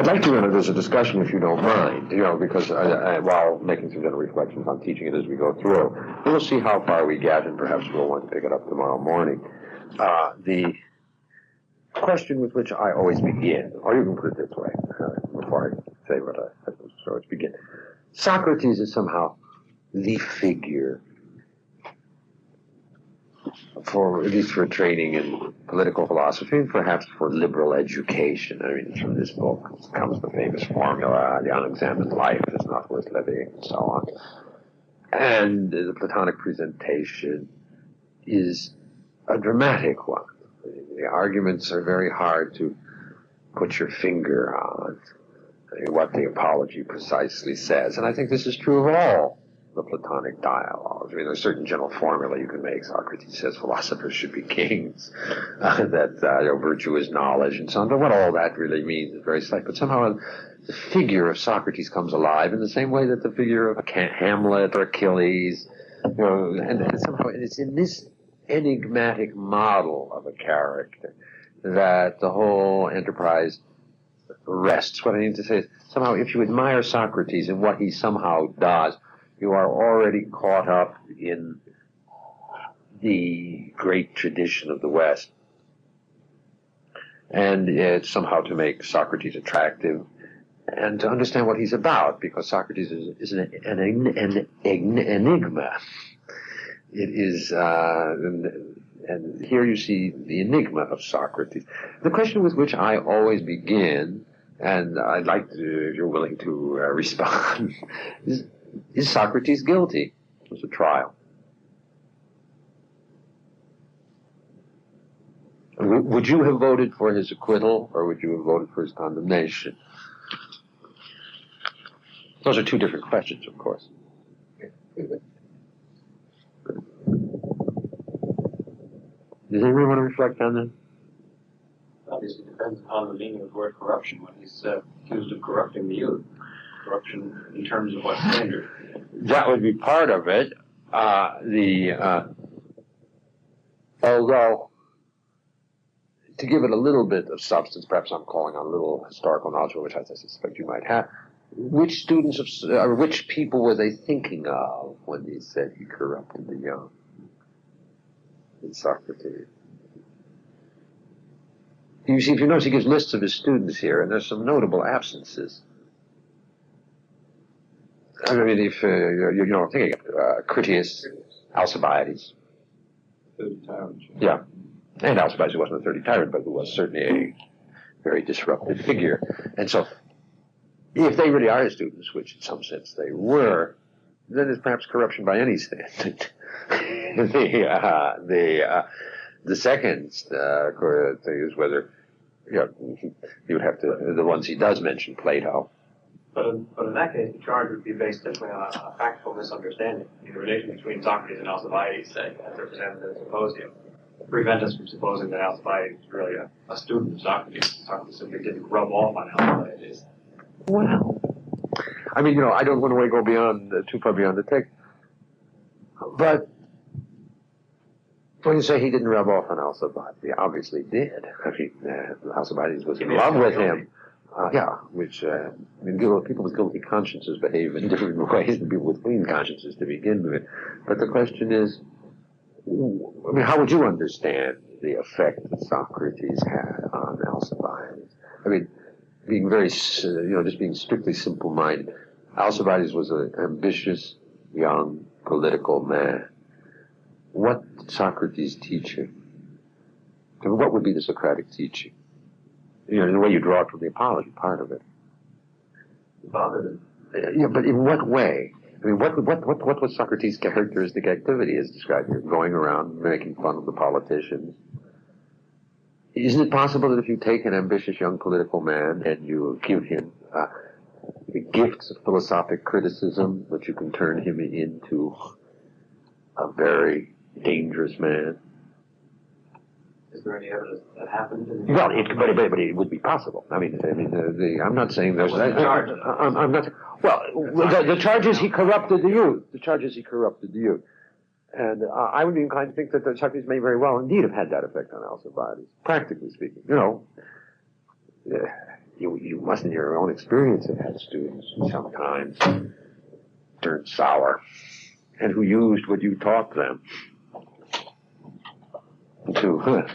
I'd like to enter this a discussion, if you don't mind, because while making some general reflections on teaching it as we go through, we'll see how far we get, and perhaps we'll want to pick it up tomorrow morning. The question with which I always begin, or you can put it this way, before I say what I always begin. Socrates is somehow the figure, for at least for training in political philosophy, and perhaps for liberal education. I mean, from this book comes the famous formula, the unexamined life is not worth living, and so on. And the Platonic presentation is a dramatic one. The arguments are very hard to put your finger on what the apology precisely says. And I think this is true of all the Platonic dialogues. I mean, there's a certain general formula you can make. Socrates says philosophers should be kings, that virtue is knowledge, and so on. But what all that really means is very slight. But somehow the figure of Socrates comes alive in the same way that the figure of Hamlet or Achilles, and somehow it's in this enigmatic model of a character that the whole enterprise rests. What I need to say is, somehow if you admire Socrates and what he somehow does, you are already caught up in the great tradition of the West. And it's somehow to make Socrates attractive and to understand what he's about, because Socrates is an enigma. It is, and here you see the enigma of Socrates. The question with which I always begin, and I'd like to, if you're willing to respond, is Socrates guilty? It was a trial. Would you have voted for his acquittal, or would you have voted for his condemnation? Those are two different questions, of course. Does anybody want to reflect on that? Obviously, it depends upon the meaning of the word corruption when he's accused of corrupting the youth. Corruption in terms of what standard? That would be part of it. Although, to give it a little bit of substance, perhaps I'm calling on a little historical knowledge, which I suspect you might have. Which students or which people were they thinking of when he said he corrupted the young? In Socrates. You see, if you notice, he gives lists of his students here, and there's some notable absences. I mean, if thinking of Critias, Alcibiades. 30 tyrants. Yeah. And Alcibiades wasn't a 30 tyrant, but who was certainly a very disruptive figure. And so, if they really are his students, which in some sense they were, then there's perhaps corruption by any standard. The second thing is whether, he would have to, the ones he does mention, Plato. But in that case, the charge would be based simply on a factual misunderstanding. The relation between Socrates and Alcibiades, say, as they're presented in the symposium, prevent us from supposing that Alcibiades is really a student of Socrates. Socrates simply didn't rub off on Alcibiades. Well, I mean, I don't want to go beyond, too far beyond the text. But when you say he didn't rub off on Alcibiades, he obviously did. I mean, Alcibiades was in love with him. People with guilty consciences behave in different ways than people with clean consciences to begin with. But the question is, how would you understand the effect that Socrates had on Alcibiades? I mean, being very, just being strictly simple-minded. Alcibiades was an ambitious, young, political man. What did Socrates teach him? And what would be the Socratic teaching? In the way you draw it from the Apology, part of it. Yeah, but in what way? I mean, what was Socrates' characteristic activity as described here? Going around making fun of the politicians. Isn't it possible that if you take an ambitious young political man and you give him the gifts of philosophic criticism, that you can turn him into a very dangerous man? Is there any evidence that happened? Well, but it would be possible. I'm not saying there's. I'm not. Well, the charge is he corrupted the youth. The charge is he corrupted the youth, and I would be inclined to think that Socrates may very well indeed have had that effect on Alcibiades, practically speaking. you must, in your own experience, have had students who sometimes turned sour and who used what you taught them to.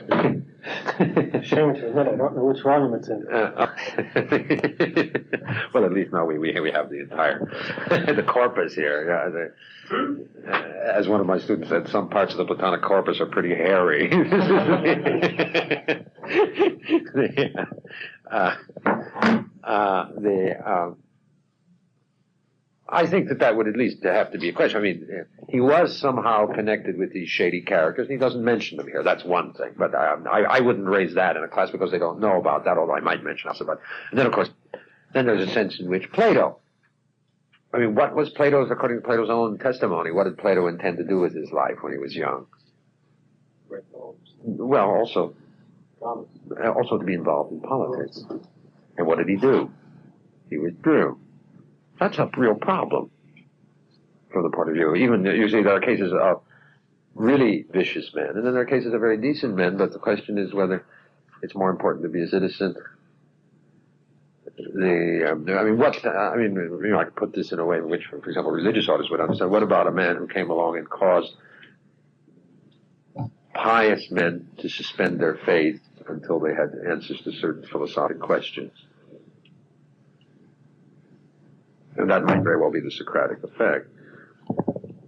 Shame to admit, I don't know which volume it's in. Well, at least now we have the entire the corpus here. As one of my students said, some parts of the Platonic Corpus are pretty hairy. I think that would at least have to be a question. I mean, he was somehow connected with these shady characters, and he doesn't mention them here. That's one thing. But I wouldn't raise that in a class because they don't know about that, although I might mention also about. And then, of course, then there's a sense in which Plato. I mean, what was Plato's, according to Plato's own testimony, what did Plato intend to do with his life when he was young? Well, also to be involved in politics. And what did he do? He withdrew. That's a real problem from the point of view. Even, you see, there are cases of really vicious men, and then there are cases of very decent men, but the question is whether it's more important to be a citizen. I could put this in a way in which, for example, religious authors would understand. What about a man who came along and caused pious men to suspend their faith until they had answers to certain philosophic questions? And that might very well be the Socratic effect.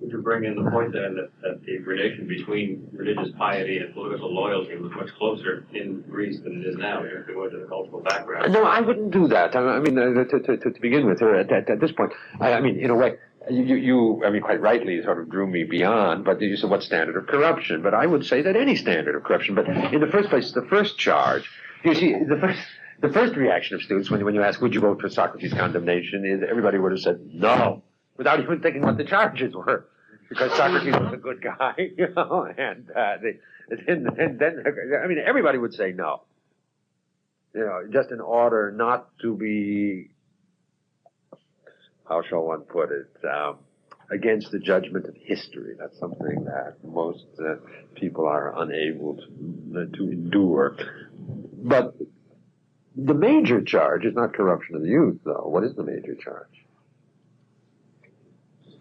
Would you bring in the point then that the relation between religious piety and political loyalty was much closer in Greece than it is now, if you go to the cultural background? No, I wouldn't do that. I mean, to begin with, at this point, I mean, in a way, you quite rightly sort of drew me beyond, but you said, what standard of corruption? But I would say that any standard of corruption. But in the first place, the first charge, you see, the first reaction of students when you ask, would you vote for Socrates' condemnation, is everybody would have said no, without even thinking what the charges were, because Socrates was a good guy, and then everybody would say no, just in order not to be, how shall one put it, against the judgment of history. That's something that most people are unable to endure. But the major charge is not corruption of the youth, though. What is the major charge?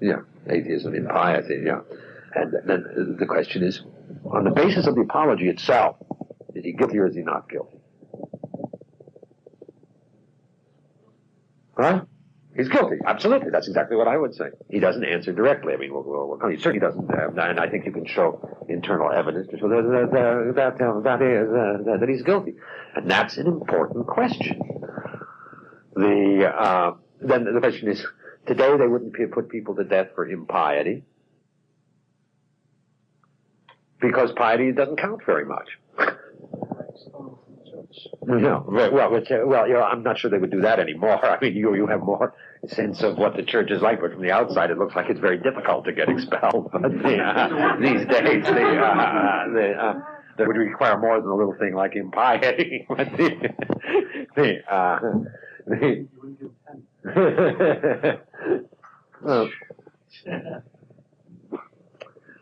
Yeah, atheism, impiety, yeah. And then the question is, on the basis of the apology itself, is he guilty or is he not guilty? Right? He's guilty, absolutely. That's exactly what I would say. He doesn't answer directly. I mean, he certainly doesn't, and I think you can show internal evidence to show that he's guilty. And that's an important question. Then the question is, today they wouldn't put people to death for impiety, because piety doesn't count very much. No, I'm not sure they would do that anymore. I mean, you have more sense of what the church is like, but from the outside it looks like it's very difficult to get expelled. But these days, that would require more than a little thing like impiety.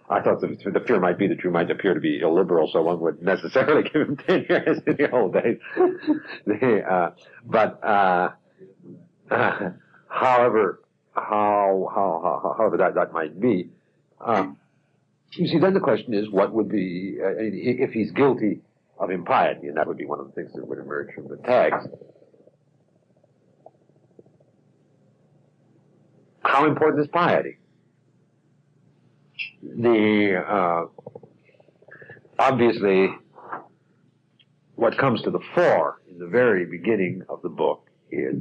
I thought the fear might be that you might appear to be illiberal, so one would necessarily give him 10 years in the old days. However that might be, you see, then the question is, what would be, if he's guilty of impiety, and that would be one of the things that would emerge from the text, how important is piety? Obviously, what comes to the fore in the very beginning of the book is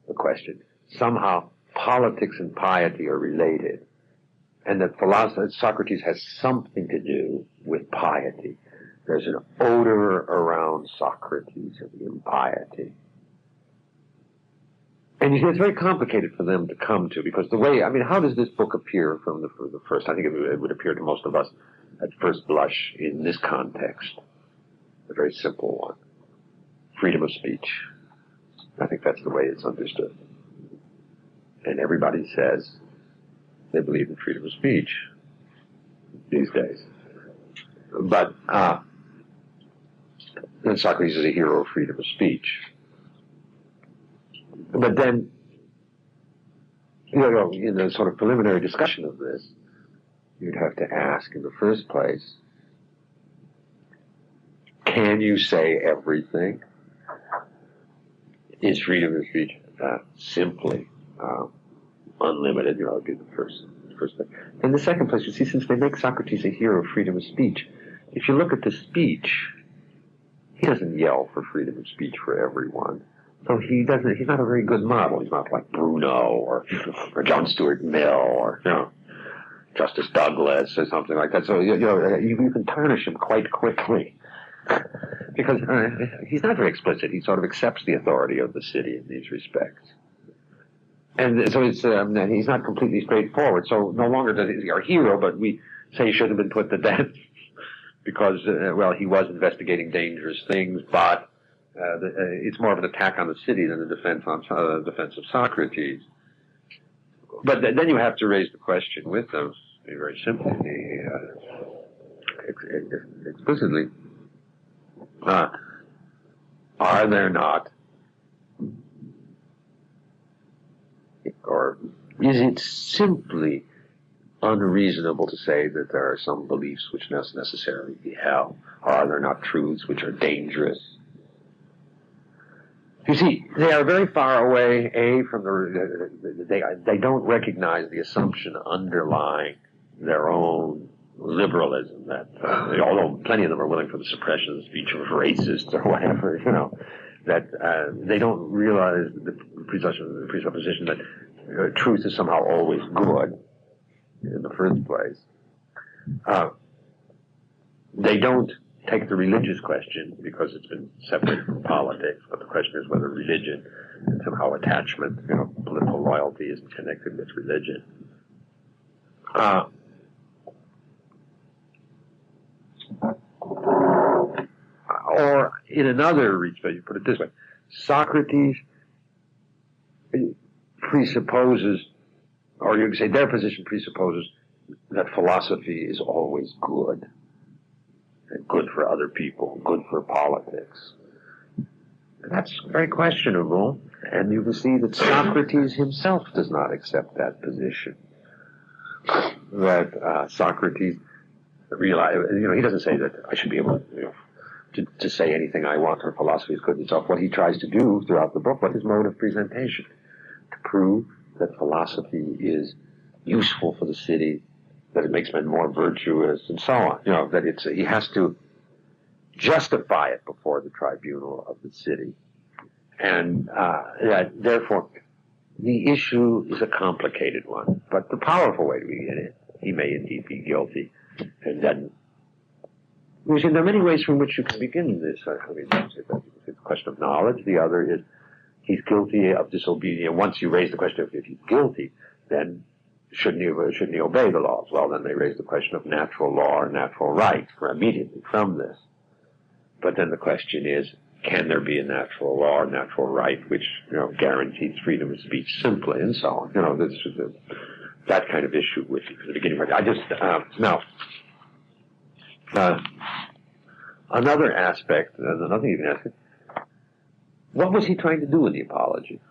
the question. Somehow, politics and piety are related, and that Socrates has something to do with piety. There's an odor around Socrates of impiety. And you see, it's very complicated for them to come to, because the way, how does this book appear from the first? I think it would appear to most of us at first blush in this context. A very simple one. Freedom of speech. I think that's the way it's understood. And everybody says they believe in freedom of speech these days. But, and Socrates is a hero of freedom of speech. But then, in the sort of preliminary discussion of this, you'd have to ask in the first place, can you say everything? Is freedom of speech simply unlimited? Would be the first thing. In the second place, you see, since they make Socrates a hero of freedom of speech, if you look at the speech, he doesn't yell for freedom of speech for everyone. So he's not a very good model. He's not like Bruno or John Stuart Mill or, Justice Douglas or something like that. So, you can tarnish him quite quickly. Because he's not very explicit. He sort of accepts the authority of the city in these respects. And so he's not completely straightforward. So no longer does he our hero, but we say he should have been put to death because, he was investigating dangerous things, but it's more of an attack on the city than a defense of Socrates. But then you have to raise the question with them, very simply, explicitly. Are there not, or is it simply unreasonable to say that there are some beliefs which must necessarily be held? Or are there not truths which are dangerous? You see, they are very far away, from they don't recognize the assumption underlying their own liberalism, that although plenty of them are willing for the suppression of the speech of racists or whatever, that they don't realize the presupposition that truth is somehow always good in the first place. They don't take the religious question because it's been separated from politics, but the question is whether religion and somehow attachment, political loyalty is connected with religion. Or in another respect, you put it this way, Socrates presupposes, or you can say their position presupposes, that philosophy is always good. And good for other people, good for politics. And that's very questionable, and you can see that Socrates himself does not accept that position. That Socrates realize, he doesn't say that I should be able to say anything I want, or philosophy is good in itself. What he tries to do throughout the book, what his mode of presentation, to prove that philosophy is useful for the city, that it makes men more virtuous, and so on. That he has to justify it before the tribunal of the city. And that, therefore, the issue is a complicated one, but the powerful way to begin it, he may indeed be guilty, and then you see, there are many ways from which you can begin this. It's a question of knowledge. The other is he's guilty of disobedience. Once you raise the question of if he's guilty, then shouldn't he obey the laws? Well, then they raise the question of natural law or natural right immediately from this. But then the question is, can there be a natural law or natural right which guarantees freedom of speech simply, and so on? This is that kind of issue with the beginning. I just now. Another aspect, another thing you can ask is, what was he trying to do in the Apology?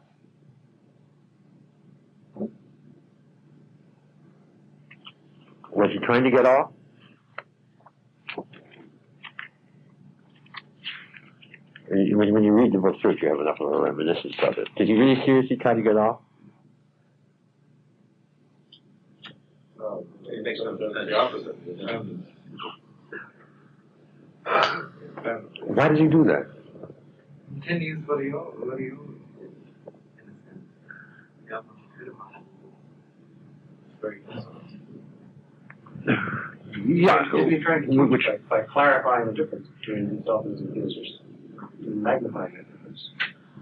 Was he trying to get off? When you read the book through, you have enough of a reminiscence of it. Did he really seriously try to get off? He makes the opposite. Why does he do that? Continues what he owes. Very good. Yeah. Isn't he trying to teach by clarifying the difference between himself and his accusers? Magnifying that difference.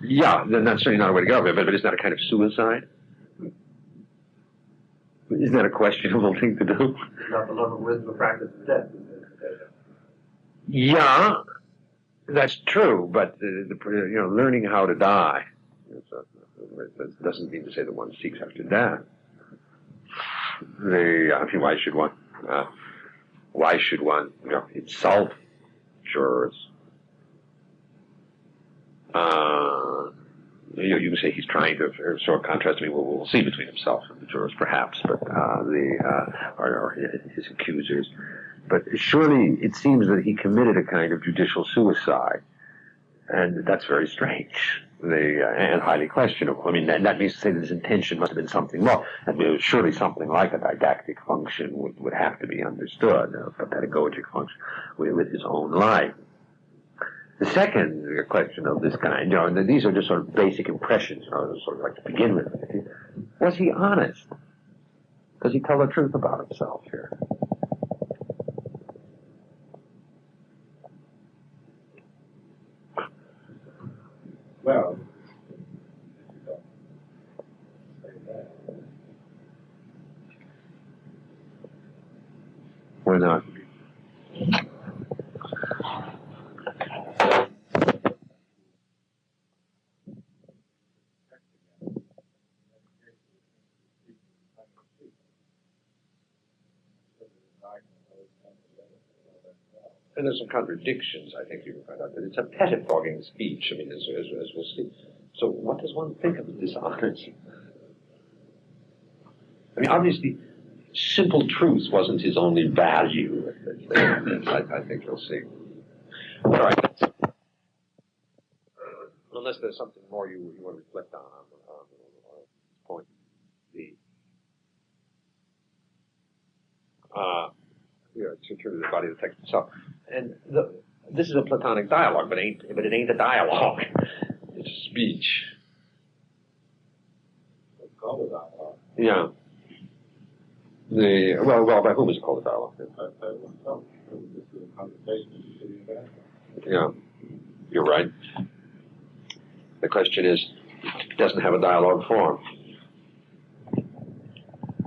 Yeah, then that's certainly not a way to go, but isn't that a kind of suicide? Isn't that a questionable thing to do? Not the love of wisdom, the practice of death. Yeah, that's true, but learning how to die doesn't mean to say that one seeks after death. Why should one insult jurors? you can say he's trying to sort of contrast. I mean, we'll see between himself and the jurors, perhaps, but or his accusers. But surely it seems that he committed a kind of judicial suicide, and that's very strange. And highly questionable. I mean, that means to say that his intention must have been something more. I mean, surely something like a didactic function would have to be understood, a pedagogic function with his own life. The second question of this kind, these are just sort of basic impressions, sort of like to begin with. Was he honest? Does he tell the truth about himself here? Well, Why not? And there's some contradictions, I think you can find out. That it's a pettifogging speech, I mean, as we'll see. So what does one think of dishonest? I mean, obviously, simple truth wasn't his only value. I think you'll see. All right. Unless there's something more you want to reflect on this point. To the body of the text itself. And this is a Platonic dialogue, but it ain't a dialogue. It's a speech. it's called a dialogue. Yeah. Well, by whom is it called a dialogue? This is a conversation between the guys. Yeah, you're right. The question is, it doesn't have a dialogue form.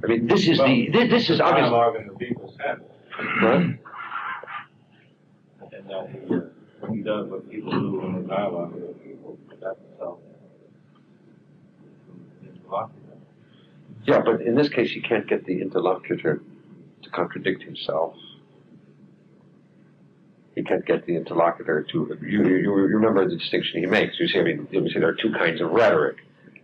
I mean, this is this is obviously dialogue in the people's head. Right? And that he does what people do in the dialogue with the people, that's himself. Yeah, but in this case, he can't get the interlocutor to contradict himself. He can't get the interlocutor to. You remember the distinction he makes. You see, there are two kinds of rhetoric: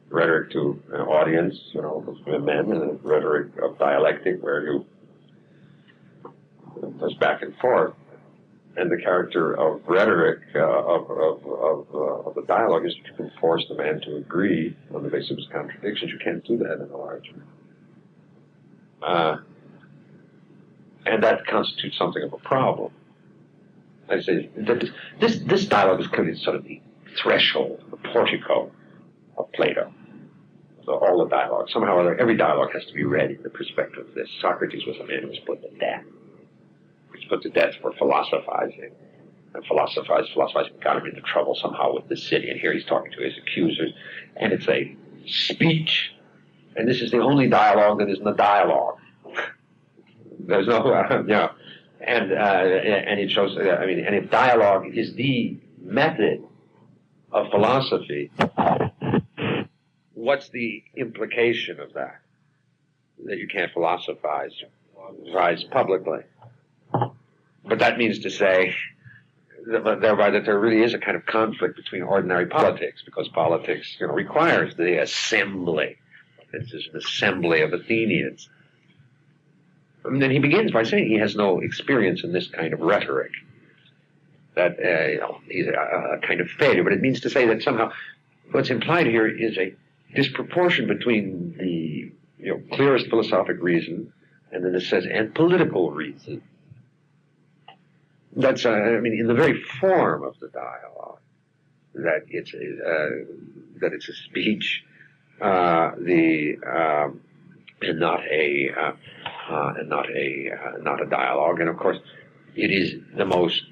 rhetoric to an audience, men, and rhetoric of dialectic, where you goes back and forth. And the character of rhetoric of the dialogue is that you can force the man to agree on the basis of his contradictions. You can't do that in a large and that constitutes something of a problem. I say that this dialogue is clearly sort of the threshold, the portico of Plato. So all the dialogue, somehow or other, every dialogue has to be read in the perspective of this. Socrates was a man who was put to death. He was put to death for philosophizing. And philosophizing got him into trouble somehow with the city. And here he's talking to his accusers. And it's a speech. And this is the only dialogue that isn't a dialogue. There's no, And it shows, and if dialogue is the method of philosophy, what's the implication of that? That you can't philosophize publicly. But that means to say, thereby, that there really is a kind of conflict between ordinary politics, because politics, requires the assembly. This is an assembly of Athenians. And then he begins by saying he has no experience in this kind of rhetoric. That he's a kind of failure. But it means to say that somehow what's implied here is a disproportion between the clearest philosophic reason and then it says and political reason. That's in the very form of the dialogue that it's a speech, and not a dialogue. And of course, it is the most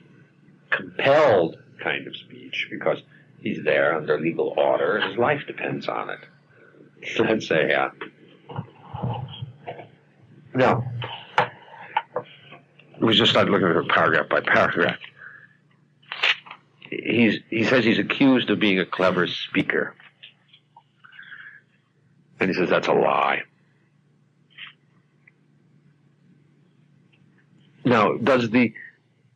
compelled kind of speech because he's there under legal order. His life depends on it. Let's say, now, we just started looking at it paragraph by paragraph. He says he's accused of being a clever speaker. And he says that's a lie. Now, does the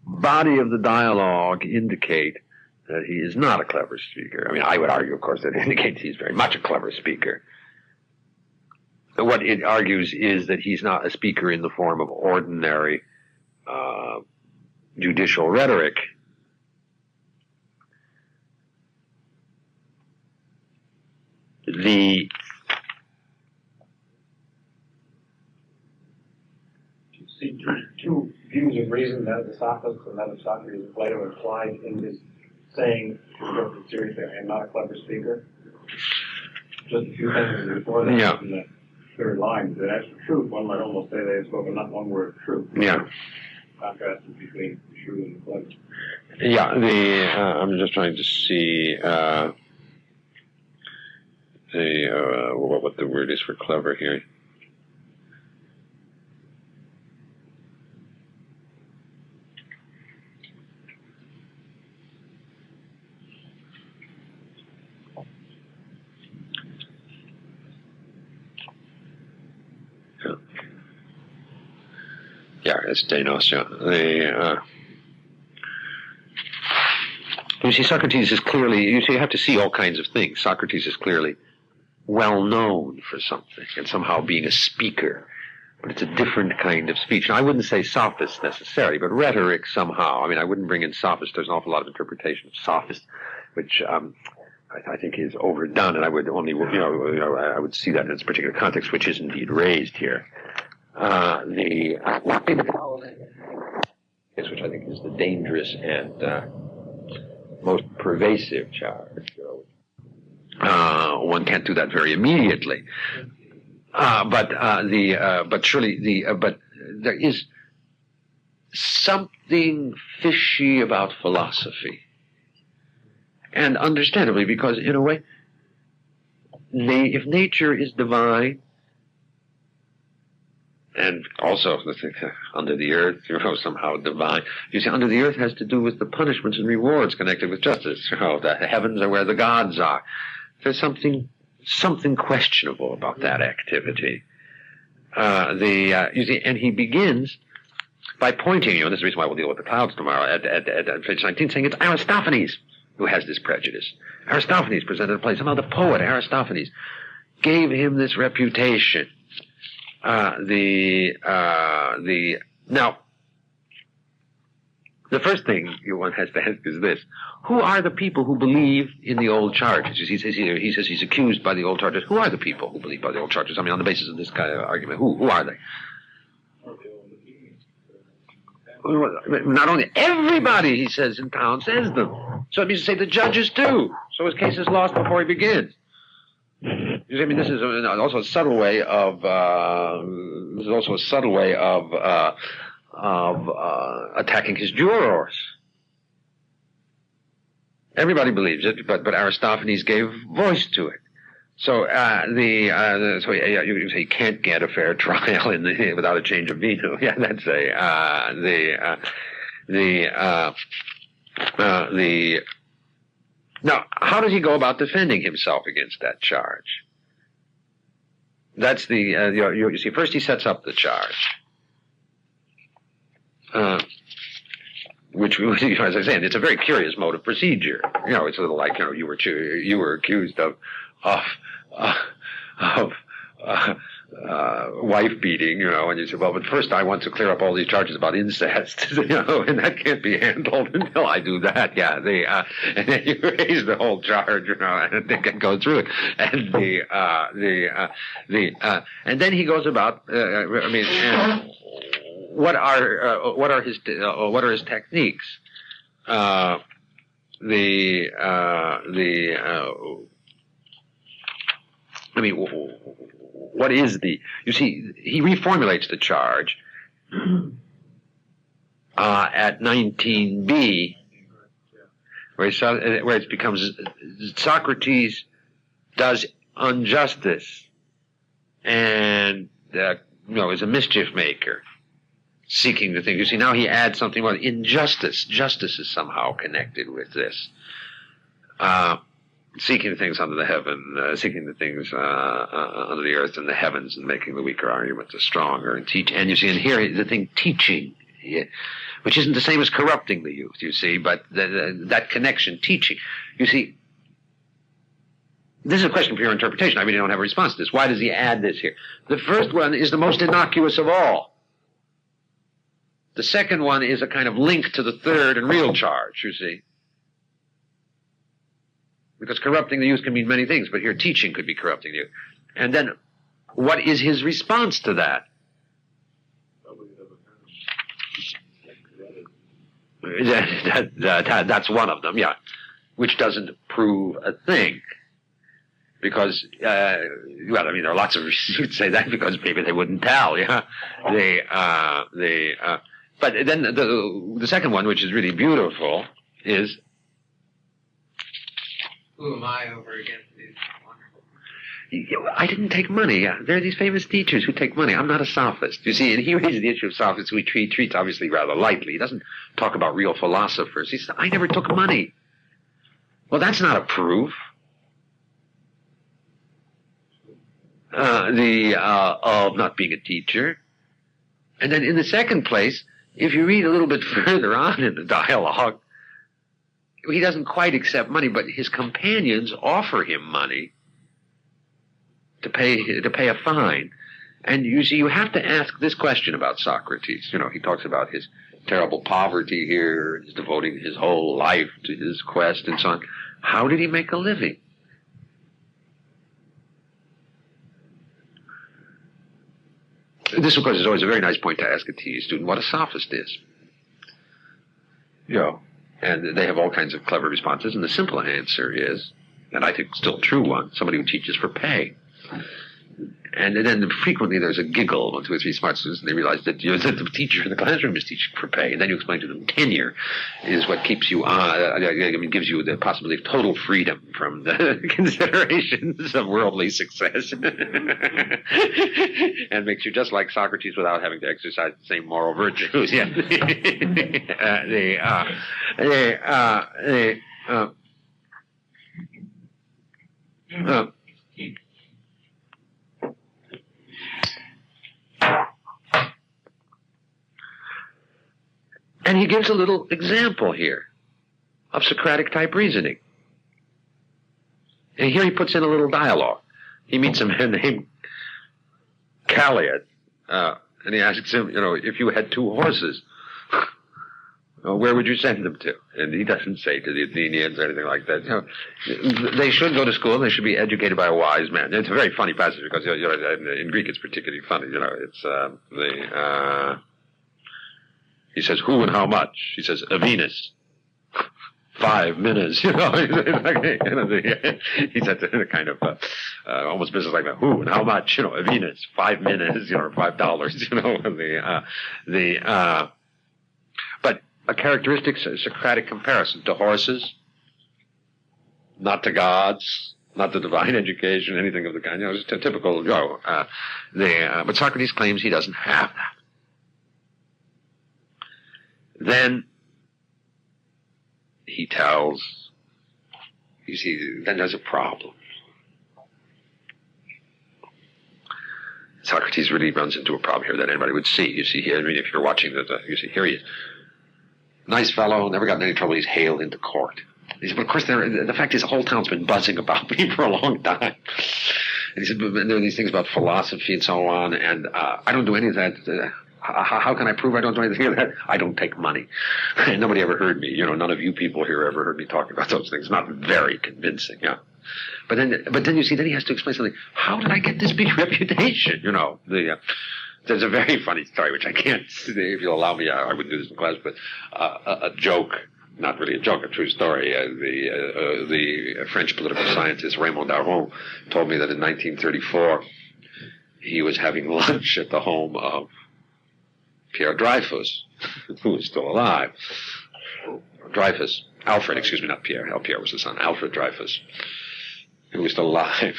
body of the dialogue indicate that he is not a clever speaker. I mean, I would argue, of course, that it indicates he's very much a clever speaker. What it argues is that he's not a speaker in the form of ordinary judicial rhetoric. The See, two views of reason, that of the sophists and that of Socrates and Plato, implied in his saying, seriously, I am not a clever speaker. Just a few sentences before that, Yeah. in the third line, that as for truth, one might almost say they have spoken not one word of truth. Yeah. Contrasted between the true and the clever. Yeah, I'm just trying to see what the word is for clever here. Yeah, it's Denos. You see, Socrates is clearly, you have to see all kinds of things. Socrates is clearly well known for something and somehow being a speaker, but it's a different kind of speech. Now, I wouldn't say sophist necessarily, but rhetoric somehow. I mean, I wouldn't bring in sophist. There's an awful lot of interpretation of sophist, which I think is overdone, and I would only, I would see that in its particular context, which is indeed raised here. Which I think is the dangerous and most pervasive charge. One can't do that very immediately, but there is something fishy about philosophy, and understandably, because in a way, if nature is divine. And also, under the earth, somehow divine. You see, under the earth has to do with the punishments and rewards connected with justice. The heavens are where the gods are. There's something questionable about that activity. You see, and he begins by pointing, this is the reason why we'll deal with the clouds tomorrow, at page 19, saying it's Aristophanes who has this prejudice. Aristophanes presented a play. Somehow the poet Aristophanes gave him this reputation. Now, the first thing one has to ask is this: who are the people who believe in the old charges? He says he's accused by the old charges. Who are the people who believe by the old charges? I mean, on the basis of this kind of argument, who are they? Not only everybody, he says, in town says them. So it means to say the judges too. So his case is lost before he begins. I mean, this is also a subtle way of attacking his jurors. Everybody believes it, but Aristophanes gave voice to it. So you say you can't get a fair trial without a change of venue. Yeah, that's Now, how does he go about defending himself against that charge? That's you see, first he sets up the charge, which, as I was saying, it's a very curious mode of procedure. It's a little like, you were accused of wife beating, and you say, well, but first I want to clear up all these charges about incest, and that can't be handled until I do that. Yeah, and then you raise the whole charge, and they can go through it, and and then he goes about. And what are his techniques? What is you see, he reformulates the charge at 19b, where it becomes Socrates does injustice and, is a mischief maker, seeking the thing. You see, now he adds something more, injustice. Justice is somehow connected with this. Seeking the things under the heaven, seeking the things under the earth and the heavens, and making the weaker argument the stronger, and teach. And you see, and here the thing teaching which isn't the same as corrupting the youth, you see, but that connection, teaching. You see, this is a question of pure interpretation. I really don't have a response to this. Why does he add this here? The first one is the most innocuous of all. The second one is a kind of link to the third and real charge, you see. Because corrupting the youth can mean many things, but here teaching could be corrupting the youth. And then, what is his response to that? That's one of them, yeah. Which doesn't prove a thing. Because, well, I mean, there are lots of reasons who would say that because maybe they wouldn't tell, yeah. But then the second one, which is really beautiful, is, who am I over against these wonderful? I didn't take money. There are these famous teachers who take money. I'm not a sophist. You see, and he raises the issue of sophists, which he treats obviously rather lightly. He doesn't talk about real philosophers. He says, I never took money. Well, that's not a proof. Of not being a teacher. And then in the second place, if you read a little bit further on in the dialogue, he doesn't quite accept money, but his companions offer him money to pay a fine. And you see, you have to ask this question about Socrates. You know, he talks about his terrible poverty here, his devoting his whole life to his quest and so on. How did he make a living? This, of course, is always a very nice point to ask a TE student what a sophist is. You know, and they have all kinds of clever responses, and the simple answer is, and I think still a true one, somebody who teaches for pay. And then frequently there's a giggle among 2 or 3 smart students, and they realize that the teacher in the classroom is teaching for pay. And then you explain to them tenure is what keeps you on, gives you the possibility of total freedom from the considerations of worldly success. And makes you just like Socrates without having to exercise the same moral virtues. Yeah. And he gives a little example here of Socratic type reasoning. And here he puts in a little dialogue. He meets a man named Calliad, and he asks him, you know, if you had 2 horses, where would you send them to? And he doesn't say to the Athenians or anything like that. You know, they should go to school and they should be educated by a wise man. It's a very funny passage because, you know, in Greek it's particularly funny. You know, it's he says, who and how much? He says, a Venus. 5 minutes, you know. He said in a kind of almost business like that. Who and how much? You know, a Venus. 5 minutes, you know, or $5. You know, but a characteristic Socratic comparison to horses, not to gods, not to divine education, anything of the kind. You know, it's a typical. You know, but Socrates claims he doesn't have that. Then he tells, you see, then there's a problem. Socrates really runs into a problem here that anybody would see. You see here, I mean, if you're watching you see, here he is. Nice fellow, never got in any trouble, he's hailed into court. He said, but of course, the fact is the whole town's been buzzing about me for a long time. And he said, but there are these things about philosophy and so on, and I don't do any of that. How can I prove I don't do anything of that? I don't take money. And nobody ever heard me. You know, none of you people here ever heard me talking about those things. Not very convincing, yeah. But then you see, then he has to explain something. How did I get this big reputation? You know, there's a very funny story, which I can't, if you'll allow me, I wouldn't do this in class, but a joke, not really a joke, a true story. The French political scientist Raymond Aron told me that in 1934, he was having lunch at the home of Pierre Dreyfus, who is still alive. Dreyfus, Alfred, excuse me, not Pierre. Pierre was the son. Alfred Dreyfus, who was still alive.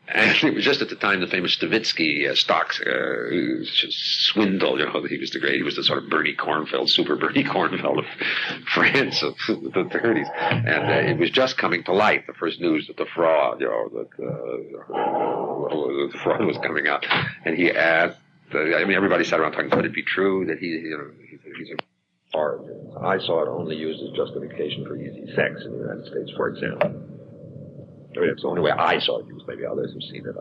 And it was just at the time the famous Stavitsky stocks swindle. You know, he was the sort of Bernie Kornfeld, super Bernie Kornfeld of France of the 30s. And it was just coming to light, the first news that the fraud, you know, that the fraud was coming out. And he asked, I mean, everybody sat around talking, could it be true that he piece of art. I saw it only used as justification for easy sex in the United States, for example. I mean, it's the only way I saw it used. Maybe others have seen it.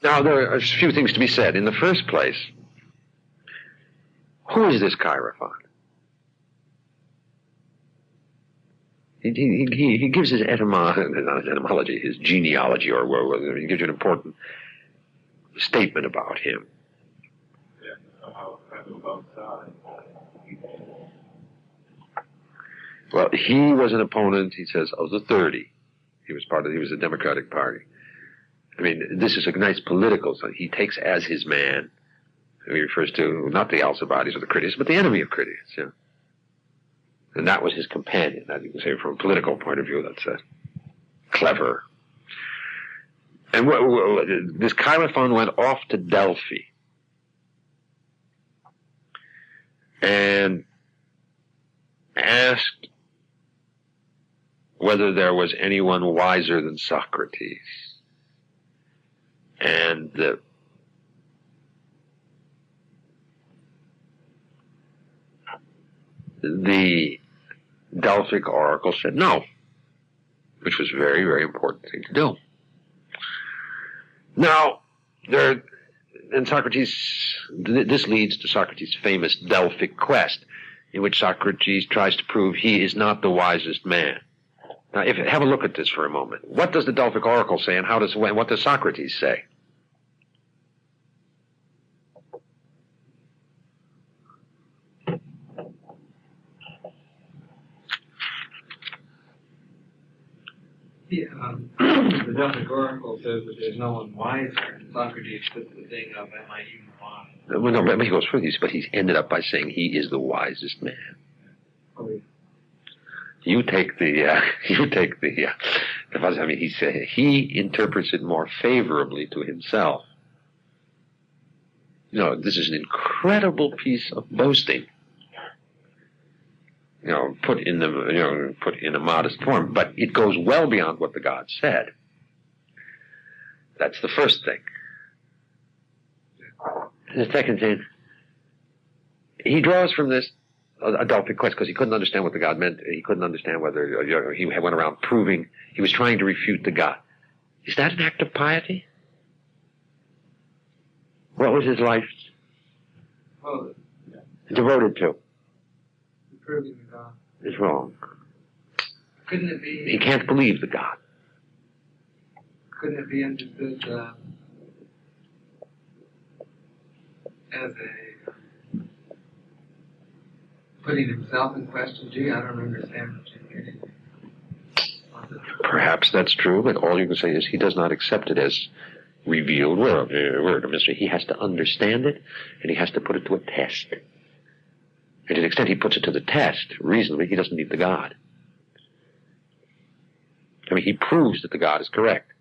Now, there are a few things to be said. In the first place, who is this Hierophant? He gives his etymology, his genealogy, or he gives you an important statement about him. Well, he was an opponent, he says, of the 30. He was the Democratic Party. I mean, this is a nice political thing. He takes as his man, he refers to not the Alcibiades or the Critics, but the enemy of Critics, yeah. And that was his companion. That you can say from a political point of view, that's clever. And this Hierophant went off to Delphi and asked whether there was anyone wiser than Socrates. And the Delphic Oracle said no, which was a very, very important thing to do. Now, this leads to Socrates' famous Delphic quest, in which Socrates tries to prove he is not the wisest man. Now, have a look at this for a moment. What does the Delphic Oracle say, and what does Socrates say? The Delphic Oracle says that there's no one wiser, and Socrates puts the thing of, am I even wise? Well, no, but he goes further, but he's ended up by saying he is the wisest man. Oh, yeah. You take he interprets it more favorably to himself. You know, this is an incredible piece of boasting. You know, put in a modest form, but it goes well beyond what the gods said. That's the first thing. The second thing, he draws from this a Delphic quest because he couldn't understand what the god meant. He couldn't understand whether he went around proving he was trying to refute the god. Is that an act of piety? What was his life devoted to? Proving the god. Is wrong. Couldn't it be? He can't believe the god. Couldn't it be understood as a putting himself in question? Gee, I don't understand what you're getting. Perhaps that's true, but all you can say is he does not accept it as revealed word of mystery. He has to understand it, and he has to put it to a test. And to the extent he puts it to the test, reasonably, he doesn't need the God. I mean, he proves that the God is correct.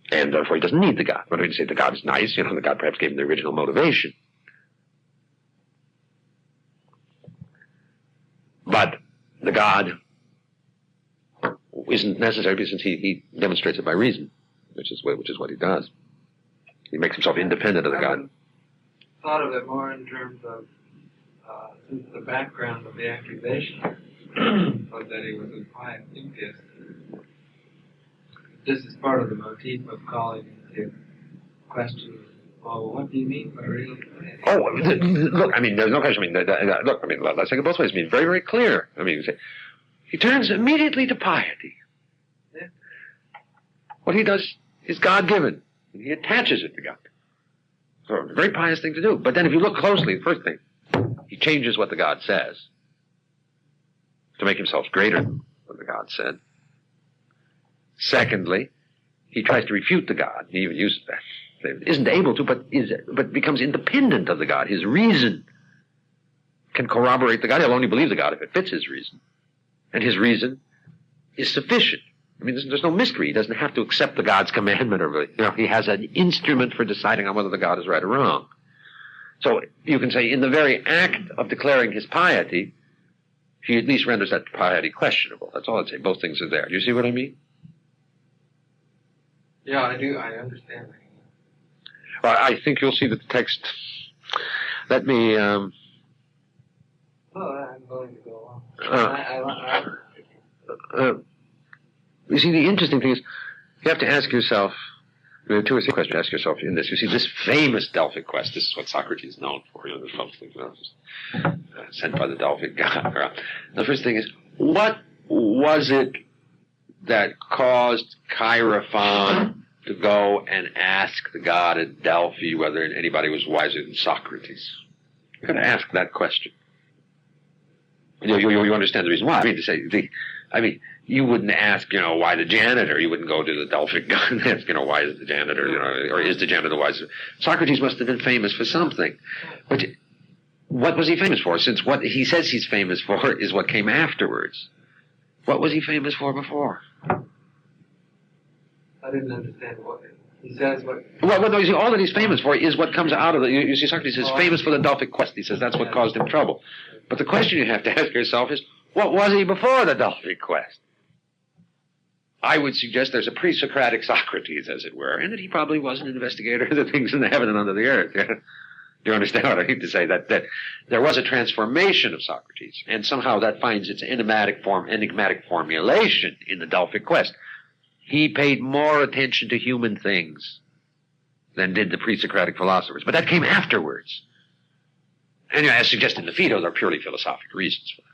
And therefore he doesn't need the God. But when you say the God is nice, the God perhaps gave him the original motivation. But the God isn't necessary since he demonstrates it by reason, which is what he does. He makes himself independent of the God. Thought of it more in terms of since the background of the accusation was that he was a pious atheist. This is part of the motif of calling into question. Well, what do you mean by real piety? Oh, look! I mean, there's no question. I mean, look! I mean, let's take it both ways. I mean, very, very clear. I mean, you say he turns immediately to piety. Yeah. What he does is God-given. He attaches it to God. So, a very pious thing to do. But then if you look closely, the first thing, he changes what the God says to make himself greater than what the God said. Secondly, he tries to refute the God. He even uses that. He isn't able to, but becomes independent of the God. His reason can corroborate the God. He'll only believe the God if it fits his reason. And his reason is sufficient. I mean, there's no mystery. He doesn't have to accept the God's commandment, or he has an instrument for deciding on whether the God is right or wrong. So you can say, in the very act of declaring his piety, he at least renders that piety questionable. That's all I'd say. Both things are there. Do you see what I mean? Yeah, I do. I understand that. Well, I think you'll see that the text Let me. Oh, I'm willing to go on. You see, the interesting thing is, you have to ask yourself. There are two or three questions to ask yourself in this. You see, this famous Delphic quest, this is what Socrates is known for, the folks think, sent by the Delphic god. The first thing is, what was it that caused Chaerephon to go and ask the god at Delphi whether anybody was wiser than Socrates? You've got to ask that question. You understand the reason why. You wouldn't ask, why the janitor. You wouldn't go to the Delphic god and ask, why is the janitor, or is the janitor wise? Socrates must have been famous for something. But what was he famous for? Since what he says he's famous for is what came afterwards. What was he famous for before? I didn't understand what he says. What? Well, no, you see, all that he's famous for is what comes out of the. You see, Socrates is famous for the Delphic quest. He says that's what caused him trouble. But the question you have to ask yourself is, what was he before the Delphic quest? I would suggest there's a pre-Socratic Socrates, as it were, and that he probably was an investigator of the things in the heaven and under the earth. You understand what I mean to say? That there was a transformation of Socrates, and somehow that finds its enigmatic formulation in the Delphic quest. He paid more attention to human things than did the pre-Socratic philosophers, but that came afterwards. And as suggested in the Phaedo, there are purely philosophic reasons for that.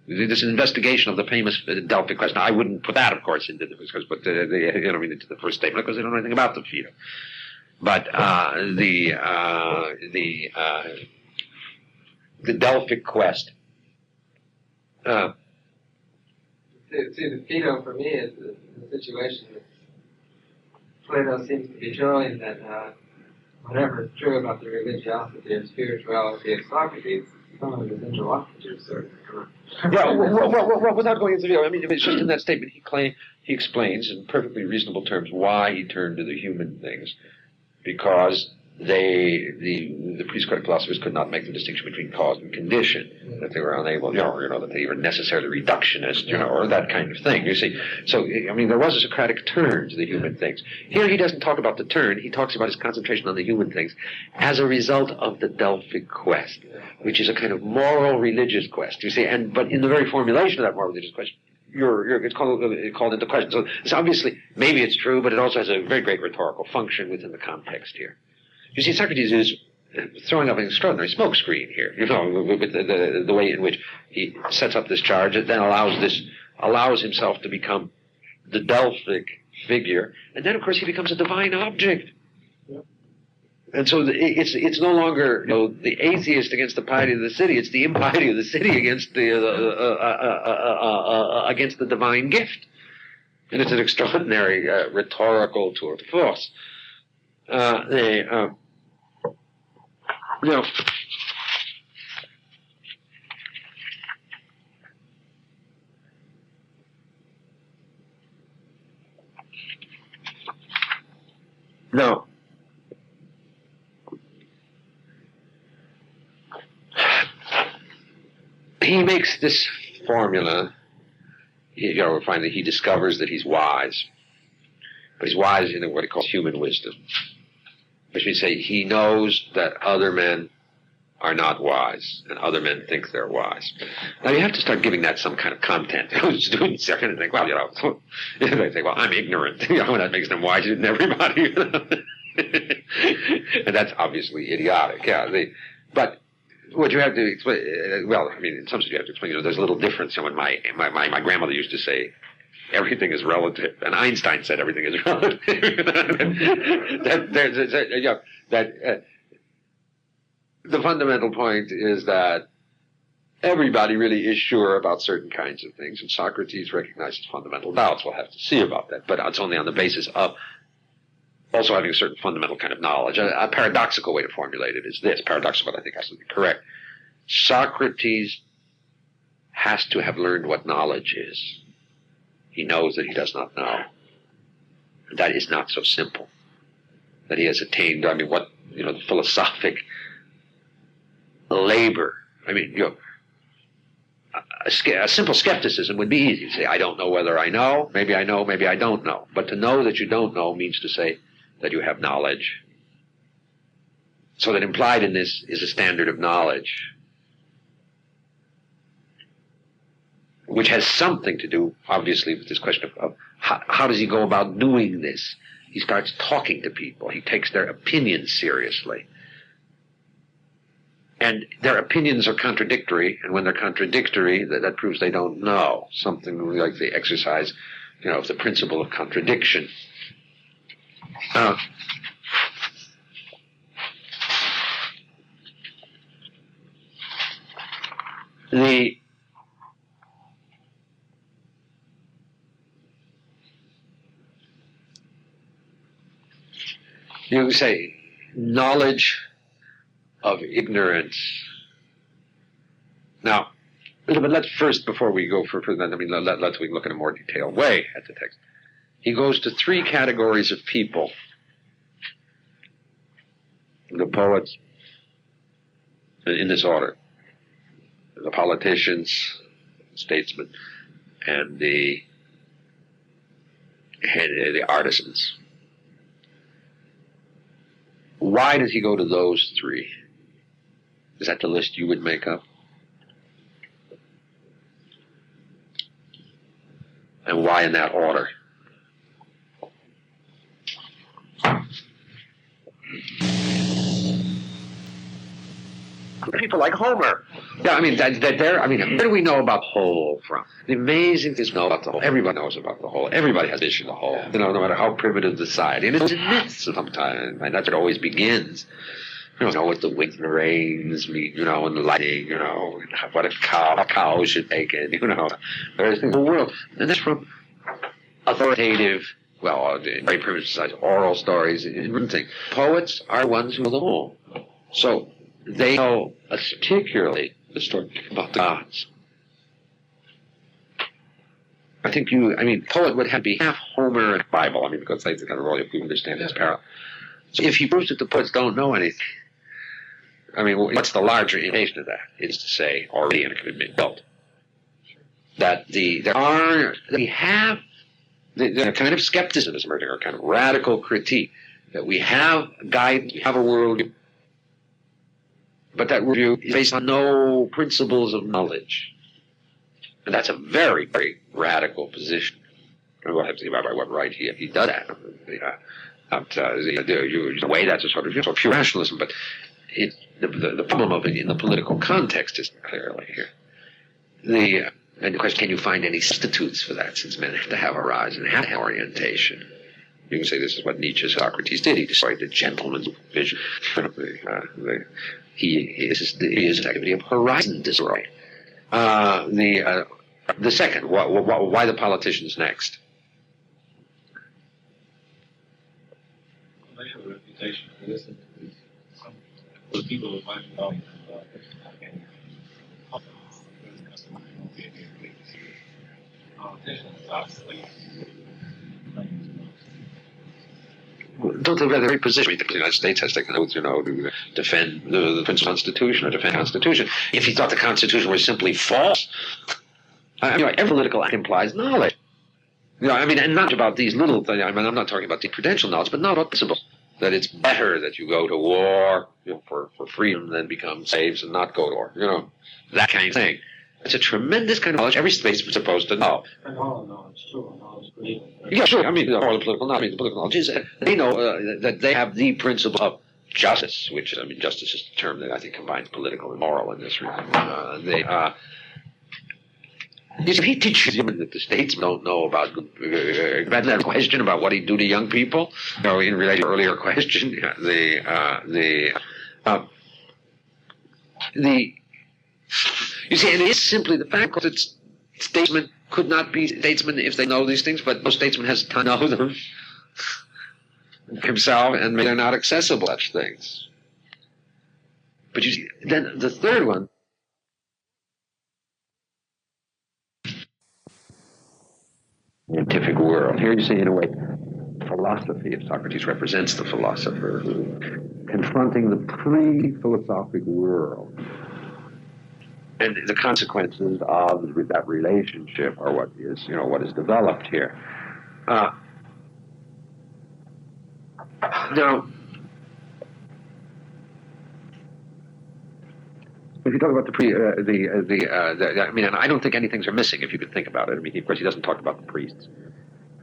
This investigation of the famous Delphic quest. Now, I wouldn't put that, of course, into the first, but into the first statement because they don't know anything about the Phaedo. But the Delphic quest. See, the Phaedo for me is the situation that Plato seems to be showing that whatever is true about the religiosity and spirituality of Socrates, some of his interlocutors certainly correct. Yeah, well, without going into the it's just in that statement he explains in perfectly reasonable terms why he turned to the human things, because the pre-Socratic philosophers could not make the distinction between cause and condition, that they were unable, that they were necessarily reductionist, or that kind of thing. You see, so there was a Socratic turn to the human things. Here he doesn't talk about the turn; he talks about his concentration on the human things as a result of the Delphic quest, which is a kind of moral religious quest. You see, but in the very formulation of that moral religious quest, it's called into question. So it's obviously, maybe it's true, but it also has a very great rhetorical function within the context here. You see, Socrates is throwing up an extraordinary smokescreen here, with the way in which he sets up this charge. It then allows himself to become the Delphic figure, and then, of course, he becomes a divine object. Yep. And so it's no longer the atheist against the piety of the city; it's the impiety of the city against the divine gift, and it's an extraordinary rhetorical tour de force. No. He makes this formula. We'll find that he discovers that he's wise. But he's wise in what he calls human wisdom. Which means he knows that other men are not wise, and other men think they're wise. Now you have to start giving that some kind of content. Students are going to think, they think, I'm ignorant. That makes them wiser than everybody. And that's obviously idiotic. But what you have to explain, in some sense you have to explain, there's a little difference. When my grandmother used to say, everything is relative, and Einstein said everything is relative. The fundamental point is that everybody really is sure about certain kinds of things, and Socrates recognizes fundamental doubts. We'll have to see about that, but it's only on the basis of also having a certain fundamental kind of knowledge. A paradoxical way to formulate it is this, paradoxical, but I think absolutely correct. Socrates has to have learned what knowledge is. He knows that he does not know. That is not so simple. That he has attained, the philosophic labor. A simple skepticism would be easy. You say, I don't know whether I know, maybe I don't know. But to know that you don't know means to say that you have knowledge So that implied in this is a standard of knowledge, which has something to do, obviously, with this question of how does he go about doing this? He starts talking to people. He takes their opinions seriously. And their opinions are contradictory, and when they're contradictory, that proves they don't know. Something like the exercise, of the principle of contradiction. You say knowledge of ignorance. Now, but let's first, before we go further, let's look in a more detailed way at the text. He goes to three categories of people: the poets, in this order, the politicians, statesmen, and the artisans. Why does he go to those three? Is that the list you would make up? And why in that order? People like Homer. Yeah, where do we know about the whole from? The amazing thing is know about the whole. Everybody knows about the whole. Everybody has issue with the whole. No matter how primitive the society. And it's in myths sometimes. And that's where it always begins. You know what the wind and the rains mean, and the lightning, what a cow should take it, various things in the world. And that's from authoritative, very primitive society, oral stories, and written things. Poets are ones who know the whole. So they know particularly the story about the gods. I think poet would have to be half Homer and Bible, because they kind of really, if we understand this parallel. So if he proves that the poets don't know anything, what's the larger implication of that? Is to say, already in a built, that we have the kind of skepticism is emerging, or kind of radical critique, that we have a guide, we have a worldview, but that worldview is based on no principles of knowledge. And that's a very, very radical position. We'll have to think about by what right he does that. In a way, that's a sort of pure rationalism, but the problem of it in the political context isn't clearly here. And the question, can you find any substitutes for that, since men have to have a rise and have to have orientation? You can say this is what Nietzsche and Socrates did. He destroyed the gentleman's vision. He is an activity of horizon destroy. The second, why the politicians next? They have a reputation for this. Some of the people who might know politicians, obviously. Don't they have the very position? The United States has taken oath, to defend the principal Constitution or defend the Constitution. If he thought the Constitution was simply false, every political act implies knowledge. And not about these little things. I'm not talking about the prudential knowledge, but not about principles. That it's better that you go to war for freedom than become slaves and not go to war. That kind of thing. It's a tremendous kind of knowledge every statesman is supposed to know. And all knowledge, too. Knowledge for evil. Yeah, sure. All the political knowledge. The political knowledge is they know that they have the principle of justice, which justice is a term that I think combines political and moral in this regard. He teaches him that the statesmen don't know about that question about what he'd do to young people. In relation to the earlier question, you see, and it is simply the fact that statesmen could not be statesmen if they know these things, but no statesman has to know them himself, and they're not accessible such things. But you see, then the third one, scientific world. Here you see, in a way, philosophy of Socrates represents the philosopher who, confronting the pre-philosophic world, and the consequences of that relationship are what is developed here. Now, If you talk about I mean, and I don't think any things are missing if you could think about it. I mean, of course, he doesn't talk about the priests.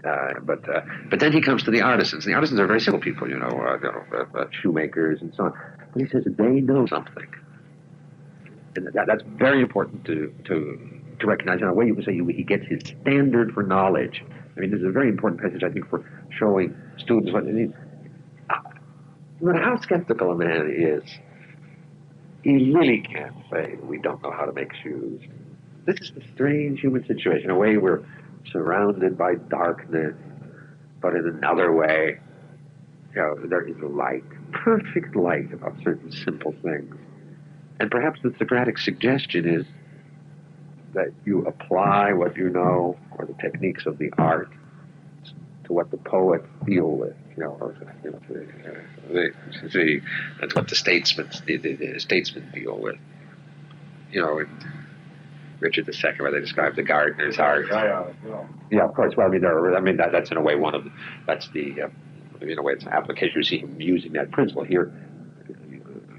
But then he comes to the artisans. The artisans are very simple people, shoemakers and so on. But he says they know something, and that's very important to recognize. In a way, you would say he gets his standard for knowledge. I mean, this is a very important passage, I think, for showing students what. No matter how skeptical a man is, he really can't say we don't know how to make shoes. This is the strange human situation. In a way, we're surrounded by darkness, but in another way, there is light, perfect light about certain simple things. And perhaps the Socratic suggestion is that you apply what you know, or the techniques of the art, to what the poets deal with. That's what the statesmen deal with. Richard II, where they describe the gardener's art. Yeah, of course. Well, I mean, that's in a way that's the, in a way, it's an application. You see him using that principle here.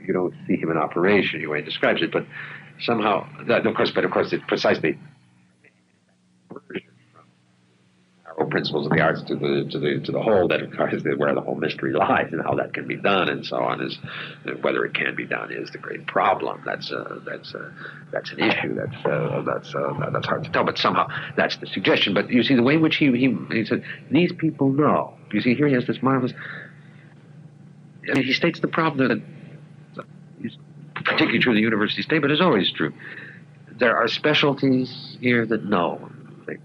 You don't see him in operation, the way he describes it, but somehow, of course, it's precisely narrow principles of the arts to the whole that, of course, is where the whole mystery lies, and how that can be done, and so on. Is whether it can be done is the great problem. That's an issue. That's hard to tell. But somehow that's the suggestion. But you see the way in which he said these people know. You see here he has this marvelous. I mean, he states the problem that is particularly true in the university state, but is always true. There are specialties here that know things.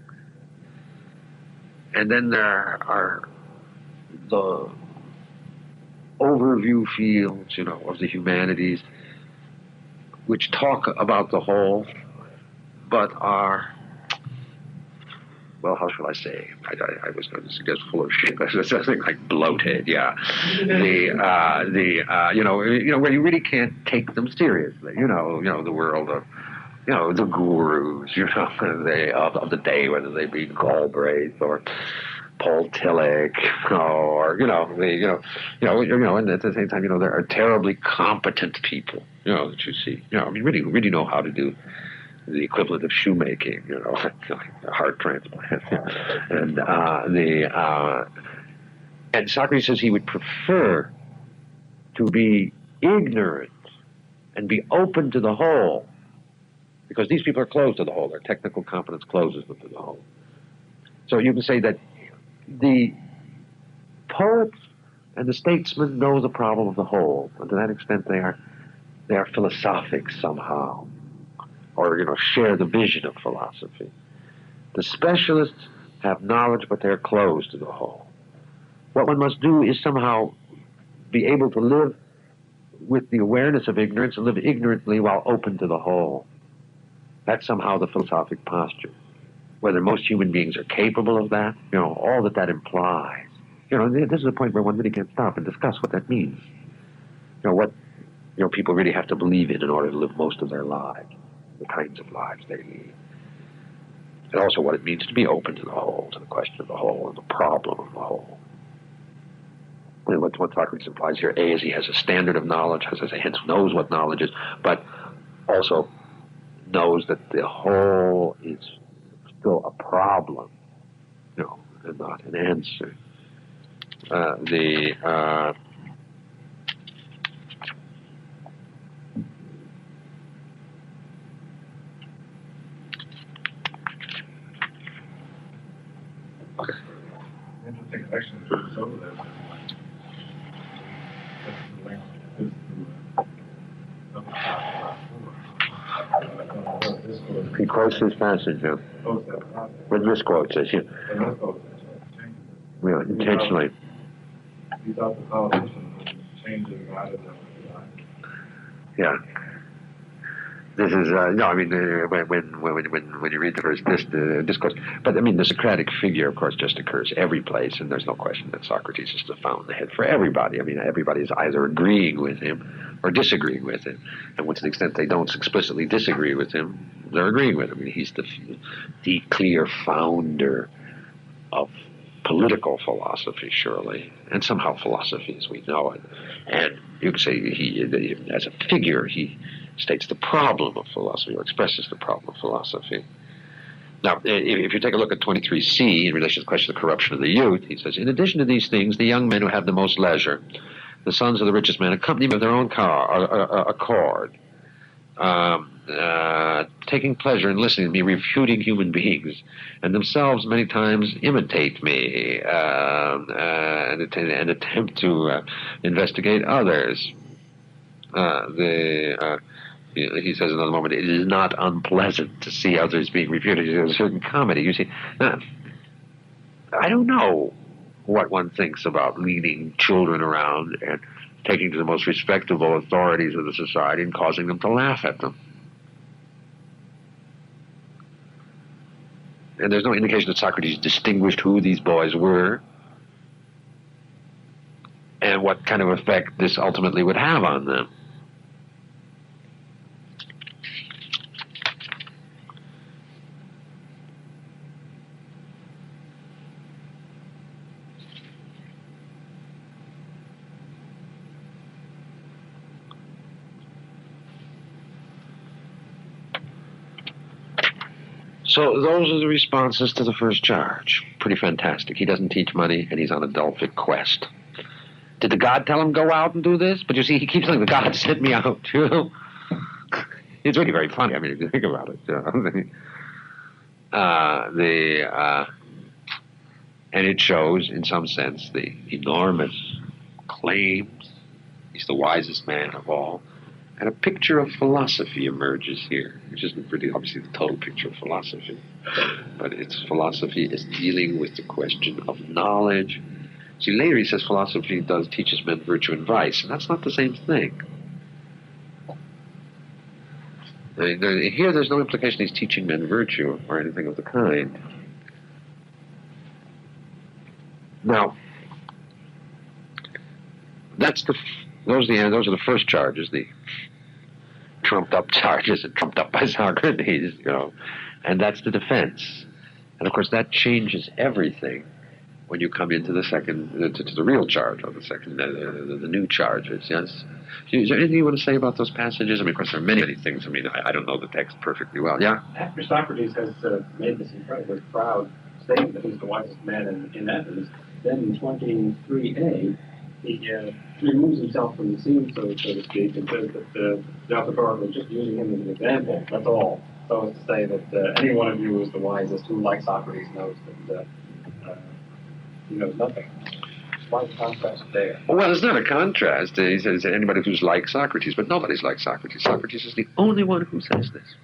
And then there are the overview fields, of the humanities, which talk about the whole, but are, well, how shall I say? I was going to suggest full of shit. That's something like bloated, yeah. Where you really can't take them seriously. The world of, the gurus, of the day, whether they be Galbraith or Paul Tillich, or and at the same time, there are terribly competent people, that you see, really know how to do the equivalent of shoemaking, like a heart transplant, and Socrates says he would prefer to be ignorant and be open to the whole, because these people are closed to the whole. Their technical competence closes them to the whole. So you can say that the poets and the statesmen know the problem of the whole, and to that extent they are philosophic somehow, or share the vision of philosophy. The specialists have knowledge, but they're closed to the whole. What one must do is somehow be able to live with the awareness of ignorance and live ignorantly while open to the whole. That's somehow the philosophic posture. Whether most human beings are capable of that, all that implies. This is a point where one really can't stop and discuss what that means. What people really have to believe in order to live most of their lives, the kinds of lives they lead. And also what it means to be open to the whole, to the question of the whole and the problem of the whole. And what Socrates implies here, A, is he has a standard of knowledge, hence knows what knowledge is, but also knows that the whole is still a problem, and not an answer. Interesting connection to the soul there. He quotes this passage, with misquotes it, intentionally. He thought the politicians would change it rather than yeah. This is when you read the first discourse, but I mean the Socratic figure, of course, just occurs every place, and there's no question that Socrates is the fountainhead for everybody. I mean, everybody is either agreeing with him or disagreeing with him, and to the extent they don't explicitly disagree with him, they're agreeing with him. I mean, he's the clear founder of political philosophy, surely, and somehow philosophy as we know it. And you could say he as a figure, he states the problem of philosophy, or expresses the problem of philosophy. Now, if you take a look at 23c in relation to the question of the corruption of the youth, he says, in addition to these things, the young men who have the most leisure, the sons of the richest men, accompany me with their own accord, taking pleasure in listening to me refuting human beings, and themselves many times imitate me and attempt to investigate others. He says in another moment, it is not unpleasant to see others being refuted. There's a certain comedy. You see, I don't know what one thinks about leading children around and taking to the most respectable authorities of the society and causing them to laugh at them. And there's no indication that Socrates distinguished who these boys were and what kind of effect this ultimately would have on them. So those are the responses to the first charge. Pretty fantastic. He doesn't teach money, and he's on a Delphic quest. Did the god tell him, go out and do this? But you see, he keeps saying, the god sent me out, you know? It's really very funny, I mean, if you think about it. You know? And it shows, in some sense, the enormous claims. He's the wisest man of all. And a picture of philosophy emerges here, which isn't really obviously the total picture of philosophy, but its philosophy is dealing with the question of knowledge. See, later he says philosophy teaches men virtue and vice, and that's not the same thing. I mean, here there's no implication he's teaching men virtue or anything of the kind. Now, those are the first charges, the trumped up charges and trumped up by Socrates, you know, and that's the defense. And of course that changes everything when you come into the second, to the real charge, or the second, the new charges, yes? Is there anything you want to say about those passages? I mean, of course, there are many things. I mean, I don't know the text perfectly well. Yeah? After Socrates has made this incredibly proud statement that he's the wisest man in Athens, then in 23a, he removes himself from the scene, so to speak, and says that the Delphic Oracle is just using him as an example. That's all. So as to say that any one of you is the wisest who, like Socrates, knows that he knows nothing. Why the contrast there? Well, it's not a contrast. He says anybody who's like Socrates, but nobody's like Socrates. Socrates is the only one who says this.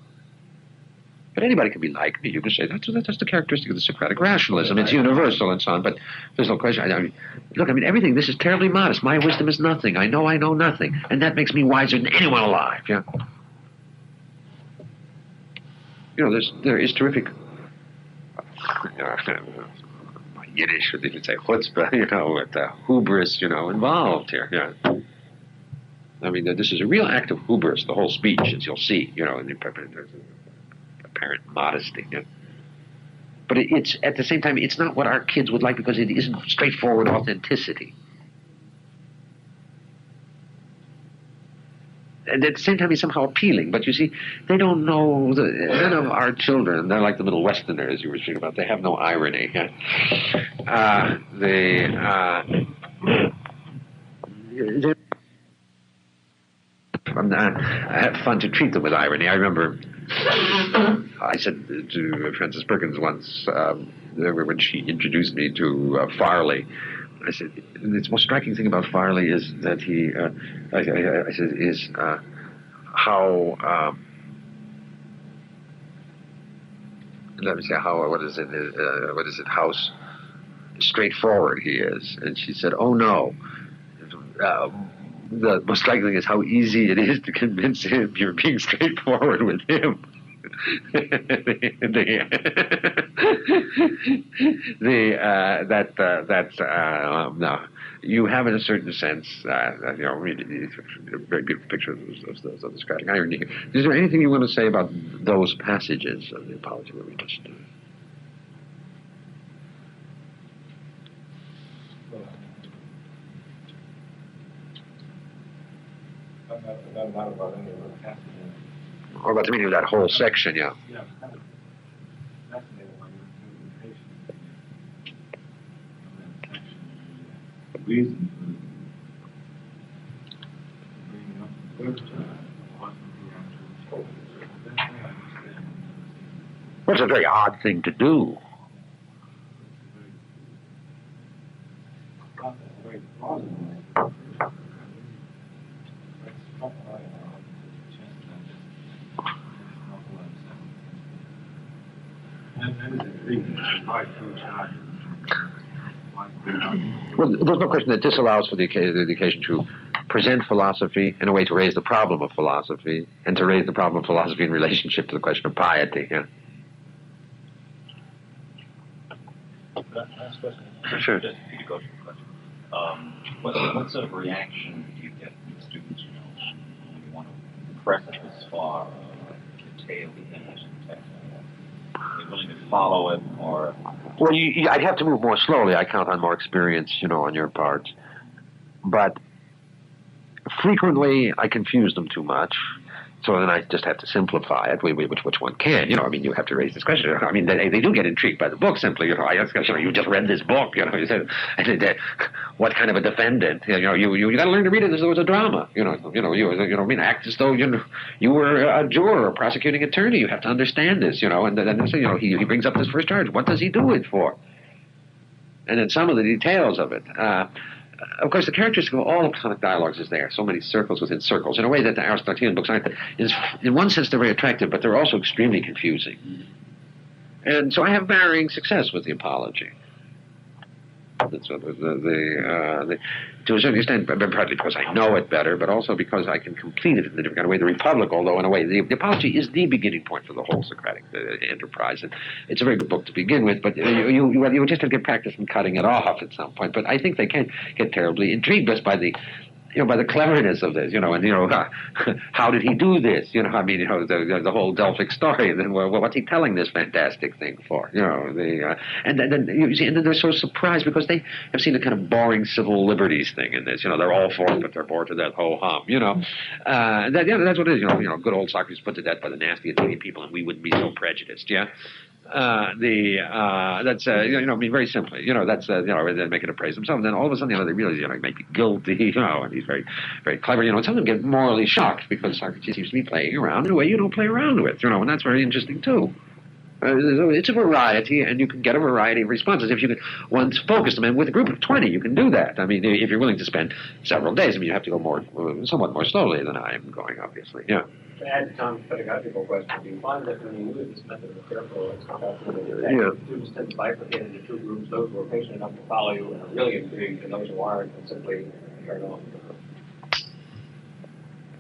But anybody can be like me. You can say that's the characteristic of the Socratic rationalism. It's universal and so on. But there's no question. I mean, look, everything. This is terribly modest. My wisdom is nothing. I know nothing, and that makes me wiser than anyone alive. Yeah. You know, there is terrific. Yiddish would even say chutzpah, you know, with hubris, you know, involved here. Yeah. I mean, this is a real act of hubris. The whole speech, as you'll see, you know, in the apparent modesty. Yeah. But it's at the same time, it's not what our kids would like because it isn't straightforward authenticity. And at the same time, it's somehow appealing. But you see, they don't know, none of our children, they're like the Middle Westerners you were speaking about, they have no irony. Yeah? I have fun to treat them with irony. I remember I said to Frances Perkins once, when she introduced me to Farley, I said, the most striking thing about Farley is that he, I said, is how, let me see, how straightforward he is. And she said, oh no. The most striking thing is how easy it is to convince him you're being straightforward with him. No, you have in a certain sense, you know, a very beautiful picture of the Socratic irony. Is there anything you want to say about those passages of the Apology that we just did? not a lot about any of the passages. Or about the meaning of that whole section, yeah. Yeah, I'm kind of fascinated by your interpretation of that section. The reason for bringing up the third wasn't the actual that's how I understand it. Well, it's a very odd thing to do. It's very plausible. Well, there's no question that this allows for the occasion to present philosophy in a way to raise the problem of philosophy, and to raise the problem of philosophy in relationship to the question of piety. Yeah. Last question. Sure. Just to go to the question. What sort of reaction do you get from the students, when you want to press it this far, detail the English text? Are they willing to follow it, or? Well, I'd have to move more slowly. I count on more experience, on your part. But frequently, I confuse them too much. So then I just have to simplify it, which one can. You have to raise this question. They do get intrigued by the book simply. I ask, you just read this book. You said, what kind of a defendant? You got to learn to read it as though it was a drama. Act as though you were a juror or prosecuting attorney. You have to understand this. And then he brings up this first charge. What does he do it for? And then some of the details of it. Of course, the characteristic of all Platonic dialogues is there. So many circles within circles, in a way that the Aristotelian books aren't. In one sense, they're very attractive, but they're also extremely confusing. And so I have varying success with the apology. To a certain extent, partly because I know it better, but also because I can complete it in a different kind of way. The Republic, although in a way, the apology is the beginning point for the whole Socratic enterprise. And it's a very good book to begin with, but you just have to get practice in cutting it off at some point. But I think they can get terribly intrigued just by the by the cleverness of this, and how did he do this? The whole Delphic story. And then, what's he telling this fantastic thing for? And then you see, and then they're so surprised because they have seen a kind of boring civil liberties thing in this. They're all for it, but they're bored to death. Ho hum. That's what it is. Good old Socrates put to death by the nasty Athenian people, and we wouldn't be so prejudiced. Yeah. That's very simply, they make it a praise themselves, and then all of a sudden, they realize, he might be guilty, and he's very, very clever, and some of them get morally shocked because Socrates seems to be playing around in a way you don't play around with, and that's very interesting too. It's a variety, and you can get a variety of responses if you can once focus them. And with a group of 20, you can do that. If you're willing to spend several days, you have to go somewhat more slowly than I am going, obviously. Yeah. To add to Tom's pedagogical question, do you find that when you use this method of careful exposition, students tend to bifurcate into two groups: those who are patient enough to follow you and are really intrigued, and those who aren't and simply turn off?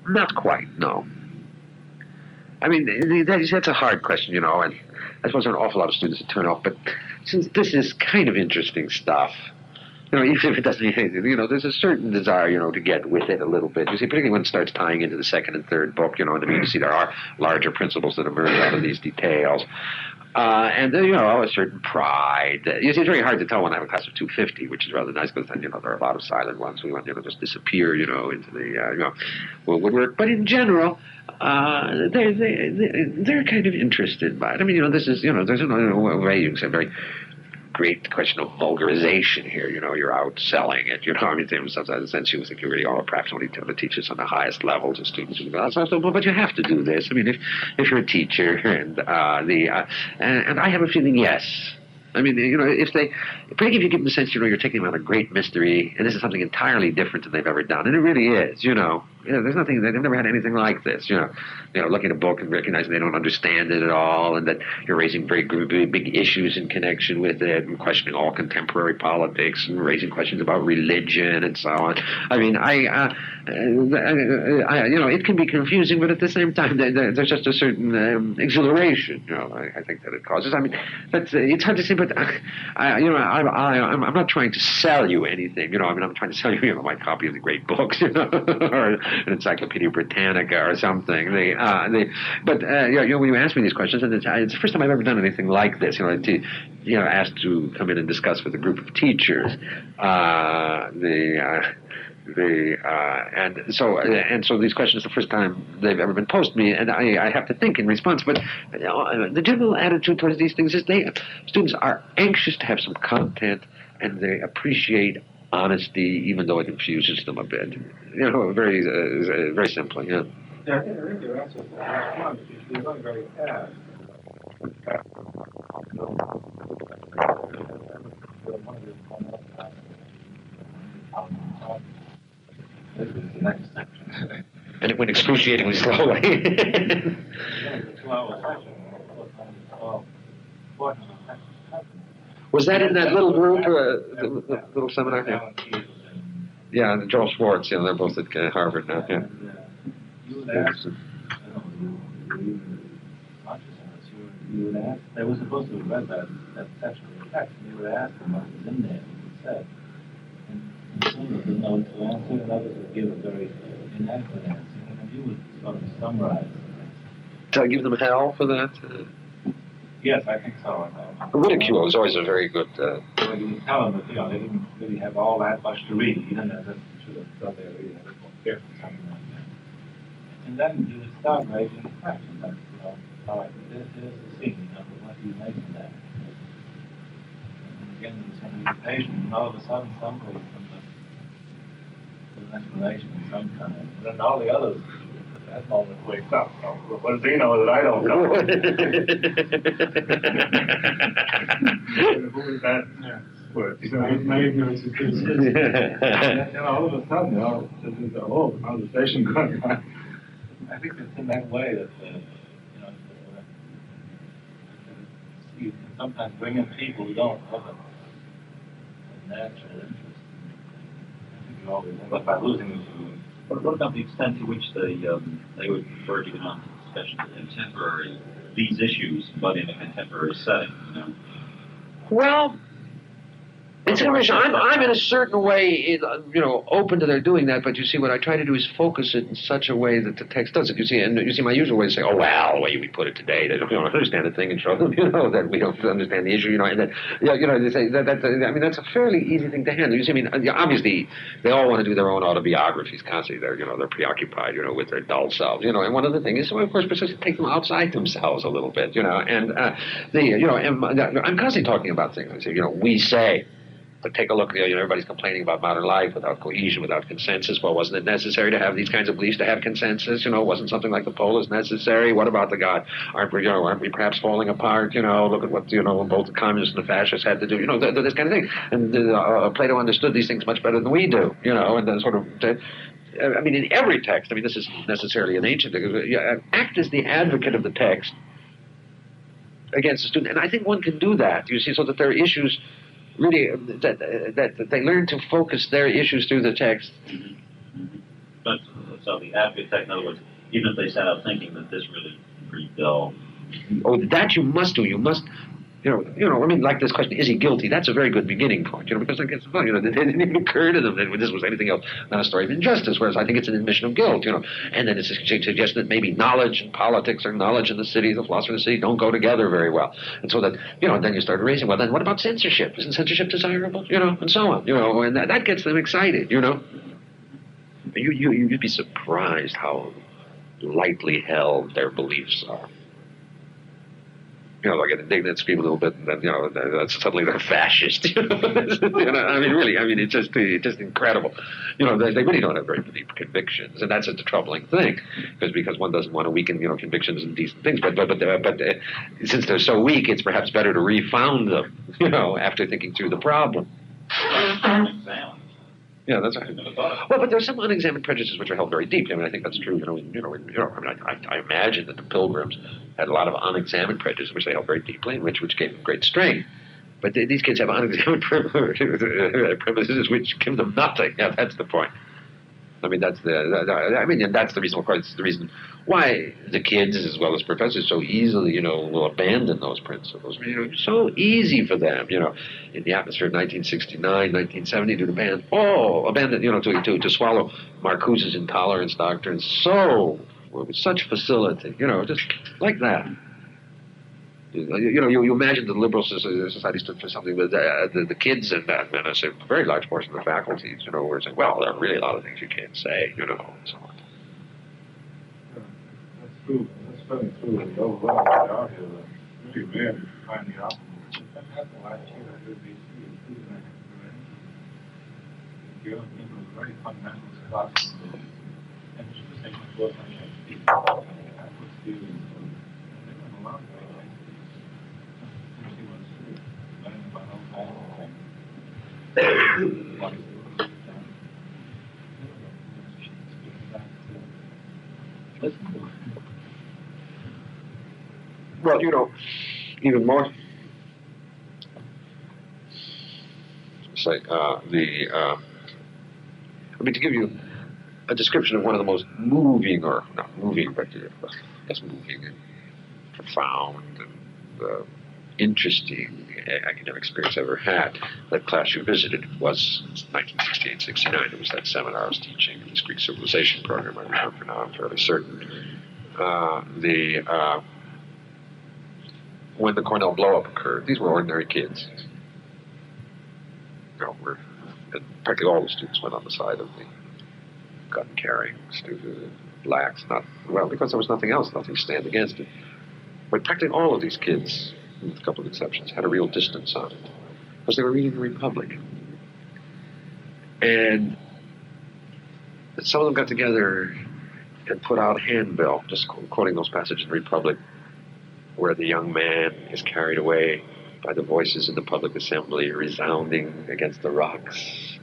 Not quite, no. That's a hard question, and I suppose there are an awful lot of students that turn off, but since this is kind of interesting stuff, even if it doesn't, there's a certain desire, to get with it a little bit. You see, particularly when it starts tying into the second and third book, you see there are larger principles that emerge out of these details. And a certain pride. You see, it's very hard to tell when I have a class of 250, which is rather nice because then, there are a lot of silent ones. We want, just disappear, into the, woodwork. But in general, they're kind of interested by it. This is, there's another way you can say very great question of vulgarization here. You're outselling it. In some sense, you think you really are perhaps only to teach this on the highest level to students. But you have to do this. If you're a teacher, and I have a feeling, yes. Particularly if you give them the sense, you're taking them on a great mystery, and this is something entirely different than they've ever done, and it really is. There's nothing. They've never had anything like this. Looking at a book and recognizing they don't understand it at all, and that you're raising very big issues in connection with it, and questioning all contemporary politics, and raising questions about religion and so on. It can be I'm but at the same time, there's just a certain exhilaration. I think that it causes. It's hard to say, but I'm not trying to sell you anything. I'm trying to sell you, my copy of the great books, or an Encyclopedia Britannica or something. But when you ask me these questions, and it's the first time I've ever done anything like this. Asked to come in and discuss with a group of teachers. And so these questions, the first time they've ever been posed to me, and I have to think in response. But the general attitude towards these things is students are anxious to have some content, and they appreciate honesty, even though it confuses them a bit. Very simply. Yeah. Yeah, I think your answer is one. You're going very fast. This is the next section. And it went excruciatingly slowly. 2 hour session. Was that in that little group, the little seminar? Yeah, and Joel Schwartz, they're both at Harvard now. Yeah. You would ask, you would ask, they were supposed to have read that section of the text, and you would ask them what was in there, what it said. And some of them know to answer, and others would give a very inadequate answer. And you would sort of summarize. Did I give them hell for that? Yes, I think so. Ridicule is always a very good... Well, you tell them that, they didn't really have all that much to read. You didn't have to should have done their reading a bit more carefully, something like that. And then you would start raising the question, like, all right, here's the scene, what do you make of that? And again, there's some irritation, and all of a sudden somebody comes up with an explanation of some kind. And then all the others at that moment wakes up. What does he know that I don't know? Who is that? My ignorance is and all of a sudden, there's a whole conversation going on. I think it's in that way that, you can sometimes bring in people who don't have a natural interest. I think you always end up by losing them. What about the extent to which they would prefer to get on to discussions of contemporary, these issues, but in a contemporary setting, Well, it's interesting. I'm in a certain way, open to their doing that. But you see, what I try to do is focus it in such a way that the text does it. You see, my usual way is say, "Oh well, the way we put it today, they don't understand the thing," and show them, that we don't understand the issue, and then, they say that. I mean, that's a fairly easy thing to handle. You see, obviously, they all want to do their own autobiographies constantly. They're preoccupied, with their dull selves, And one of the things is, of course, precisely take them outside themselves a little bit, and I'm constantly talking about things. I say, we say. But take a look, everybody's complaining about modern life without cohesion, without consensus. Well, wasn't it necessary to have these kinds of beliefs to have consensus? Wasn't something like the polis necessary? What about the God? Aren't we perhaps falling apart? Look at what, both the communists and the fascists had to do, this kind of thing. And Plato understood these things much better than we do, and then sort of... in every text, this isn't necessarily an ancient thing, act as the advocate of the text against the student. And I think one can do that, you see, so that there are issues... really, that they learn to focus their issues through the text. But so the advocate, in other words, even if they set out thinking that this really is pretty dull. Oh, that you must do. You must, like this question, is he guilty? That's a very good beginning point, because it didn't even occur to them that this was anything else, not a story of injustice, whereas I think it's an admission of guilt, And then it's a suggestion that maybe knowledge and politics or knowledge in the city, the philosopher in the city, don't go together very well. And so that, then you start raising, well, then what about censorship? Isn't censorship desirable? And so on, and that gets them excited, You'd be surprised how lightly held their beliefs are. Like an indignant scream a little bit, and then, suddenly they're fascist. Really, it's just incredible. They really don't have very deep convictions, and that's a troubling thing, because one doesn't want to weaken, convictions and decent things. But since they're so weak, it's perhaps better to refound them, after thinking through the problem. Yeah, that's right. Well, but there's some unexamined prejudices which are held very deep. I think that's true. I imagine that the Pilgrims had a lot of unexamined prejudices which they held very deeply, and which gave them great strength. But these kids have unexamined premises which give them nothing. Yeah, that's the point. That's that's the reason. Of course, it's the reason why the kids, as well as professors, so easily, will abandon those principles. It's so easy for them, in the atmosphere of 1969, 1970, to abandon, to swallow Marcuse's intolerance doctrine with such facility, just like that. You imagine the liberal society stood for something, but the kids and a very large portion of the faculties, were saying, well, there are really a lot of things you can't say, and so on. That's true. That's very true. The overall majority of them really rarely find the opposite. That happened last year at UBC. People was very fundamentalist class, and she was saying it was like Shakespeare. That was the they went a long way. She was learning about all kinds of things. What is it? Listen to it. Well, even more. Say to give you a description of one of the most moving, or not moving, but yes, moving and profound and interesting academic experience I ever had. That class you visited was 1968-69. It was that seminar I was teaching in this Greek civilization program. I remember now, I'm fairly certain. When the Cornell blow-up occurred, these were ordinary kids. And practically all the students went on the side of the gun-carrying student, blacks, because there was nothing else, nothing to stand against it. But practically all of these kids, with a couple of exceptions, had a real distance on it, because they were reading the Republic. And some of them got together and put out a handbill, just quoting those passages in the Republic, where the young man is carried away by the voices in the public assembly, resounding against the rocks,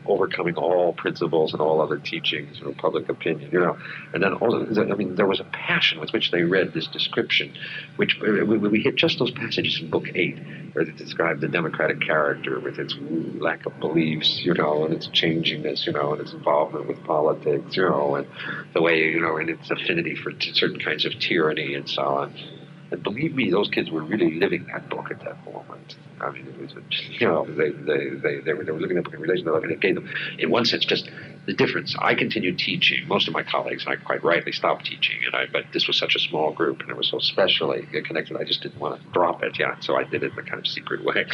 overcoming all principles and all other teachings of public opinion, And then also, there was a passion with which they read this description, which we hit just those passages in Book 8, where they describe the democratic character with its lack of beliefs, and its changingness, and its involvement with politics, and the way, and its affinity for certain kinds of tyranny and so on. And believe me, those kids were really living that book at that moment. I mean, it was, they were living that book in relation to life, and it gave them, in one sense, just the difference. I continued teaching. Most of my colleagues, and I quite rightly stopped teaching, but this was such a small group, and it was so specially connected, I just didn't want to drop it, so I did it in a kind of secret way.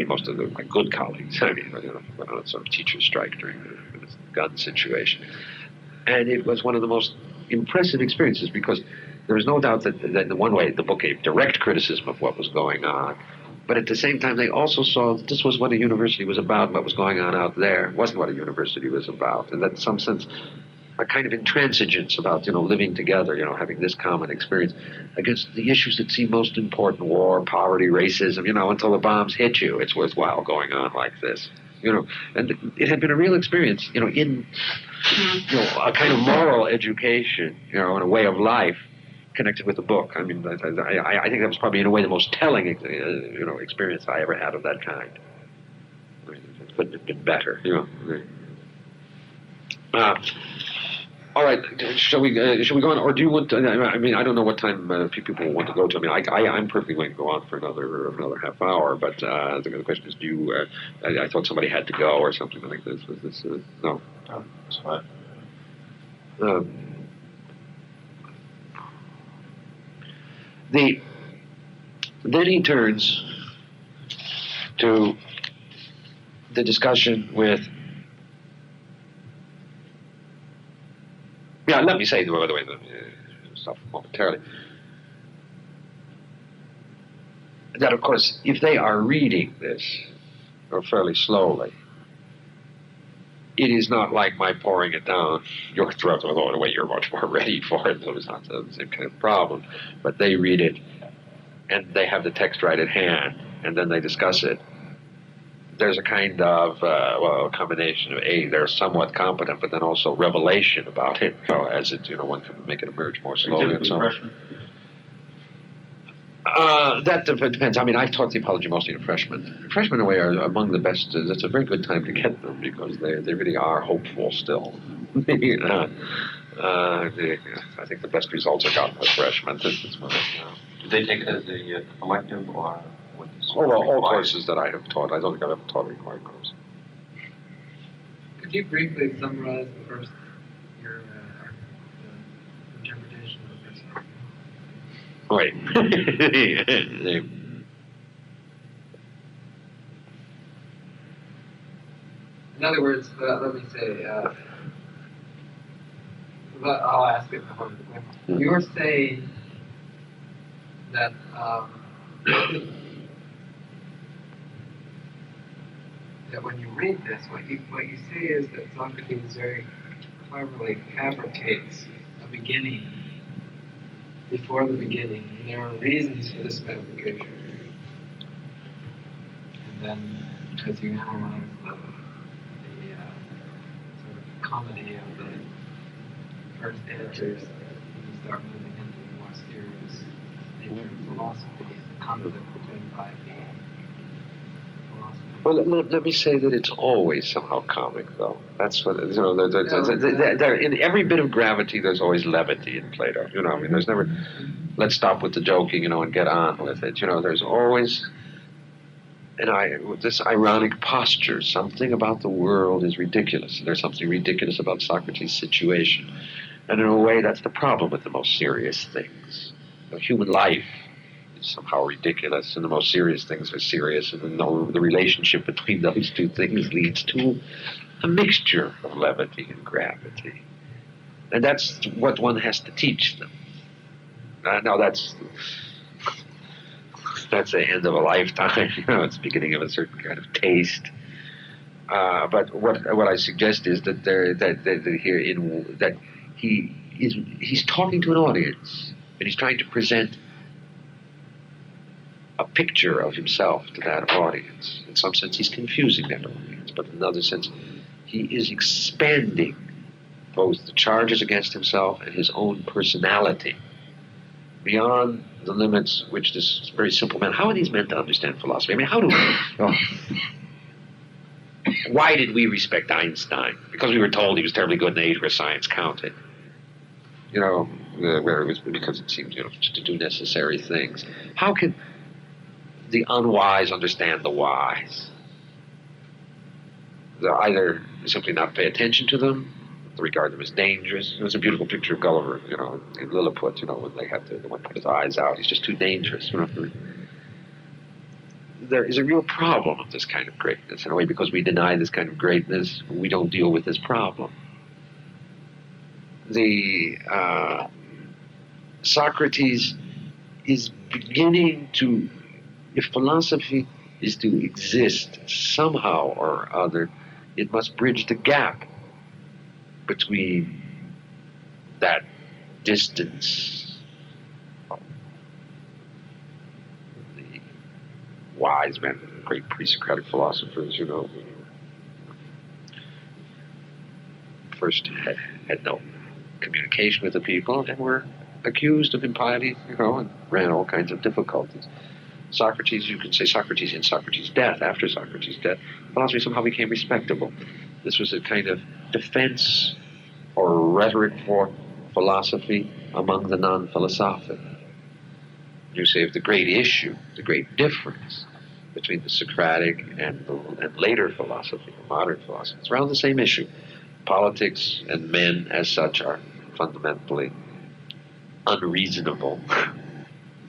Most of my good colleagues, went on some teacher's strike during the gun situation. And it was one of the most impressive experiences, because there was no doubt that in one way the book gave direct criticism of what was going on, but at the same time they also saw that this was what a university was about. What was going on out there wasn't what a university was about, and that in some sense a kind of intransigence about living together, having this common experience against the issues that seem most important: war, poverty, racism. Until the bombs hit you, it's worthwhile going on like this. And it had been a real experience, in a kind of moral education, in a way of life connected with the book. I mean, I think that was probably in a way the most telling, experience I ever had of that kind. I mean, it couldn't have been better, all right, shall we go on, or do you want to, I don't know what time people want to go to. I'm perfectly willing to go on for another half hour, but the question is, do you, I thought somebody had to go or something like this. Was this, no? Oh, that's fine. Then he turns to the discussion with. Let me say, by the way, stop momentarily, that of course, if they are reading this, or fairly slowly, it is not like my pouring it down your throat, although in a way you're much more ready for it, so it's not the same kind of problem. But they read it, and they have the text right at hand, and then they discuss it. There's a kind of, a combination of, they're somewhat competent, but then also revelation about it, as it, one can make it emerge more slowly and so on. That depends. I've taught the apology mostly to freshmen. Freshmen, in a way, are among the best. It's a very good time to get them, because they really are hopeful still. I think the best results are gotten with freshmen. Do they take it as a elective, or all courses that I have taught? I don't think I've ever taught a required course. Could you briefly summarize your interpretation of this argument? Wait. In other words, let me say, I'll ask it. You're saying that that when you read this, what you say is that Socrates very cleverly fabricates a beginning before the beginning, and there are reasons for this fabrication. And then, as you analyze the sort of comedy of the first answers, you start moving into the more serious nature of philosophy, the conflict between piety and philosophy. Well, let me say that it's always somehow comic, though. That's what, you know, in every bit of gravity, there's always levity in Plato. You know, I mean, there's never, let's stop with the joking, you know, and get on with it. You know, there's always this ironic posture. Something about the world is ridiculous. There's something ridiculous about Socrates' situation. And in a way, that's the problem with the most serious things. You know, human life is somehow ridiculous, and the most serious things are serious, and then the relationship between those two things leads to a mixture of levity and gravity. And that's what one has to teach them. Now that's the end of a lifetime. You know, it's the beginning of a certain kind of taste. But what I suggest is that he's talking to an audience, and he's trying to present a picture of himself to that audience. In some sense, he's confusing that audience, but in another sense, he is expanding both the charges against himself and his own personality beyond the limits which this very simple man. How are these men to understand philosophy? I mean, how do why did we respect Einstein? Because we were told he was terribly good in the age where science counted. You know, where it was because it seemed, you know, to do necessary things. How can the unwise understand the wise? They'll either simply not pay attention to them, regard them as dangerous. It was a beautiful picture of Gulliver, you know, in Lilliput, you know, when they have to, the one put his eyes out, he's just too dangerous. You know, there is a real problem with this kind of greatness. In a way, because we deny this kind of greatness, we don't deal with this problem. Socrates is beginning to, if philosophy is to exist somehow or other, it must bridge the gap between that distance of the wise men, great pre-Socratic philosophers, you know, first had no communication with the people and were accused of impiety, you know, and ran all kinds of difficulties. Socrates, you could say Socrates in Socrates' death, after Socrates' death, philosophy somehow became respectable. This was a kind of defense or rhetoric for philosophy among the non-philosophic. You say of the great issue, the great difference between the Socratic and later philosophy, modern philosophy, it's around the same issue. Politics and men as such are fundamentally unreasonable.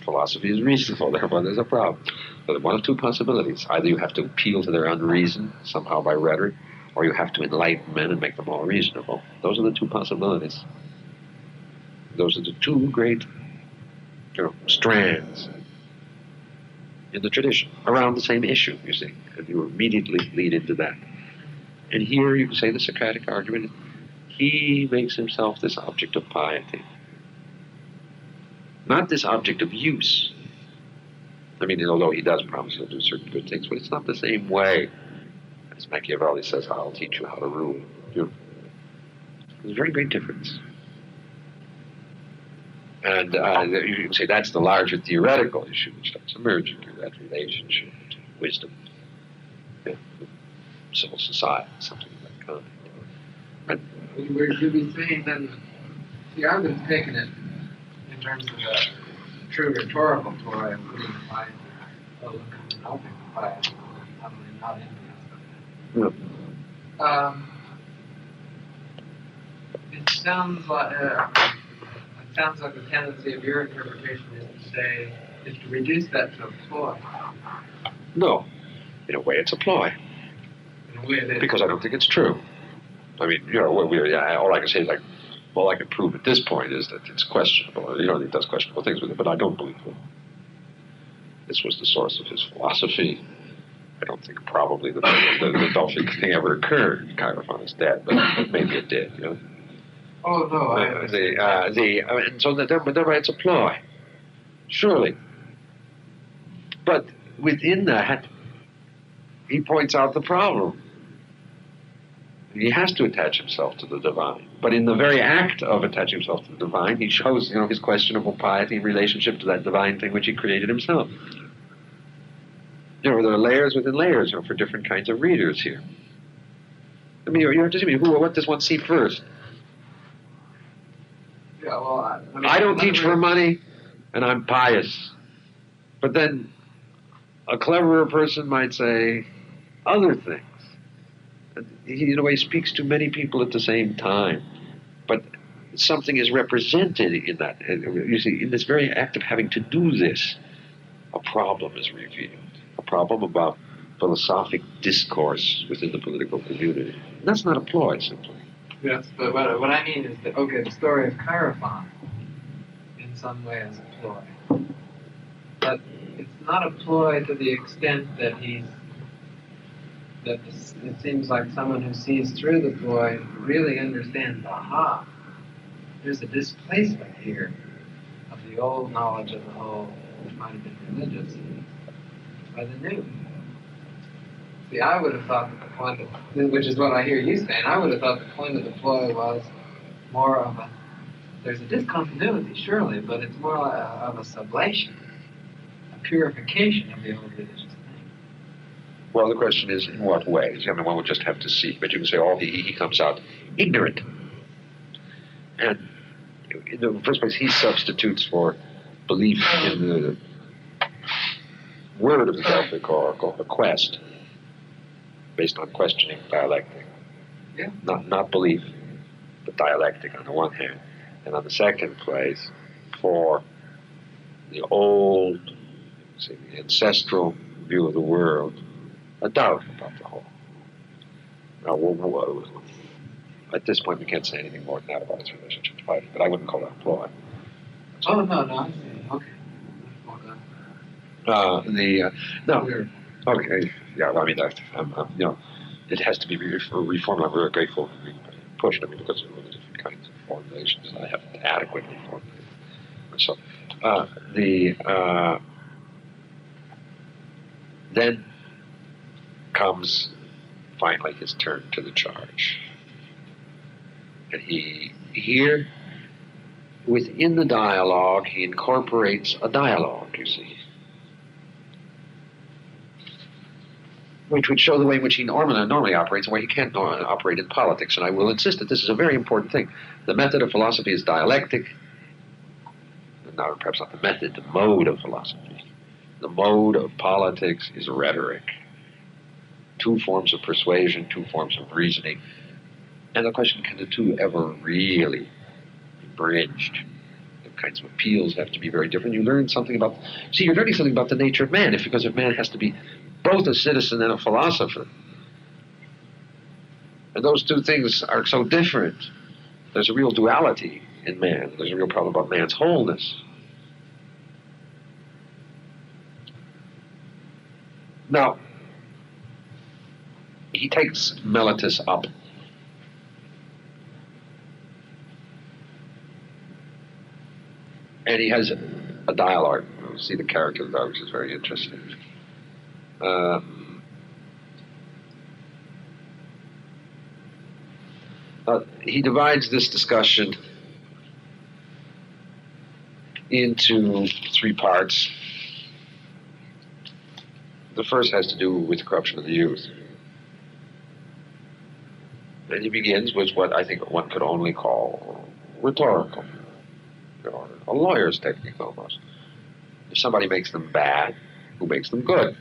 Philosophy is reasonable, therefore there's a problem. But one of two possibilities. Either you have to appeal to their unreason somehow by rhetoric, or you have to enlighten men and make them all reasonable. Those are the two possibilities. Those are the two great, you know, strands in the tradition around the same issue, you see. And you immediately lead into that. And here you can say the Socratic argument, he makes himself this object of piety. Not this object of use. I mean, although he does promise he'll do certain good things, but it's not the same way. As Machiavelli says, I'll teach you how to rule. You know, there's a very great difference. And you can say that's the larger theoretical issue which starts emerging through that relationship to wisdom, civil society, something of that kind. But would you be saying then, see, I've been taking it in terms of a true rhetorical toy of putting the piety, helping the piety, not interested. Yeah. It sounds like, sounds like the tendency of your interpretation is to reduce that to a ploy. No. In a way, it's a ploy. In a way that Because I don't think it's true. I mean, all I can say is all I can prove at this point is that it's questionable. He does questionable things with it, but I don't believe it. This was the source of his philosophy. I don't think probably the Delphic thing ever occurred. Xenophon is dead, but maybe it did. Oh no, And so thereby it's a ploy, surely. But within that, he points out the problem. He has to attach himself to the divine. But in the very act of attaching himself to the divine, he shows, his questionable piety in relationship to that divine thing which he created himself. There are layers within layers, for different kinds of readers here. I mean, you have to see what does one see first? Yeah, well, I don't teach for money, and I'm pious. But then a cleverer person might say other things. He, in a way, speaks to many people at the same time. But something is represented in that. You see, in this very act of having to do this, a problem is revealed. A problem about philosophic discourse within the political community. And that's not a ploy, simply. Yes, but what I mean is that, the story of Xenophon, in some way, is a ploy. But it's not a ploy to the extent that it seems like someone who sees through the ploy really understands, aha, there's a displacement here of the old knowledge of the whole, which might have been religious, by the new. See, I would have thought that the point of, which is what I hear you saying, I would have thought the point of the ploy was more of there's a discontinuity, surely, but it's more of a sublation, a purification of the old religious thing. Well, the question is, in what ways? I mean, one would just have to see. But you can say, he comes out ignorant. And in the first place, he substitutes for belief in the word of the Delphic Oracle, a quest, based on questioning, dialectic. Yeah. Not belief, but dialectic on the one hand. And on the second place, for the old, the ancestral view of the world, a doubt about the whole. Now, at this point, we can't say anything more than that about its relationship to piety, but I wouldn't call that a ploy. Oh, no, I see. Okay. Okay, yeah, well, I mean, it has to be reformed. I'm very grateful for being pushed, because of the different kinds of formulations I haven't adequately formulated. So, then comes finally his turn to the charge. And here, within the dialogue, he incorporates a dialogue, you see, which would show the way in which he normally operates and where he can't operate in politics. And I will insist that this is a very important thing. The method of philosophy is dialectic. Now, perhaps not the method, the mode of philosophy. The mode of politics is rhetoric. Two forms of persuasion, two forms of reasoning. And the question, can the two ever really be bridged? The kinds of appeals have to be very different. You're learning something about the nature of man, because if man has to be both a citizen and a philosopher. And those two things are so different. There's a real duality in man. There's a real problem about man's wholeness. Now, he takes Meletus up. And he has a dialogue. You'll see the character of the dialogue, which is very interesting. He divides this discussion into three parts. The first has to do with the corruption of the youth. And he begins with what I think one could only call rhetorical, a lawyer's technique almost. If somebody makes them bad, who makes them good?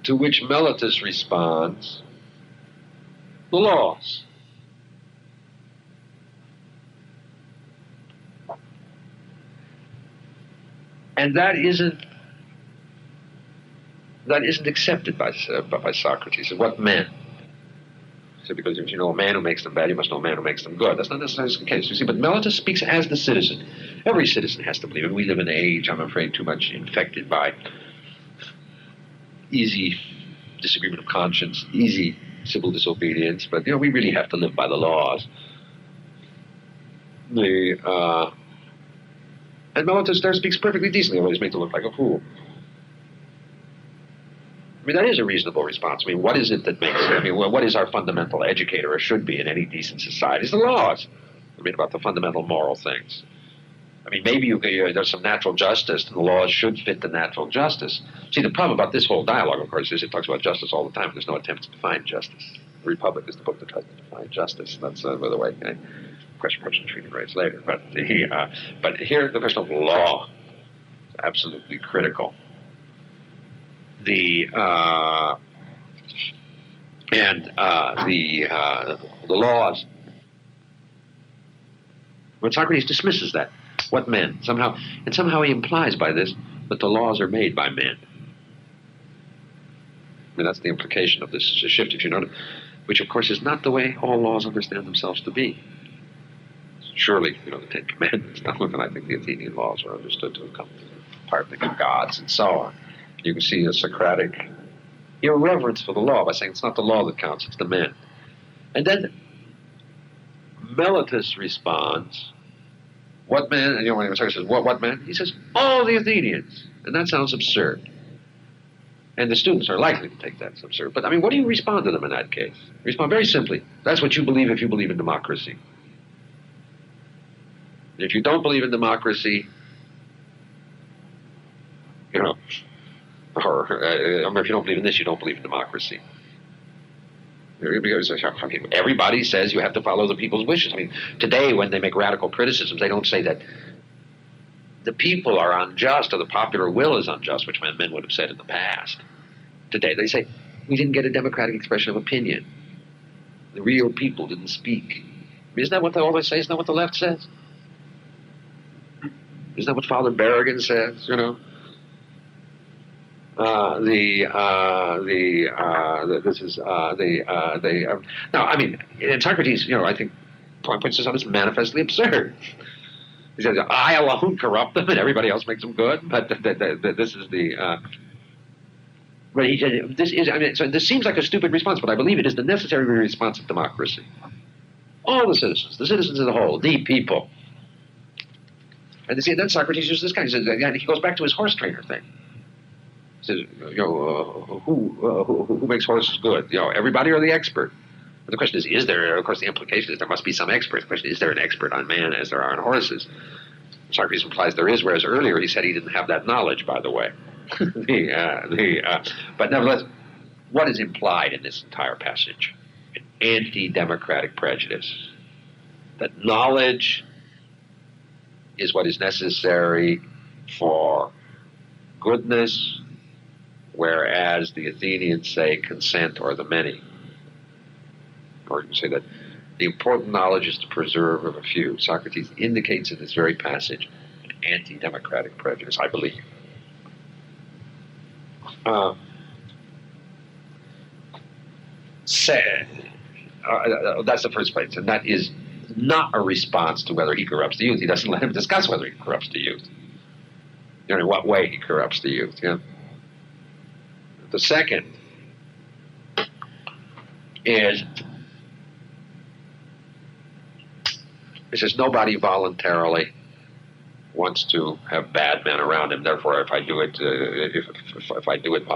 To which Meletus responds, the laws. And that isn't accepted by Socrates. And what men? So because if you know a man who makes them bad, you must know a man who makes them good. That's not necessarily the case. You see, but Meletus speaks as the citizen. Every citizen has to believe it. We live in an age, I'm afraid, too much infected by easy disagreement of conscience, easy civil disobedience. But we really have to live by the laws. And Meletus there speaks perfectly decently, although he's made to look like a fool. I mean, that is a reasonable response. I mean, what is it that makes it? I mean, what is our fundamental educator, or should be in any decent society? It's the laws. I mean, about the fundamental moral things. I mean, maybe there's some natural justice, and the laws should fit the natural justice. See, the problem about this whole dialogue, of course, is it talks about justice all the time. There's no attempt to define justice. The Republic is the book that tries to define justice. That's, by the way, a question perhaps in treaty rights later. But here, the question of law is absolutely critical. The laws. But Socrates dismisses that. What men? Somehow he implies by this that the laws are made by men. I mean, that's the implication of this shift, if you notice, which of course is not the way all laws understand themselves to be. Surely, the Ten Commandments, and I think the Athenian laws were understood to have come partly from gods and so on. You can see a Socratic irreverence for the law by saying it's not the law that counts, it's the men. And then Meletus responds, what men? And when Socrates says, what men? He says, all the Athenians. And that sounds absurd. And the students are likely to take that as absurd. But I mean, what do you respond to them in that case? You respond very simply. That's what you believe if you believe in democracy. If you don't believe in democracy, or if you don't believe in this, you don't believe in democracy. Because everybody says you have to follow the people's wishes. I mean, today when they make radical criticisms, they don't say that the people are unjust or the popular will is unjust, which men would have said in the past. Today they say we didn't get a democratic expression of opinion. The real people didn't speak. I mean, isn't that what they always say? Isn't that what the left says? Isn't that what Father Berrigan says? Now, I mean, in Socrates, I think points this out as manifestly absurd. He says, I alone corrupt them and everybody else makes them good, but this is the... But he said, so this seems like a stupid response, but I believe it is the necessary response of democracy. All the citizens as a whole, the people. And then Socrates uses this kind. He says, and he goes back to his horse trainer thing. He says, who makes horses good? Everybody or the expert? And the question is there, of course, the implication is there must be some expert. The question is there an expert on man as there are on horses? Socrates implies there is, whereas earlier he said he didn't have that knowledge, by the way. But nevertheless, what is implied in this entire passage? An anti-democratic prejudice. That knowledge is what is necessary for goodness, whereas the Athenians say consent or the many. Or you can say that the important knowledge is the preserve of a few. Socrates indicates in this very passage an anti-democratic prejudice, I believe. That's the first place, and that is not a response to whether he corrupts the youth. He doesn't let him discuss whether he corrupts the youth. In what way he corrupts the youth. Yeah. The second is, he says, nobody voluntarily wants to have bad men around him. Therefore, if I do it, if I do it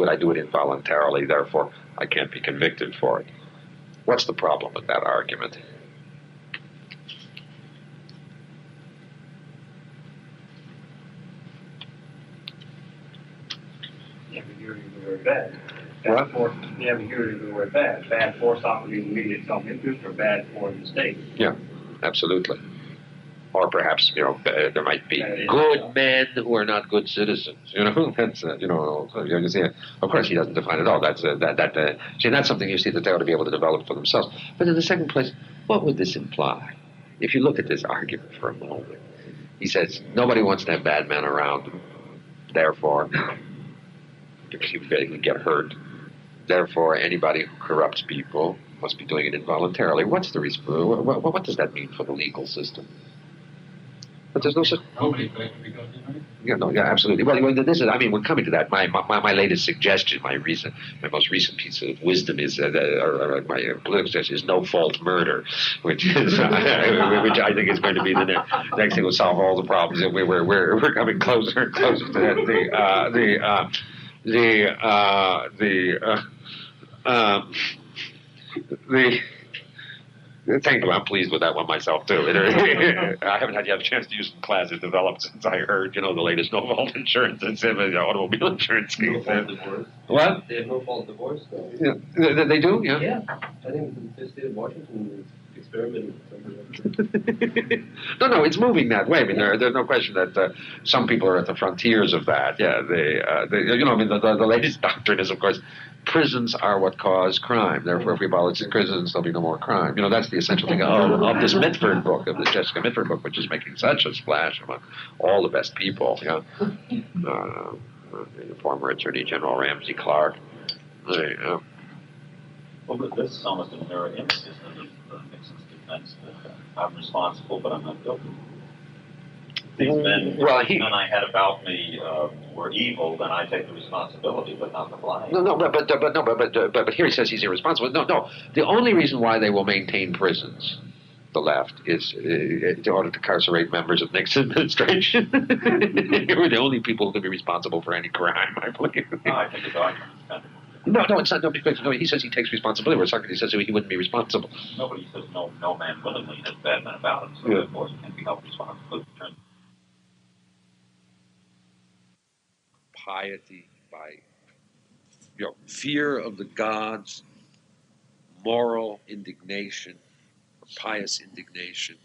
I do it involuntarily. Therefore, I can't be convicted for it. What's the problem with that argument? The ambiguity of the word bad. What? The ambiguity of the word bad. Bad for Socrates' immediate self-interest, or bad for the state. Yeah, absolutely. Or perhaps, there might be good men who are not good citizens. That's, you see, of course he doesn't define it all. That's, that's something you see that they ought to be able to develop for themselves. But in the second place, what would this imply? If you look at this argument for a moment, He says nobody wants to have bad men around. Therefore, because you can get hurt. Therefore, anybody who corrupts people must be doing it involuntarily. What's the reason? What does that mean for the legal system? But there's no such. Nobody could actually go to it. Yeah, no, yeah, absolutely. Well, this is. I mean, we're coming to that. My latest suggestion, my most recent piece of wisdom is, or my political suggestion is no fault murder, which is, which I think is going to be the next thing will solve all the problems. And we're coming closer and closer to that. Thank you. I'm pleased with that one myself too. I haven't had a chance to use some class. It developed since I heard, the latest no fault insurance and automobile insurance scheme. No fault divorce. What? They have no fault divorce. Though. Yeah, they do. Yeah. Yeah, I think the state of Washington is experimenting with something like that. No, it's moving that way. I mean, there's no question that some people are at the frontiers of that. Yeah, the latest doctrine is, of course, prisons are what cause crime. Therefore, if we abolish the prisons, there'll be no more crime. That's the essential thing of this Mitford book, of the Jessica Mitford book, which is making such a splash among all the best people. The former Attorney General Ramsey Clark. Well, but this is almost a mirror image of Nixon's defense that I'm responsible, but I'm not guilty. These men, men I had about me were evil, then I take the responsibility, but not the blame. But here he says he's irresponsible. No. The only reason why they will maintain prisons, the left, is in order to incarcerate members of Nixon's administration. We're the only people who can be responsible for any crime, I believe. No, I think it's argument. No, it's not. No, because he says he takes responsibility, where Socrates says he wouldn't be responsible. Nobody says no man willingly has bad men about him, so therefore he can be held responsible. Piety by fear of the gods, moral indignation, pious indignation.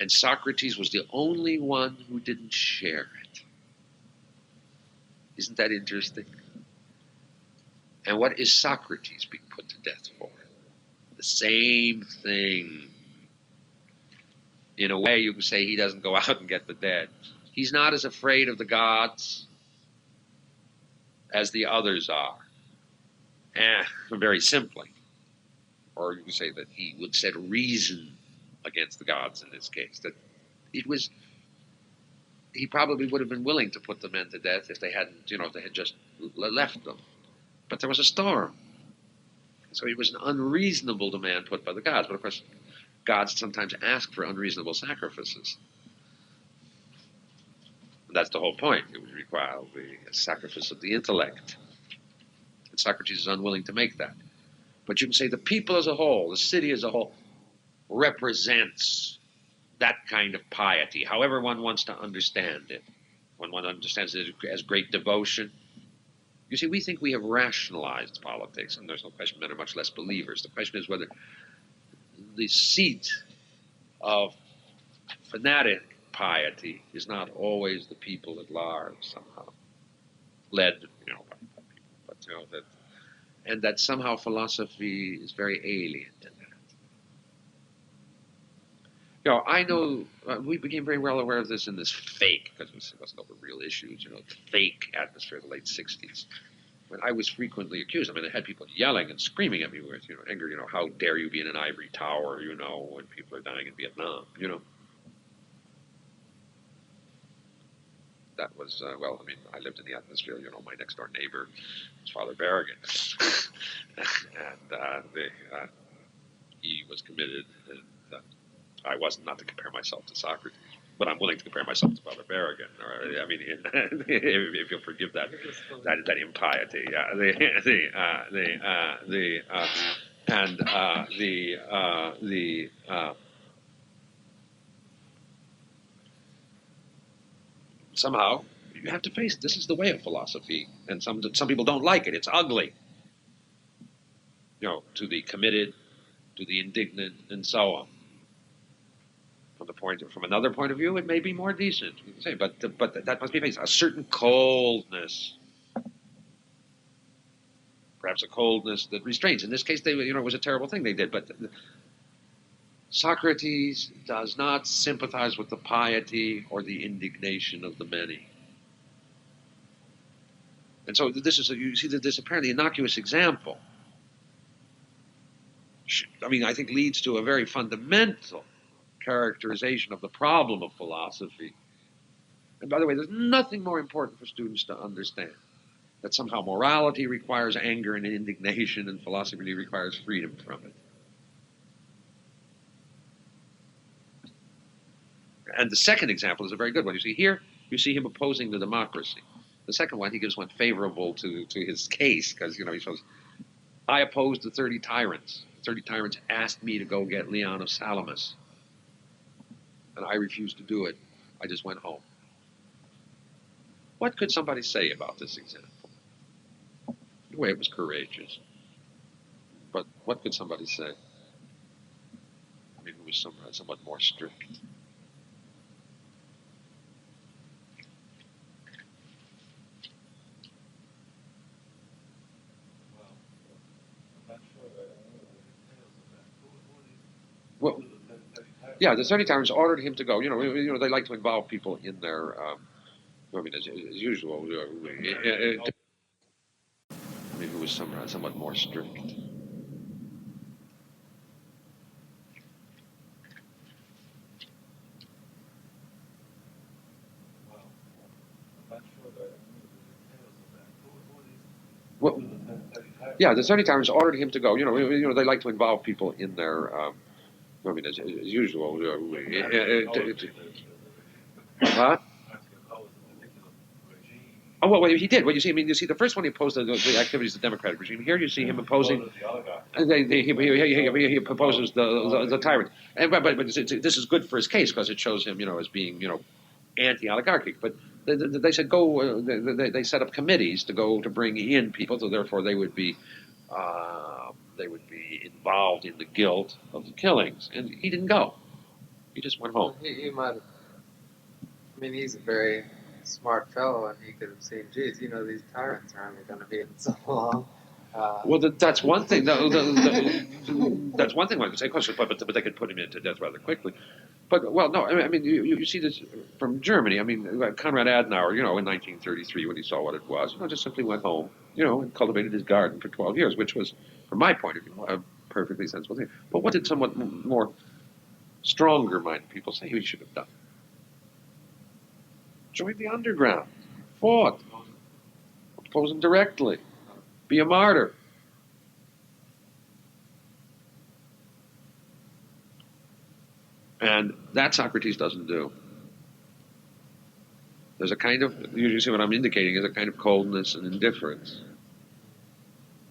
And Socrates was the only one who didn't share it. Isn't that interesting? And what is Socrates being put to death for? The same thing. In a way, you can say he doesn't go out and get the dead. He's not as afraid of the gods as the others are. Very simply. Or you can say that he would set reason against the gods in this case. That he probably would have been willing to put the men to death if they hadn't, if they had just left them. But there was a storm. So it was an unreasonable demand put by the gods. But of course, gods sometimes ask for unreasonable sacrifices. That's the whole point. It would require the sacrifice of the intellect. And Socrates is unwilling to make that. But you can say the people as a whole, the city as a whole, represents that kind of piety, however one wants to understand it. When one understands it as great devotion. You see, we think we have rationalized politics, and there's no question men are much less believers. The question is whether the seat of fanatic piety is not always the people at large somehow, led, by people, but and that somehow philosophy is very alien to that. I know we became very well aware of this in this fake, because it wasn't over real issues, the fake atmosphere of the late '60s. When I was frequently accused, I had people yelling and screaming at me with, anger, how dare you be in an ivory tower, when people are dying in Vietnam, That was, I lived in the atmosphere, my next door neighbor was Father Berrigan. And he was committed, and I wasn't, not to compare myself to Socrates, but I'm willing to compare myself to Father Berrigan. If you'll forgive that impiety. Somehow, you have to face it. This is the way of philosophy, and some people don't like it. It's ugly. To the committed, to the indignant, and so on. From another point of view, it may be more decent. You can say, but that must be faced. A certain coldness, perhaps a coldness that restrains. In this case, it was a terrible thing they did. But Socrates does not sympathize with the piety or the indignation of the many. And so this is, you see that this apparently innocuous example, I mean, I think leads to a very fundamental characterization of the problem of philosophy. And by the way, there's nothing more important for students to understand, that somehow morality requires anger and indignation and philosophy requires freedom from it. And the second example is a very good one. You see here, you see him opposing the democracy. The second one, he gives one favorable to his case, because, he says, I opposed the 30 tyrants. 30 tyrants asked me to go get Leon of Salamis, and I refused to do it. I just went home. What could somebody say about this example? In a way, it was courageous. But what could somebody say? I mean, it was somewhat more strict. Well, yeah, the 30 tyrants ordered him to go. They like to involve people in their, as usual. It was somewhat more strict. Well, yeah, the 30 tyrants ordered him to go. They like to involve people in their, as usual. Huh? Oh, well, he did. Well, you see, the first one he opposed the activities of the democratic regime. Here you see him opposing. He proposes the tyrant. But this is good for his case because it shows him, as being, anti-oligarchic. But they said go. They set up committees to bring in people, so therefore they would be involved in the guilt of the killings, and he didn't go. He just went home. He might have. I mean, he's a very smart fellow, and he could have seen, geez, these tyrants are only going to be in so long. Well, that's one thing. That's one thing one could say, of course, but they could put him into death rather quickly. But, well, no, I mean, you see this from Germany. I mean, Konrad Adenauer, in 1933, when he saw what it was, just simply went home, and cultivated his garden for 12 years, which was, from my point of view, a perfectly sensible thing. But what did somewhat more stronger-minded people say he should have done? Join the underground, fought, oppose him directly, be a martyr. And that Socrates doesn't do. There's a kind of, you see what I'm indicating, is a kind of coldness and indifference.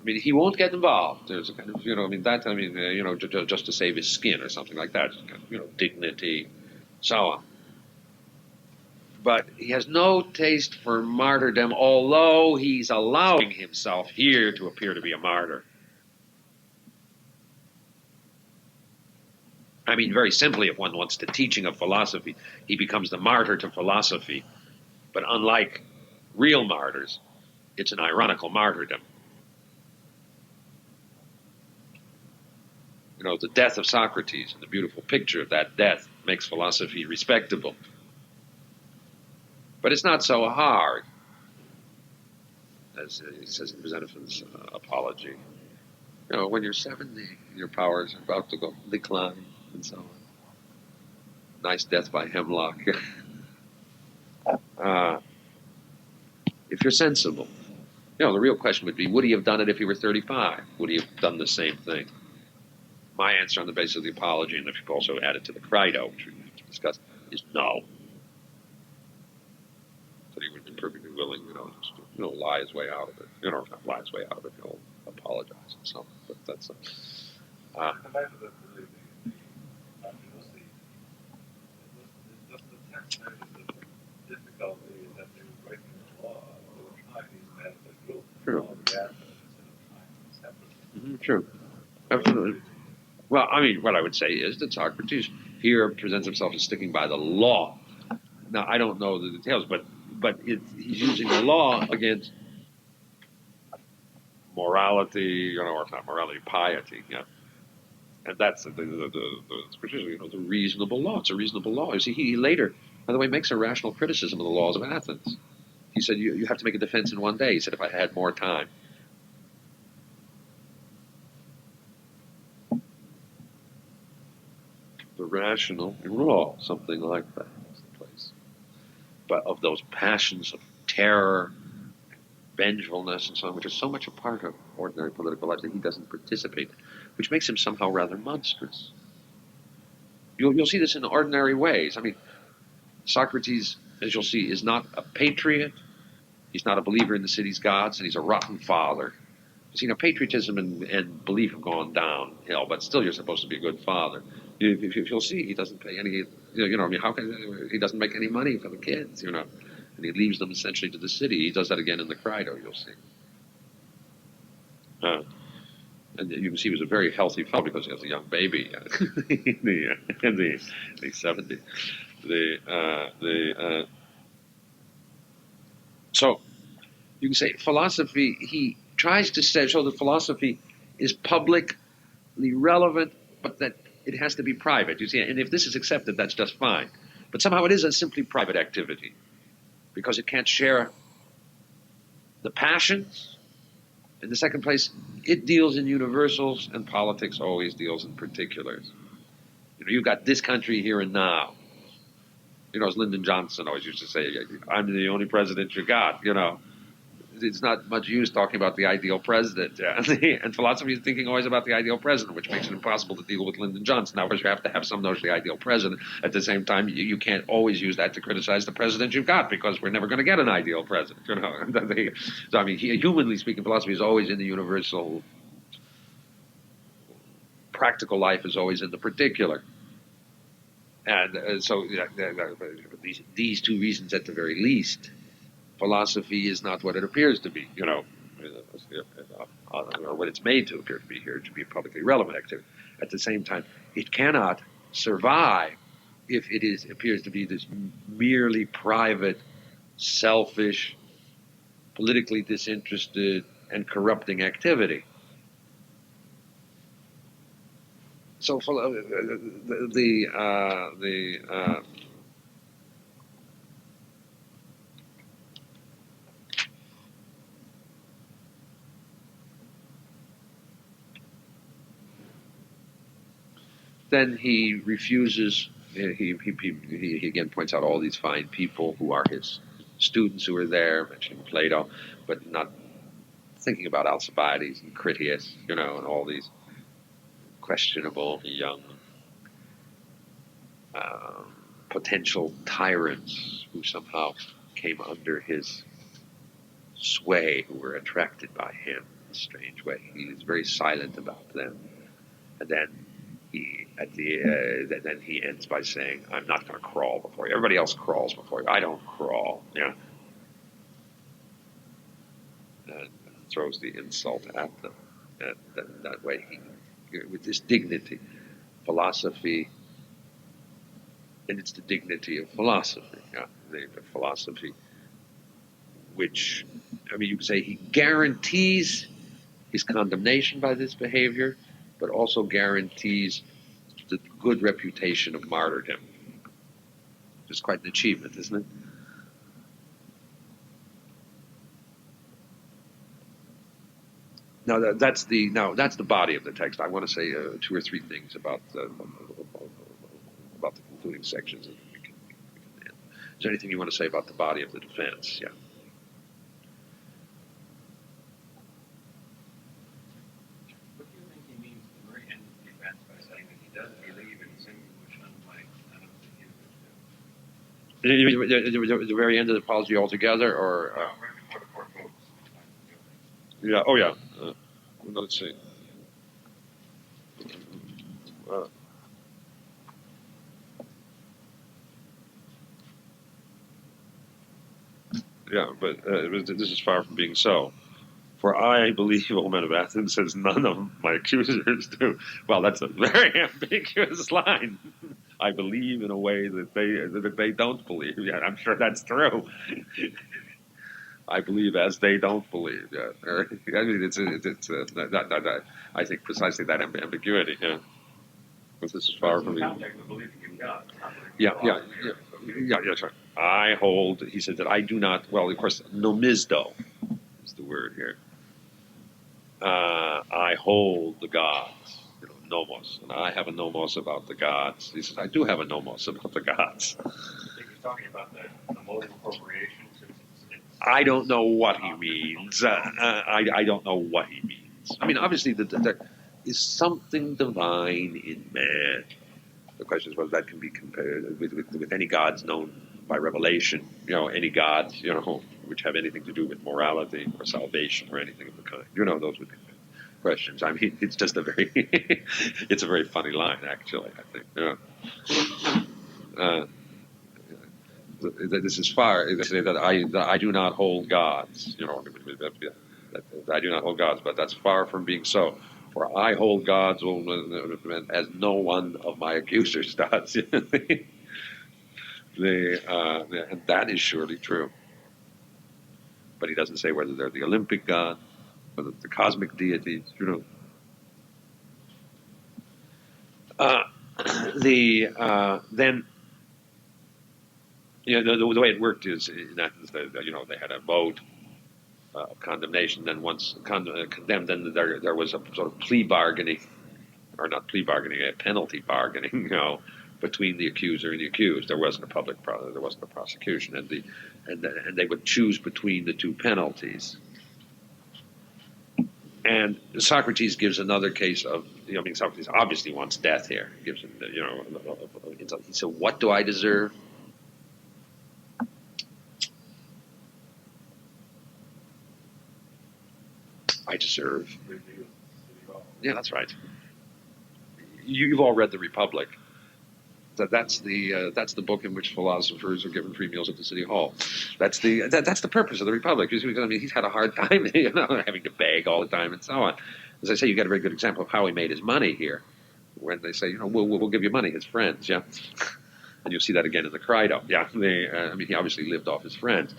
I mean, he won't get involved. There's a kind of, just to save his skin or something like that, kind of, dignity, so on. But he has no taste for martyrdom, although he's allowing himself here to appear to be a martyr. I mean, very simply, if one wants the teaching of philosophy, he becomes the martyr to philosophy. But unlike real martyrs, it's an ironical martyrdom. The death of Socrates and the beautiful picture of that death makes philosophy respectable. But it's not so hard, as he says in Xenophon's apology. When you're 70, your powers are about to go decline, and so on. Nice death by hemlock. If you're sensible, the real question would be, would he have done it if he were 35? Would he have done the same thing? My answer on the basis of the apology, and if you also add it to the Credo, which we have to discuss, is no. That he would have been perfectly willing, just to, lie his way out of it. Or not lie his way out of it, he'll apologize and so on. But that's difficulty that they were breaking the law. They were trying these manifest rules. True. All the assets instead of trying them separately. True. Absolutely. Well, I mean, what I would say is that Socrates here presents himself as sticking by the law. Now, I don't know the details, but he's using the law against morality, or if not morality, piety. Yeah. And that's particularly, the reasonable law. It's a reasonable law. You see, he later, by the way, makes a rational criticism of the laws of Athens. He said, you have to make a defense in one day. He said, if I had more time. The rational law, something like that is the place. But of those passions of terror, vengefulness, and so on, which are so much a part of ordinary political life that he doesn't participate, which makes him somehow rather monstrous. You'll see this in ordinary ways. I mean, Socrates, as you'll see, is not a patriot. He's not a believer in the city's gods, and he's a rotten father. You know, patriotism and belief have gone downhill, but still you're supposed to be a good father. You'll see he doesn't pay any, I mean, how can, he doesn't make any money for the kids, and he leaves them essentially to the city. He does that again in the Crito, you'll see. And you can see he was a very healthy fellow because he has a young baby in the 70s. So you can say philosophy, he tries to show that philosophy is publicly relevant, but that it has to be private. You see, and if this is accepted, that's just fine. But somehow it is a simply private activity because it can't share the passions. In the second place, it deals in universals, and politics always deals in particulars. You've got this country here and now. As Lyndon Johnson always used to say, I'm the only president you got, It's not much use talking about the ideal president. And philosophy is thinking always about the ideal president, which makes it impossible to deal with Lyndon Johnson. Now, of course, you have to have some notion of the ideal president. At the same time, you can't always use that to criticize the president you've got, because we're never going to get an ideal president. So, I mean, humanly speaking, philosophy is always in the universal. Practical life is always in the particular. And so these two reasons at the very least, philosophy is not what it appears to be, or what it's made to appear to be here, to be a publicly relevant activity. At the same time, it cannot survive if it appears to be this merely private, selfish, politically disinterested, and corrupting activity. So then he refuses. He again points out all these fine people who are his students who are there, mentioning Plato, but not thinking about Alcibiades and Critias, and all these questionable young potential tyrants who somehow came under his sway, who were attracted by him in a strange way. He is very silent about them, and then he ends by saying, "I'm not going to crawl before you. Everybody else crawls before you. I don't crawl." And throws the insult at them. And that way, with this dignity, philosophy, and it's the dignity of philosophy. The philosophy, which, I mean, you could say he guarantees his condemnation by this behavior, but also guarantees the good reputation of martyrdom. It's quite an achievement, isn't it? Now that's the body of the text. I want to say 2 or 3 things about the concluding sections. Is there anything you want to say about the body of the defense? Yeah. What do you think he means at the very end of the defense by saying that he does believe in things which unlike none of the humans do? The very end of the apology altogether, or? Yeah. Oh, yeah. Let's see. Yeah, but this is far from being so. For I believe, O men of Athens, as none of my accusers do. Well, that's a very ambiguous line. I believe in a way that they don't believe. Yeah, I'm sure that's true. I believe as they don't believe. Yeah. I mean, I think precisely that ambiguity. Yeah. Because this is far from the being. context of believing in God. Yeah, sorry. I hold, he said that I do not, well, of course, nomizdo is the word here. I hold the gods, nomos, and I have a nomos about the gods. He says, I do have a nomos about the gods. I think he's talking about the mode of corporation. I don't know what he means. I don't know what he means. I mean, obviously, there is something divine in man. The question is whether that can be compared with any gods known by revelation, any gods, which have anything to do with morality or salvation or anything of the kind. Those would be questions. I mean, it's just it's a very funny line, actually, I think. This is far, they say that I do not hold gods, that I do not hold gods, but that's far from being so. For I hold gods as no one of my accusers does. And that is surely true. But he doesn't say whether they're the Olympic god, whether the cosmic deities, then. The way it worked is in Athens, they had a vote of condemnation. Then once condemned, then there was a sort of plea bargaining, or not plea bargaining, a penalty bargaining, between the accuser and the accused. There wasn't a prosecution, and they would choose between the two penalties. And Socrates gives another case of, Socrates obviously wants death here. He gives him, he said, "What do I deserve?" I deserve. Yeah, that's right. You've all read The Republic. That's the book in which philosophers are given free meals at the city hall. That's the purpose of The Republic. Because, he's had a hard time, having to beg all the time and so on. As I say, you get a very good example of how he made his money here, when they say, we'll give you money, his friends, yeah. And you'll see that again in the Crito. Yeah, he obviously lived off his friends,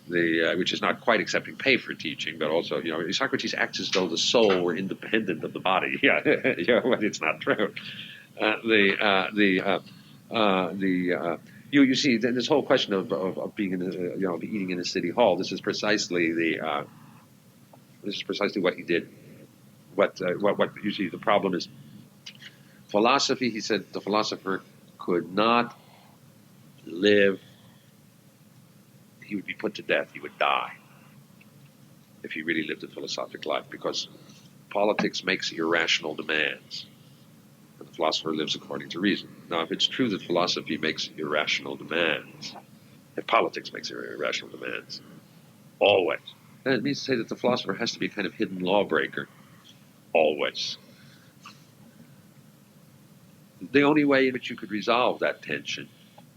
which is not quite accepting pay for teaching, but also, Socrates acts as though the soul were independent of the body. Yeah, but it's not true. You see this whole question of being eating in a city hall. This is precisely what he did. What you see, the problem is philosophy. He said the philosopher could not live. He would be put to death. He would die if he really lived a philosophic life, because politics makes irrational demands, and the philosopher lives according to reason. Now, if it's true that philosophy makes irrational demands, if politics makes irrational demands, always, then it means to say that the philosopher has to be a kind of hidden lawbreaker, always. The only way in which you could resolve that tension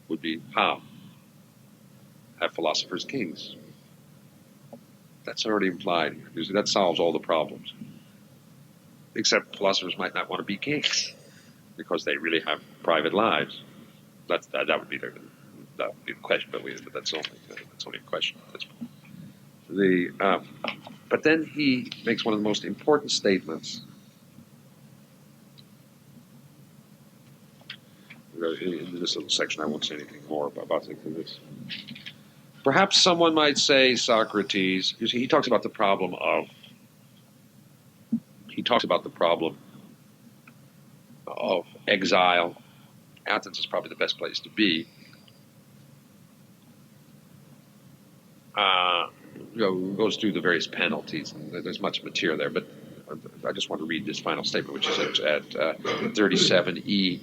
would be how? Have philosophers kings. That's already implied. That solves all the problems. Except philosophers might not want to be kings because they really have private lives. That would be the question, but that's only a question. But then he makes one of the most important statements. In this little section, I won't say anything more about this. Perhaps someone might say, Socrates, you see, he talks about the problem of exile. Athens is probably the best place to be. Goes through the various penalties, and there's much material there, but I just want to read this final statement, which is at 37e.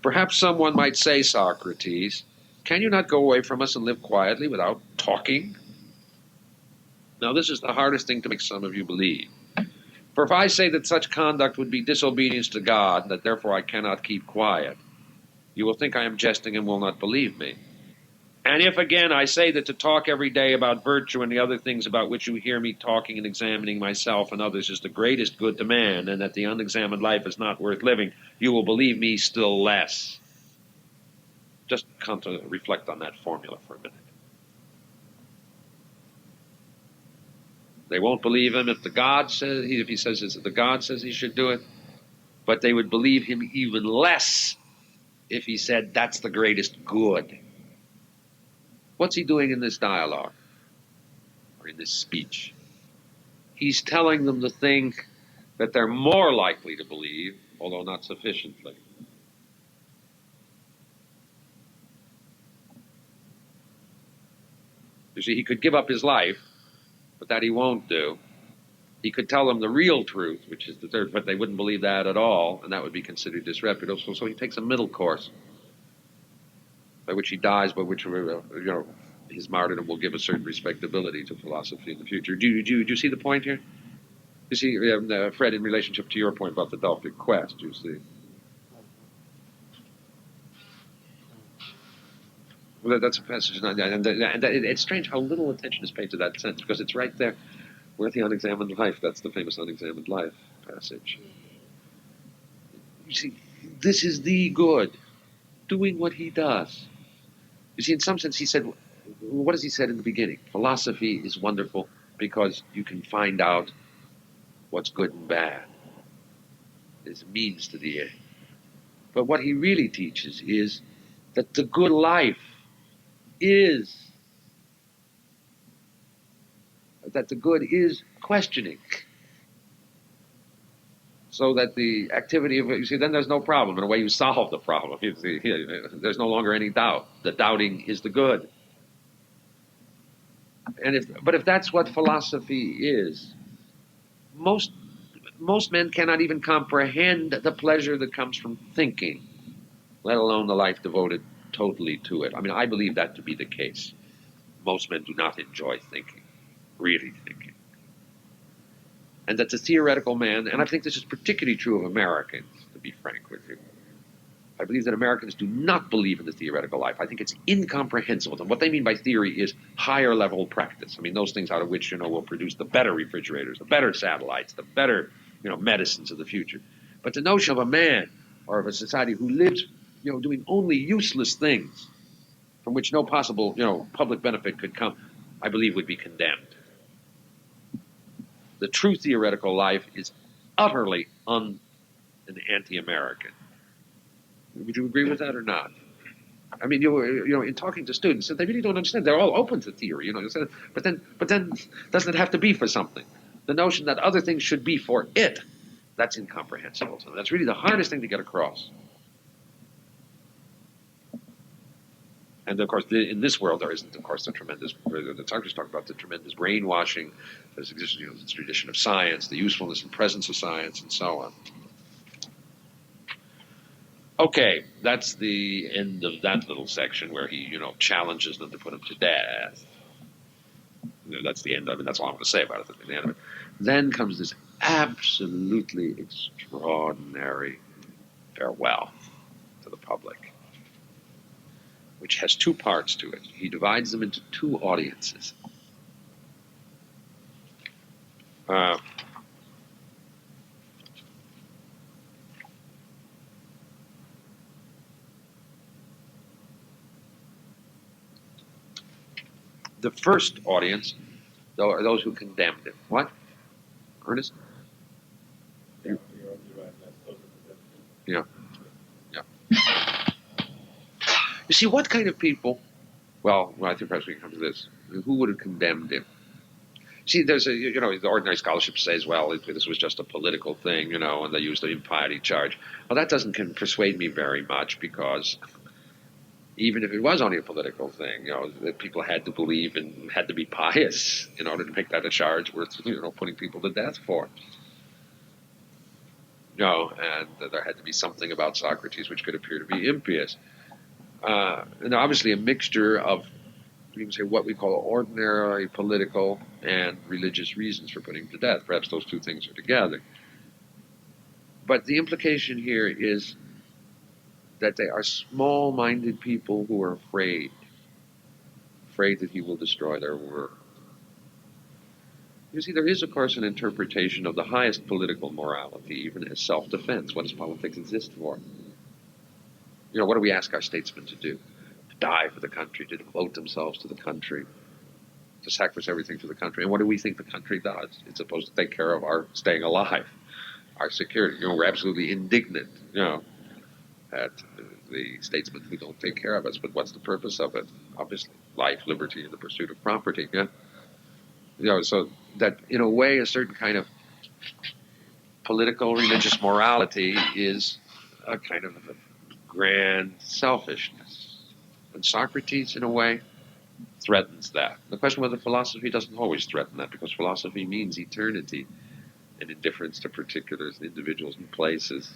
Perhaps someone might say, Socrates, can you not go away from us and live quietly without talking? Now, this is the hardest thing to make some of you believe. For if I say that such conduct would be disobedience to God, and that therefore I cannot keep quiet, you will think I am jesting and will not believe me. And if again I say that to talk every day about virtue and the other things about which you hear me talking and examining myself and others is the greatest good to man, and that the unexamined life is not worth living, you will believe me still less. Just come to reflect on that formula for a minute. They won't believe him if the God says, if he says the God says he should do it. But they would believe him even less if he said that's the greatest good. What's he doing in this dialogue or in this speech? He's telling them the thing that they're more likely to believe, although not sufficiently. You see, he could give up his life, but that he won't do. He could tell them the real truth, which is the third, but they wouldn't believe that at all, and that would be considered disreputable. So he takes a middle course, by which he dies, by which his martyrdom will give a certain respectability to philosophy in the future. Do you see the point here? You see, Fred, in relationship to your point about the Delphic quest, you see. Well, that's a passage, and it's strange how little attention is paid to that sense, because it's right there. Where the unexamined life, that's the famous unexamined life passage. You see, this is the good, doing what he does. You see, in some sense, he said, what has he said in the beginning? Philosophy is wonderful because you can find out what's good and bad. It's a means to the end. But what he really teaches is that the good life is, that the good is questioning. So that the activity of, you see, then there's no problem. In a way, you solve the problem. You see, there's no longer any doubt. The doubting is the good. But if that's what philosophy is, most men cannot even comprehend the pleasure that comes from thinking, let alone the life devoted totally to it. I mean, I believe that to be the case. Most men do not enjoy thinking, really thinking. And that the theoretical man, and I think this is particularly true of Americans, to be frank with you, I believe that Americans do not believe in the theoretical life. I think it's incomprehensible. And what they mean by theory is higher level practice. I mean, those things out of which, will produce the better refrigerators, the better satellites, the better, medicines of the future. But the notion of a man or of a society who lives, doing only useless things from which no possible, public benefit could come, I believe would be condemned. The true theoretical life is utterly and anti-American. Would you agree with that or not? I mean, in talking to students, they really don't understand. They're all open to theory, but then doesn't it have to be for something? The notion that other things should be for it, that's incomprehensible. So that's really the hardest thing to get across. And of course, in this world, there isn't, of course, the Socrates talked about the tremendous brainwashing that exists, the tradition of science, the usefulness and presence of science, and so on. Okay, that's the end of that little section where he, challenges them to put him to death. That's the end of it. That's all I'm going to say about it. That's the end of it. Then comes this absolutely extraordinary farewell to the public, which has two parts to it. He divides them into two audiences. The first audience are those who condemned him. What? Ernest? You're right. Yeah. You see, what kind of people? Well, I think perhaps we can come to this. Who would have condemned him? See, there's the ordinary scholarship says, well, this was just a political thing, and they used the impiety charge. Well, that doesn't persuade me very much, because even if it was only a political thing, that people had to believe and had to be pious in order to make that a charge worth, putting people to death for. And there had to be something about Socrates which could appear to be impious. And obviously a mixture of, you can say, what we call ordinary political and religious reasons for putting him to death. Perhaps those two things are together. But the implication here is that they are small-minded people who are afraid that he will destroy their work. You see, there is, of course, an interpretation of the highest political morality, even as self-defense. What does politics exist for? What do we ask our statesmen to do? To die for the country, to devote themselves to the country, to sacrifice everything for the country. And what do we think the country does? It's supposed to take care of our staying alive. our security. We're absolutely indignant, at the statesmen who don't take care of us. But what's the purpose of it? Obviously, life, liberty, and the pursuit of property. Yeah. So that in a way, a certain kind of political religious morality is a kind of a grand selfishness. And Socrates, in a way, threatens that. The question whether philosophy doesn't always threaten that, because philosophy means eternity and indifference to particulars, individuals, and places,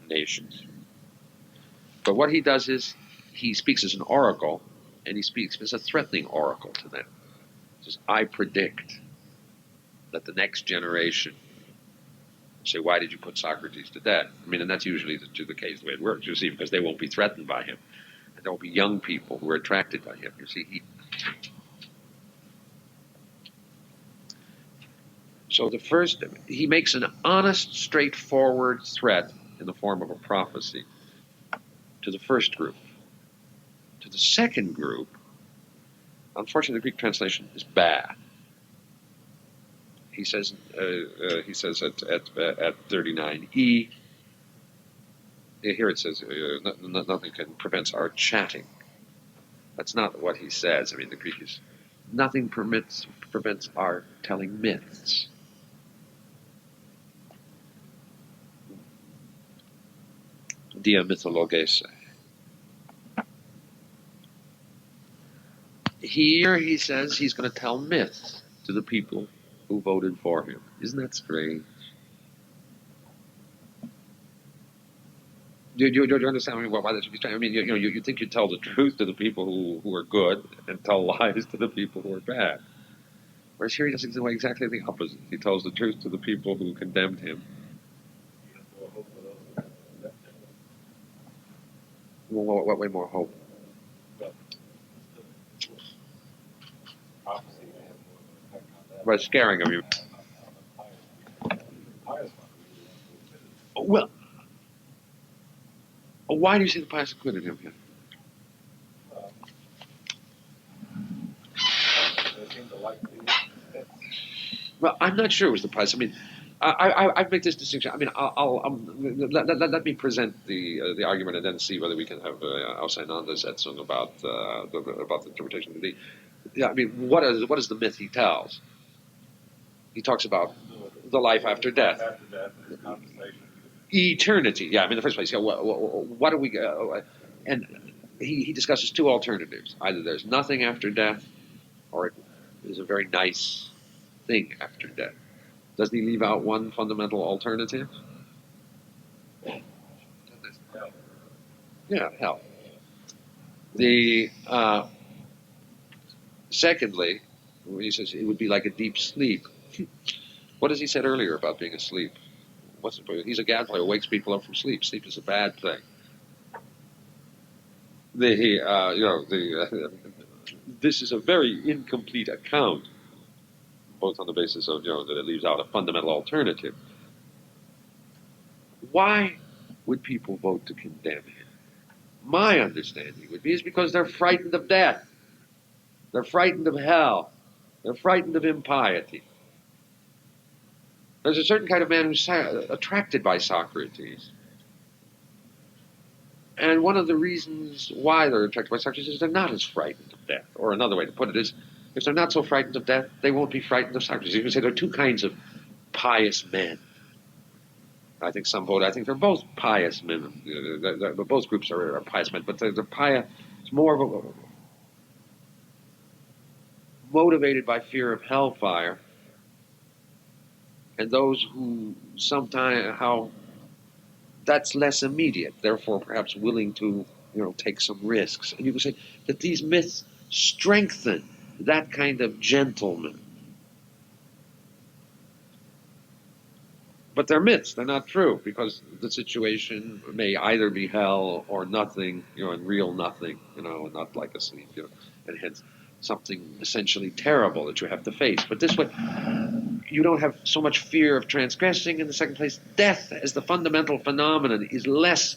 nations. But what he does is he speaks as an oracle, and he speaks as a threatening oracle to them. He says, I predict that the next generation say, why did you put Socrates to death? And that's usually the case, the way it works, you see, because they won't be threatened by him. And there will be young people who are attracted by him. You see, so he makes an honest, straightforward threat in the form of a prophecy to the first group. To the second group, unfortunately, the Greek translation is bad. He says at 39e, here it says, nothing prevents our chatting. That's not what he says. The Greek is, nothing prevents our telling myths. Dia mythologese. Here he says he's going to tell myths to the people who voted for him. Isn't that strange? Do you understand why that should be strange? You think you tell the truth to the people who are good and tell lies to the people who are bad. Whereas here he does exactly the opposite. He tells the truth to the people who condemned him. What way more hope? By scaring him. Well, why do you say the pious acquitted him here? Well, I'm not sure it was the pious. I make this distinction. Let me present the argument and then see whether we can have Auseinandersetzung about the interpretation of the. Yeah, what is the myth he tells? He talks about the life after death. Eternity. Yeah, in the first place, what do we... and he discusses two alternatives. Either there's nothing after death, or it is a very nice thing after death. Doesn't he leave out one fundamental alternative? Yeah, hell. Secondly, he says it would be like a deep sleep. What has he said earlier about being asleep? He's a gadfly who wakes people up from sleep. Sleep is a bad thing. This is a very incomplete account, both on the basis of that it leaves out a fundamental alternative. Why would people vote to condemn him? My understanding would be is because they're frightened of death. They're frightened of hell. They're frightened of impiety. There's a certain kind of man who's attracted by Socrates. And one of the reasons why they're attracted by Socrates is they're not as frightened of death. Or another way to put it is, if they're not so frightened of death, they won't be frightened of Socrates. You can say there are two kinds of pious men. I think they're both pious men. Both groups are pious men, but they're pious. It's more of a motivated by fear of hellfire. And those who that's less immediate, therefore perhaps willing to, take some risks. And you can say that these myths strengthen that kind of gentleman. But they're myths, they're not true, because the situation may either be hell or nothing, and real nothing, and not like a sleep, and hence something essentially terrible that you have to face. But this way, you don't have so much fear of transgressing. In the second place, death as the fundamental phenomenon is less.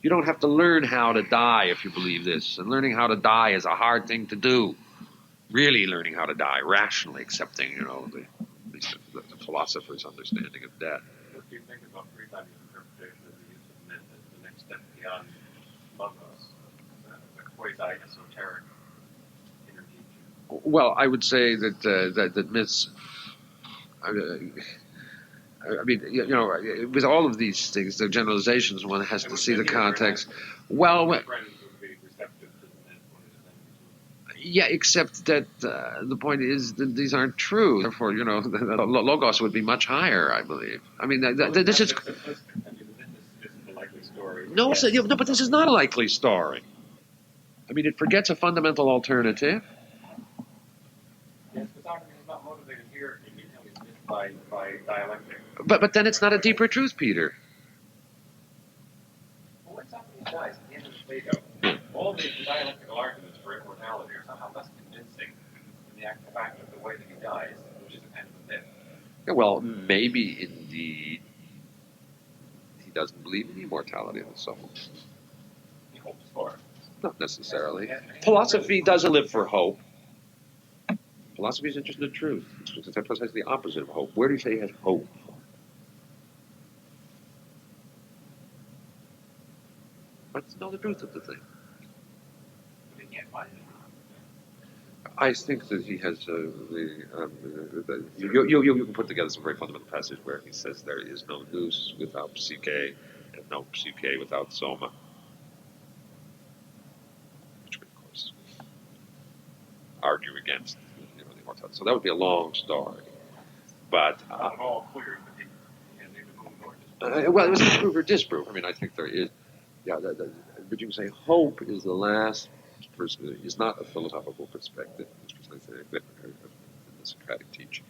You don't have to learn how to die if you believe this. And learning how to die is a hard thing to do. Really learning how to die, rationally accepting, the the philosopher's understanding of death. What do you think about Freeman's interpretation of the use of myth as the next step beyond logos, a quasi-esoteric inner teaching? Well, I would say that myths. I mean, you know, with all of these things, the generalizations, one has to see the context. Well, Friends would be receptive to the myth when it is yeah, except that the point is that these aren't true. Therefore, you know, the logos would be much higher, I believe. I mean, this is. I mean, the myth isn't a likely story. No, Yes. no, but this is not a likely story. I mean, it forgets a fundamental alternative. Yes, but Socrates is not motivated here in his myth by dialectic. But then it's not a deeper truth, Peter. Well, when Socrates dies at the end of Plato, all the dialectical arguments for immortality are somehow less convincing in the actual fact of the way that he dies, which is a kind of a myth. Yeah, well, maybe indeed he doesn't believe in the immortality of the soul. He hopes for it. Not necessarily. Philosophy doesn't live for hope. Philosophy is interested in truth. It's precisely the opposite of hope. Where do you say he has hope? Let's know the truth of the thing. But he can't find it. I think that he has you can put together some very fundamental passage where he says there is no nous without psyche and no psyche without soma. Which would, of course, argue against the immortality. So that would be a long story. But Not at all clear that he has even moved well, it was a prove or disprove. I mean, I think there is. Yeah, but you can say hope is the last person. Is not a philosophical perspective. It's precisely in the Socratic teaching,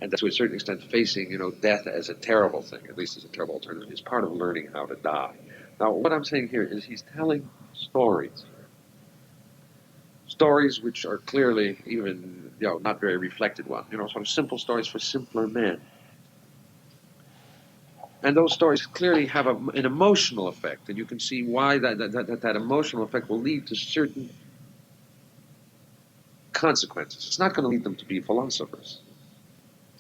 and that to a certain extent, facing death as a terrible thing, at least as a terrible alternative, is part of learning how to die. Now, what I'm saying here is he's telling stories which are clearly even not very reflected ones. Sort of simple stories for simpler men. And those stories clearly have an emotional effect, and you can see why that emotional effect will lead to certain consequences. It's not going to lead them to be philosophers.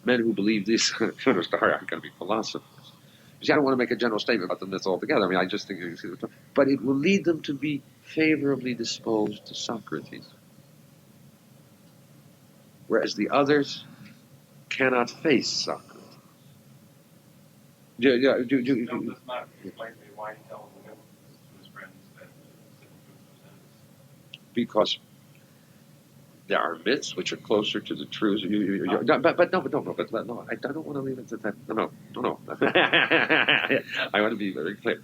Men who believe this sort of story aren't going to be philosophers. You see, I don't want to make a general statement about the myths altogether. I mean, I just think you see the but it will lead them to be favorably disposed to Socrates, whereas the others cannot face Socrates. Does not explain to me why he tells the myth to his friends that simple truth presents. Because there are myths which are closer to the truth. But no, I don't want to leave it to that. No. I want to be very clear.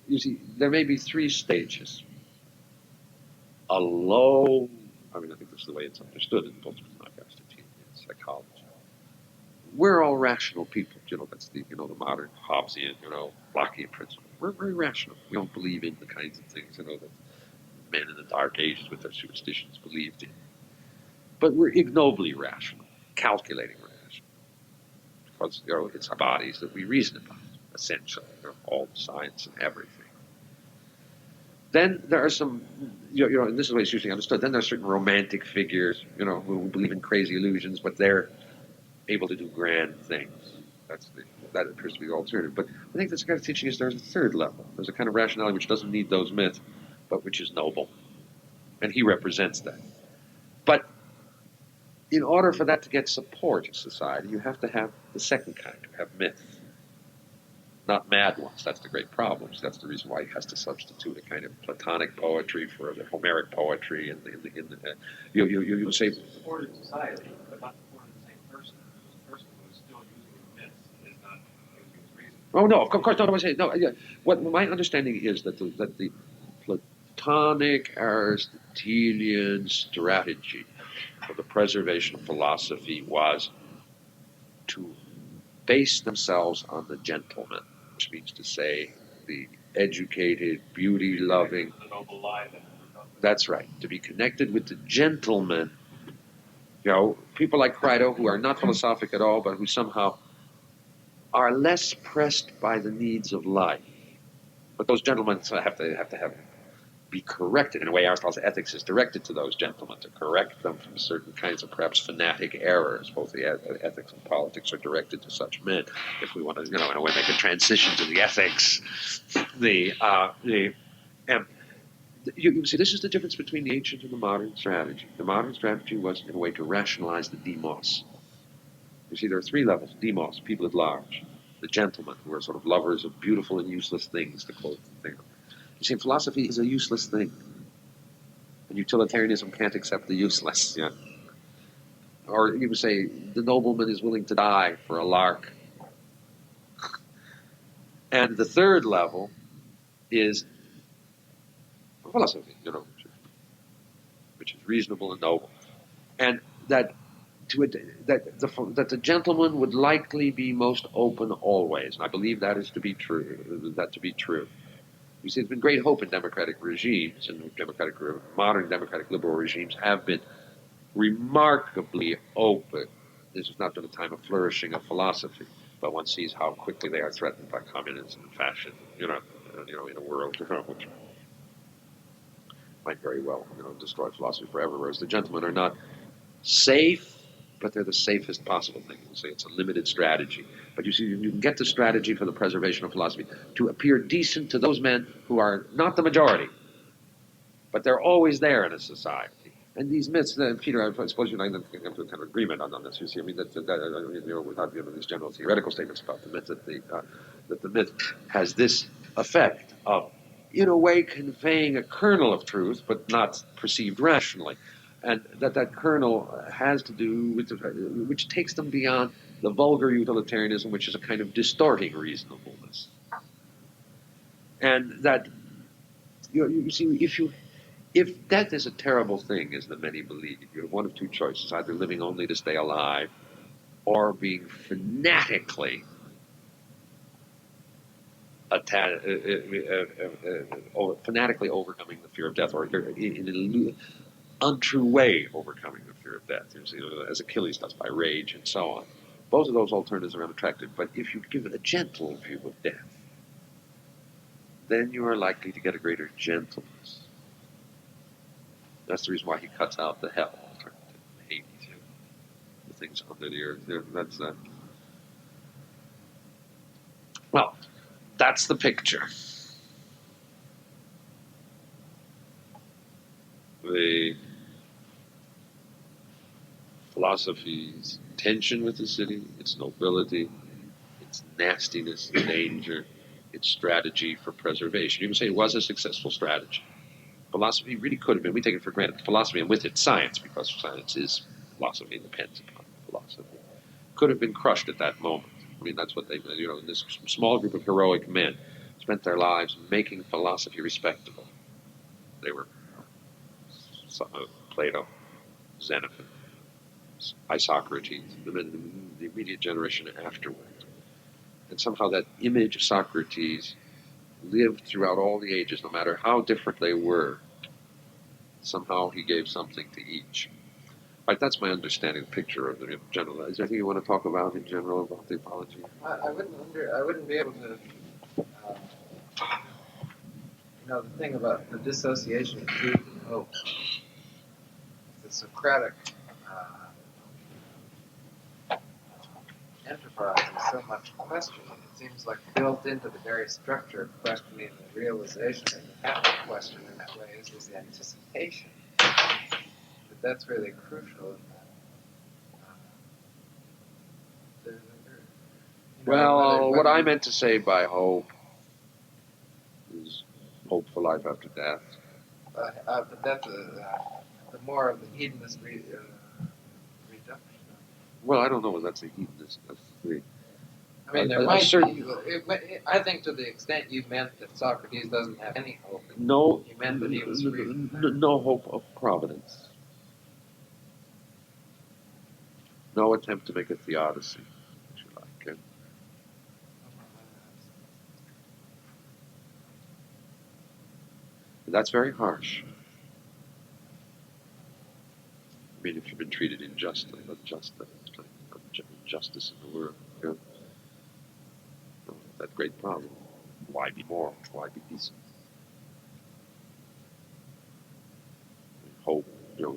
You see, there may be three stages. A low, I think this is the way it's understood in both in psychology. We're all rational people. That's the modern Hobbesian, Lockean principle. We're very rational. We don't believe in the kinds of things, that men in the Dark Ages with their superstitions believed in. But we're ignobly rational, calculating rational. Because, it's our bodies that we reason about, essentially, all the science and everything. Then there are some, and this is the way it's usually understood, then there are certain romantic figures, who believe in crazy illusions, but they're able to do grand things. That appears to be the alternative. But I think this kind of teaching is there's a third level. There's a kind of rationality which doesn't need those myths, but which is noble. And he represents that. But in order for that to get support in society, you have to have the second kind. You have myths. Not mad ones. That's the great problem. So that's the reason why he has to substitute a kind of Platonic poetry for the Homeric poetry. And you say Supported society, but not supported the same person. The person who is still using the myths is not using his reason. Oh no! Of course, no. I say no. What my understanding is that the Platonic Aristotelian strategy for the preservation of philosophy was to base themselves on the gentleman, which means to say the educated, beauty-loving. The noble lie that That's right. To be connected with the gentleman. People like Plato who are not philosophic at all, but who somehow are less pressed by the needs of life. But those gentlemen have to have be corrected. In a way, Aristotle's ethics is directed to those gentlemen, to correct them from certain kinds of perhaps fanatic errors. Both the ethics and politics are directed to such men. If we want to, in a way, make a transition to the ethics, you see, this is the difference between the ancient and the modern strategy. The modern strategy was, in a way, to rationalize the demos. You see, there are three levels. Demos, people at large. The gentlemen, who are sort of lovers of beautiful and useless things, to quote the thing. You see, philosophy is a useless thing. And utilitarianism can't accept the useless. Yeah. Or you would say, the nobleman is willing to die for a lark. And the third level is philosophy, which is reasonable and noble. And that the gentleman would likely be most open always. And I believe that is to be true. You see, there's been great hope in democratic regimes, and modern democratic liberal regimes have been remarkably open. This has not been a time of flourishing of philosophy, but one sees how quickly they are threatened by communism and fascism. In a world which might very well, destroy philosophy forever. Whereas the gentlemen are not safe, but they're the safest possible thing. You say it's a limited strategy. But you see, you can get the strategy for the preservation of philosophy to appear decent to those men who are not the majority, but they're always there in a society. And these myths, Peter, I suppose you and I can come to a kind of agreement on this. You see, I mean, without these general theoretical statements about the myth, that the myth has this effect of, in a way, conveying a kernel of truth, but not perceived rationally. And that kernel has to do with, which takes them beyond the vulgar utilitarianism, which is a kind of distorting reasonableness. And that, you see, if death is a terrible thing, as the many believe, you have one of two choices, either living only to stay alive, or being fanatically overcoming the fear of death, or in an untrue way overcoming the fear of death, as Achilles does by rage and so on. Both of those alternatives are unattractive, but if you give it a gentle view of death, then you are likely to get a greater gentleness. That's the reason why he cuts out the hell alternative, the Hades, the things under the earth. That's the picture. The philosophy's tension with the city, its nobility, its nastiness, danger, its strategy for preservation. You can say it was a successful strategy. Philosophy really could have been, we take it for granted, philosophy, and with it science, because science is philosophy and depends upon philosophy, could have been crushed at that moment. I mean, that's what they, this small group of heroic men spent their lives making philosophy respectable. They were Plato, Xenophon, Socrates, the immediate generation afterward. And somehow that image of Socrates lived throughout all the ages, no matter how different they were. Somehow he gave something to each. Right, that's my understanding picture of the general. Is there anything you want to talk about in general about the apology? I wouldn't be able to. The thing about the dissociation of truth and hope, the Socratic enterprise is so much questioning. It seems like built into the very structure of questioning the realization that the Catholic question in that way is the anticipation. But that's really crucial in that. What I meant to say by hope is hope for life after death. But that's the more of the hedonist reduction. Well, I don't know if that's a hedonist. I mean, there might be. I think to the extent you meant that Socrates doesn't have any hope. No, you meant that he was free. No hope of providence. No attempt to make a theodicy, if you like. That's very harsh. I mean, if you've been treated unjustly, injustice in the world, that great problem. Why be moral? Why be decent?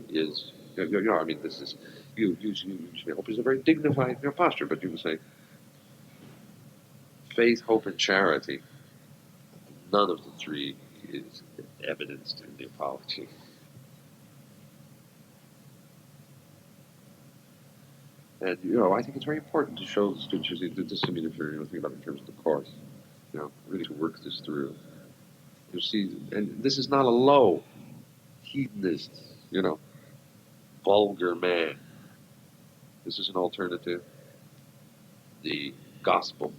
is, I mean, this is, you may hope is a very dignified posture, but you can say, faith, hope, and charity, none of the three is evidenced in the apology. And, I think it's very important to show the students, this, I mean, if you're thinking about it in terms of the course, really to work this through. You see, and this is not a low, hedonist, vulgar man. This is an alternative. The gospel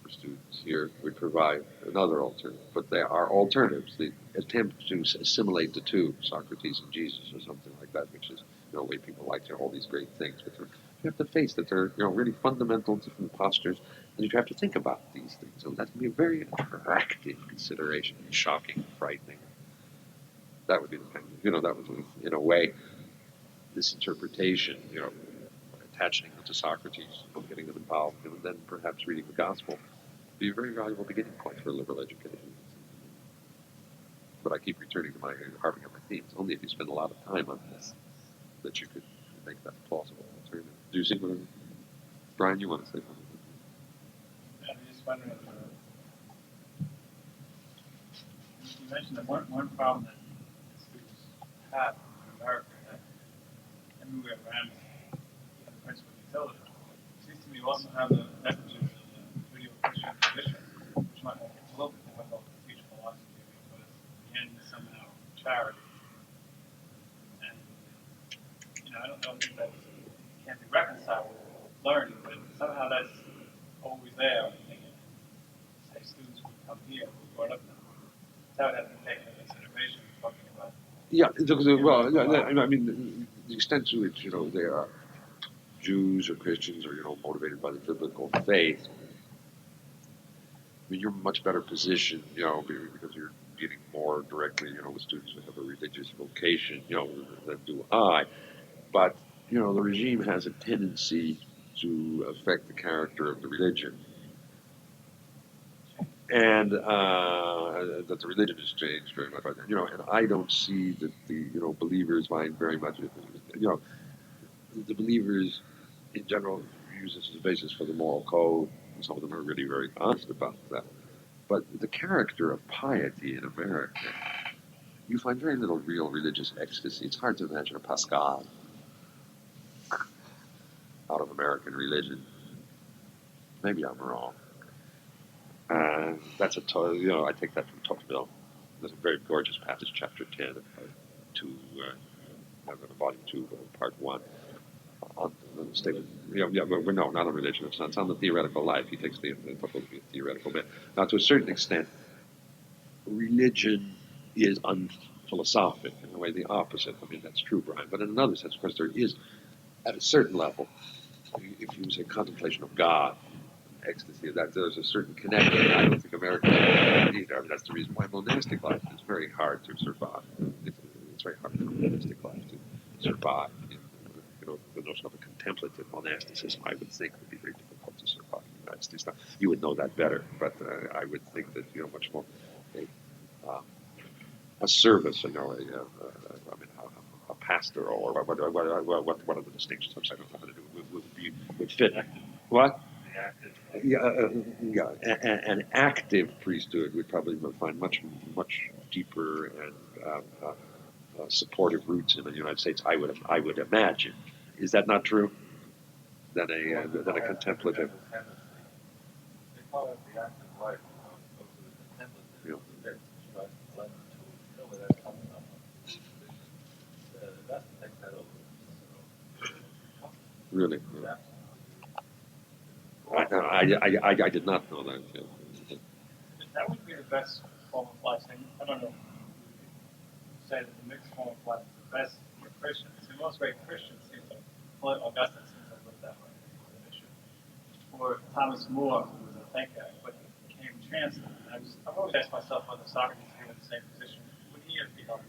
for students here would provide another alternative, but they are alternatives. The attempt to assimilate the two, Socrates and Jesus, or something like that, which is the way people like to all these great things. But you have to face that they're really fundamental different postures, and you have to think about these things. So that can be a very attractive consideration, shocking, frightening. That would be the kind of, that would, in a way, this interpretation, attaching them to Socrates, getting them involved, and then perhaps reading the gospel, be a very valuable beginning point for liberal education. But I keep returning to harping on my themes. Only if you spend a lot of time on this that you could make that plausible alternative. Do you see what Brian, you want to say something? I'm just wondering, you mentioned that one problem that students have in America, that everywhere around the principle of utility. It seems to me you also have the messages of the Judeo-Christian tradition, which might make it a little bit difficult to teach philosophy because the end is somehow charity. And, I don't know if that can't be reconciled with learning, but somehow that's always there. Say students would come here who are brought up now. That would have to be taken into consideration talking about. Yeah, I mean, the extent to which, they are Jews or Christians or, motivated by the biblical faith, I mean, you're in a much better position, because you're dealing more directly, with students who have a religious vocation, than do I. But, the regime has a tendency to affect the character of the religion. And that the religion has changed very much. And I don't see that the, believers find very much, the believers in general use this as a basis for the moral code. And some of them are really very honest about that. But the character of piety in America, you find very little real religious ecstasy. It's hard to imagine a Pascal out of American religion. Maybe I'm wrong. That's I take that from Tocqueville. There's a very gorgeous passage, chapter 10 of volume 2, part 1, on the statement. But no, not on religion. It's on the theoretical life. He takes the Tocqueville to be a theoretical bit. Now, to a certain extent, religion is unphilosophic, in a way the opposite. I mean, that's true, Brian. But in another sense, of course, there is, at a certain level, if you say contemplation of God, ecstasy, that there's a certain connection. I don't think Americans either. I mean, that's the reason why monastic life is very hard to survive. It's very hard for monastic life to survive. The notion of a contemplative monasticism, I would think, would be very difficult to survive in the United States. Now, you would know that better, but I would think that much more a service, a pastoral, or what are the distinctions? I don't know how to do. Would fit. What? An active priesthood would probably find much deeper and supportive roots in the United States. I would imagine. Is that not true? Than a contemplative. They call it the active life, opposed to the contemplative. Which tries to blend the two. Where that comes from. That's the take that over. Really? Yeah. I did not know that. Yeah. That would be the best form of life. I don't know if you say that the mixed form of life is the best for Christians. And most great Christians seem to, Augustine seems to look that way. Or Thomas More, who was a thinker, but became chancellor. I've always asked myself whether Socrates would be in the same position. Would he have become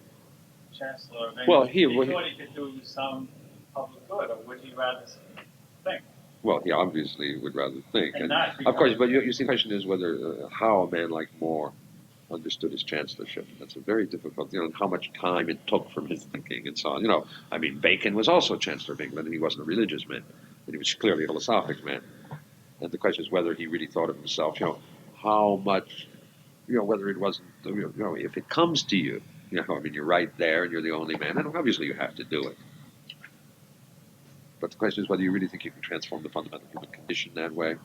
chancellor? Well, he thought he could do some public good, or would he rather think? Well, he obviously would rather think. And of course, but you see, the question is whether how a man like More understood his chancellorship. That's a very difficult, and how much time it took from his thinking and so on. I mean, Bacon was also Chancellor of England, and he wasn't a religious man, but he was clearly a philosophic man. And the question is whether he really thought of himself, how much, whether it wasn't, if it comes to you, I mean, you're right there and you're the only man, and obviously you have to do it. But the question is whether you really think you can transform the fundamental human condition that way,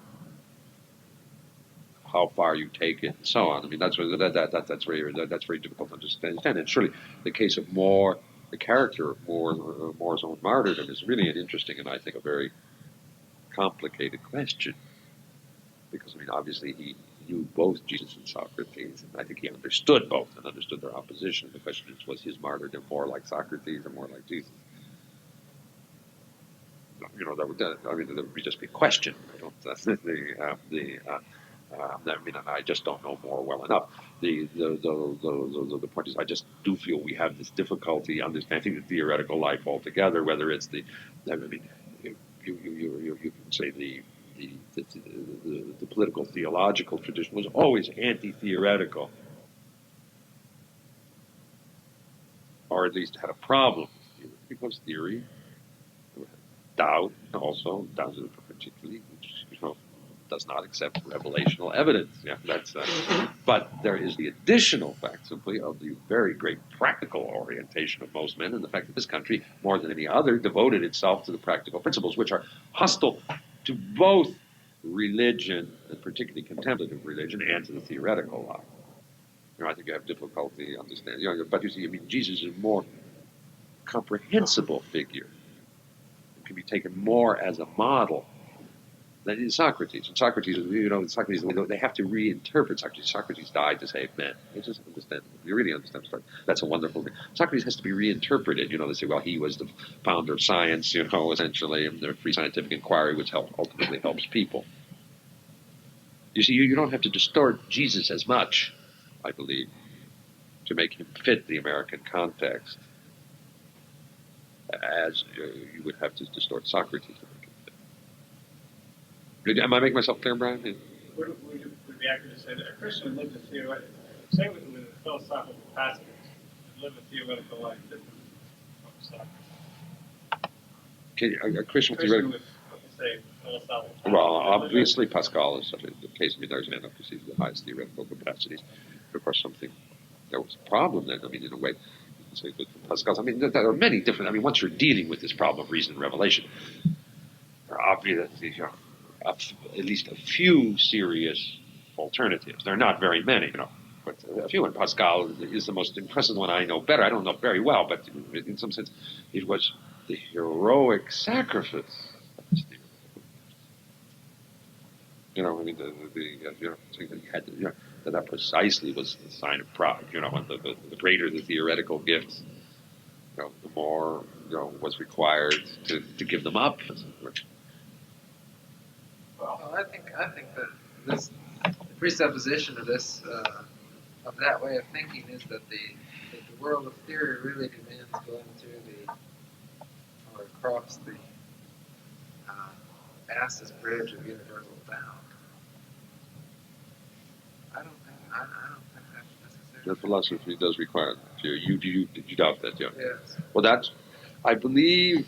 how far you take it, and so on. I mean, that's very difficult to understand. And surely the case of More, the character of More's own martyrdom is really an interesting and I think a very complicated question. Because, I mean, obviously he knew both Jesus and Socrates, and I think he understood both and understood their opposition. The question is, was his martyrdom more like Socrates or more like Jesus? That would just be a question. I just don't know More well enough. The point is, I just do feel we have this difficulty understanding the theoretical life altogether. Whether it's you can say the political theological tradition was always anti-theoretical, or at least had a problem because theory, doubt also, particularly, does not accept revelational evidence. But there is the additional fact simply of the very great practical orientation of most men, and the fact that this country, more than any other, devoted itself to the practical principles, which are hostile to both religion, and particularly contemplative religion, and to the theoretical life. I think you have difficulty understanding. But you see, I mean, Jesus is a more comprehensible figure. It can be taken more as a model than in Socrates. And Socrates, Socrates, they have to reinterpret Socrates. Socrates died to save men. You just understand. You really understand. That's a wonderful thing. Socrates has to be reinterpreted. They say, well, he was the founder of science, essentially, and the free scientific inquiry, which ultimately helps people. You see, you don't have to distort Jesus as much, I believe, to make him fit the American context as you would have to distort Socrates. Am I making myself clear, Brian? Would it be accurate to say that a Christian lived a theoretical, say with a philosophical pacifist, lived a theoretical life different from Socrates? A Christian theoretical, with, say, philosophical. Well, obviously Pascal is such a case. I mean, there's man up to see the highest theoretical capacities. Of course, there was a problem then. I mean, in a way, you can say good for Pascal. I mean, there are many different. I mean, once you're dealing with this problem of reason and revelation, there are obviously, at least a few serious alternatives. There are not very many, but a few. And Pascal is the most impressive one I know better. I don't know very well, but in some sense, it was the heroic sacrifice of his theory. I mean, that precisely was the sign of pride. And the greater the theoretical gifts, the more was required to give them up. Well, I think that the presupposition of this of that way of thinking is that the world of theory really demands going through or across the fastest bridge of universal bound. I don't think that's necessary. The philosophy does require that. You doubt that, yeah? Yes. Well, I believe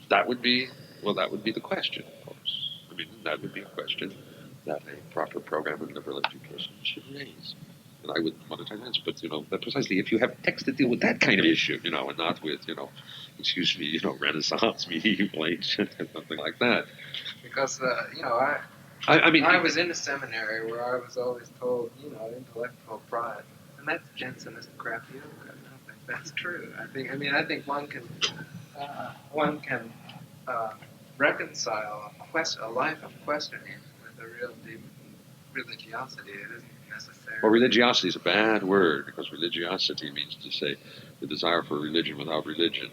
that would be the question, of course. I mean, that would be a question that a proper program of liberal education should raise. And I wouldn't want to answer, but precisely if you have text to deal with that kind of issue, and not with, excuse me, Renaissance, medieval, ancient, something like that. Because, I mean, I was in a seminary where I was always told, intellectual pride, and that's Jansenist crapioka. I don't think that's true. I think one can reconcile a life of questioning with a real deep religiosity. It isn't necessary. Well, religiosity is a bad word, because religiosity means to say the desire for religion without religion.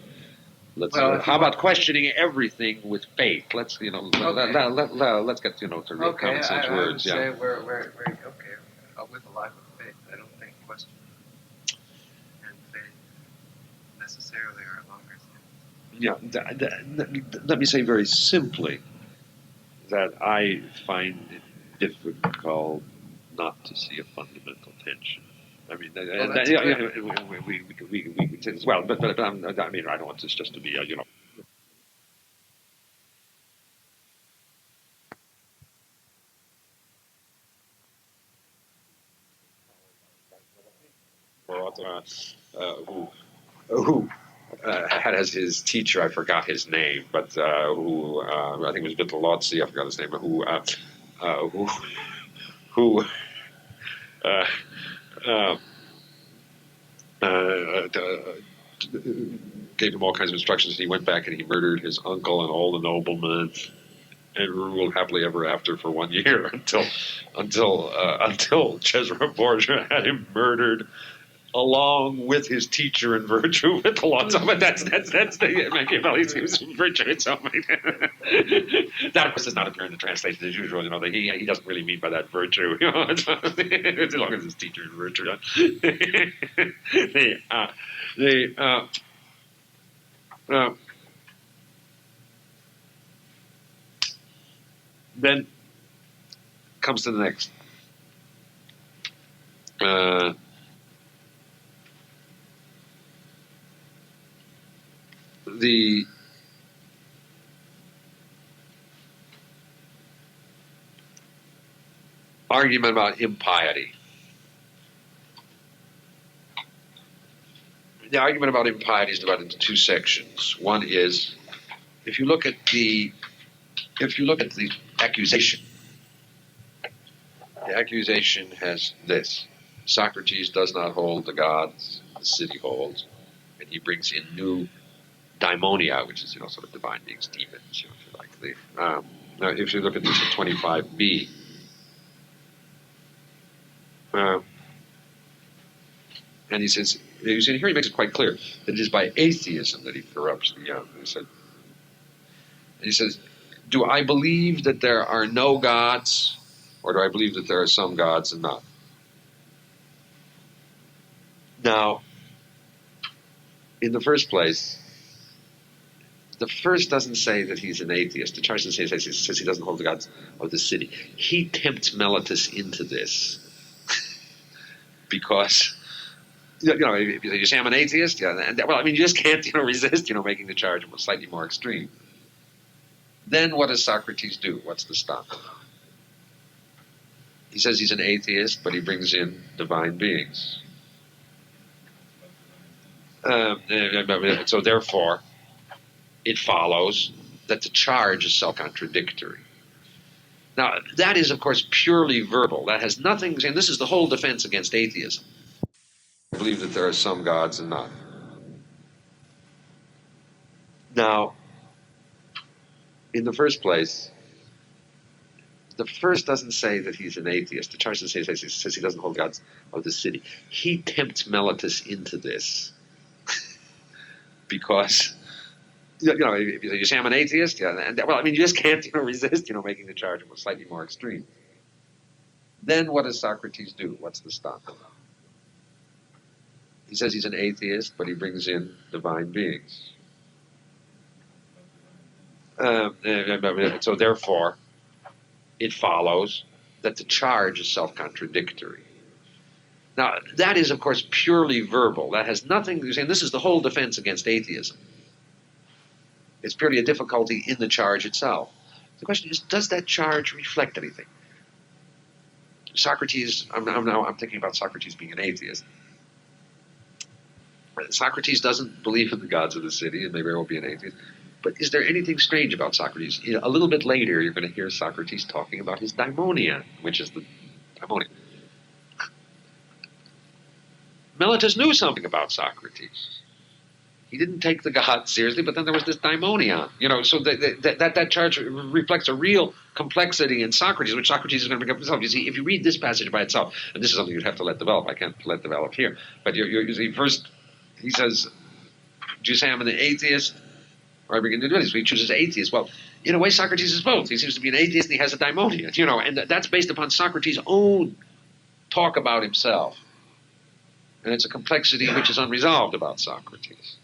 How about questioning everything with faith? Let's let's get to real common sense words. I would say we're with a life of faith. I don't think questioning and faith necessarily are longer. Yeah, let me say very simply that I find it difficult not to see a fundamental tension. I mean, we could say this well, but I mean, I don't want this just to be a. Who had as his teacher, I forgot his name, but who I think it was Vitellozzi, I forgot his name, but who uh, uh, gave him all kinds of instructions. He went back and he murdered his uncle and all the noblemen, and ruled happily ever after for 1 year until Cesare Borgia had him murdered along with his teacher in virtue with a lot of it. That's the Machiavelli's virtue itself. That of course does not appear in the translation as usual. He doesn't really mean by that virtue. As long as his teacher in virtue. Then comes to the next. The argument about impiety. The argument about impiety is divided into two sections. One is, if you look at the accusation has this: Socrates does not hold the gods the city holds, and he brings in new daimonia, which is sort of divine beings, demons, if you like. Now, if you look at this at 25b, and he says, here he makes it quite clear that it is by atheism that he corrupts the young. He says, do I believe that there are no gods, or do I believe that there are some gods and not? Now, in the first place, the first doesn't say that he's an atheist. The charge doesn't say says he doesn't hold the gods of the city. He tempts Meletus into this because, if you say I'm an atheist, you just can't, resist, making the charge slightly more extreme. Then what does Socrates do? What's the stop? He says he's an atheist, but he brings in divine beings. So therefore, it follows that the charge is self-contradictory. Now, that is, of course, purely verbal. That has nothing, and this is the whole defense against atheism. I believe that there are some gods and not. Now, in the first place, the first doesn't say that he's an atheist. The charge doesn't say says he doesn't hold gods of the city. He tempts Meletus into this because, if you say I'm an atheist, you just can't, resist, making the charge slightly more extreme. Then what does Socrates do? What's the stop? He says he's an atheist, but he brings in divine beings. So therefore, it follows that the charge is self-contradictory. Now, that is, of course, purely verbal. That has nothing, and this is the whole defense against atheism. It's purely a difficulty in the charge itself. The question is, does that charge reflect anything? Socrates, I'm thinking about Socrates being an atheist. Socrates doesn't believe in the gods of the city, and may very well be an atheist. But is there anything strange about Socrates? A little bit later, you're going to hear Socrates talking about his daimonia, which is the daimonia. Meletus knew something about Socrates. He didn't take the gods seriously, but then there was this daimonia. So that charge reflects a real complexity in Socrates, which Socrates is going to bring up himself. You see, if you read this passage by itself, and this is something you'd have to let develop, I can't let develop here, but you see, first he says, do you say I'm an atheist? Or I begin to do this. He chooses atheist. Well, in a way, Socrates is both. He seems to be an atheist and he has a daimonia, and that's based upon Socrates' own talk about himself. And it's a complexity which is unresolved about Socrates.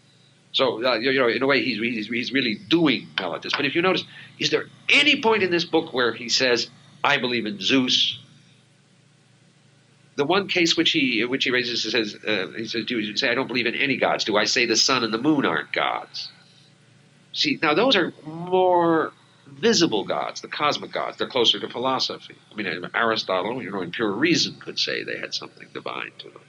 So, in a way, he's really doing Meletus. But if you notice, is there any point in this book where he says, I believe in Zeus, the one case which he raises says, do you say I don't believe in any gods? Do I say the sun and the moon aren't gods? See, now those are more visible gods, the cosmic gods. They're closer to philosophy. I mean, Aristotle, in pure reason, could say they had something divine to them.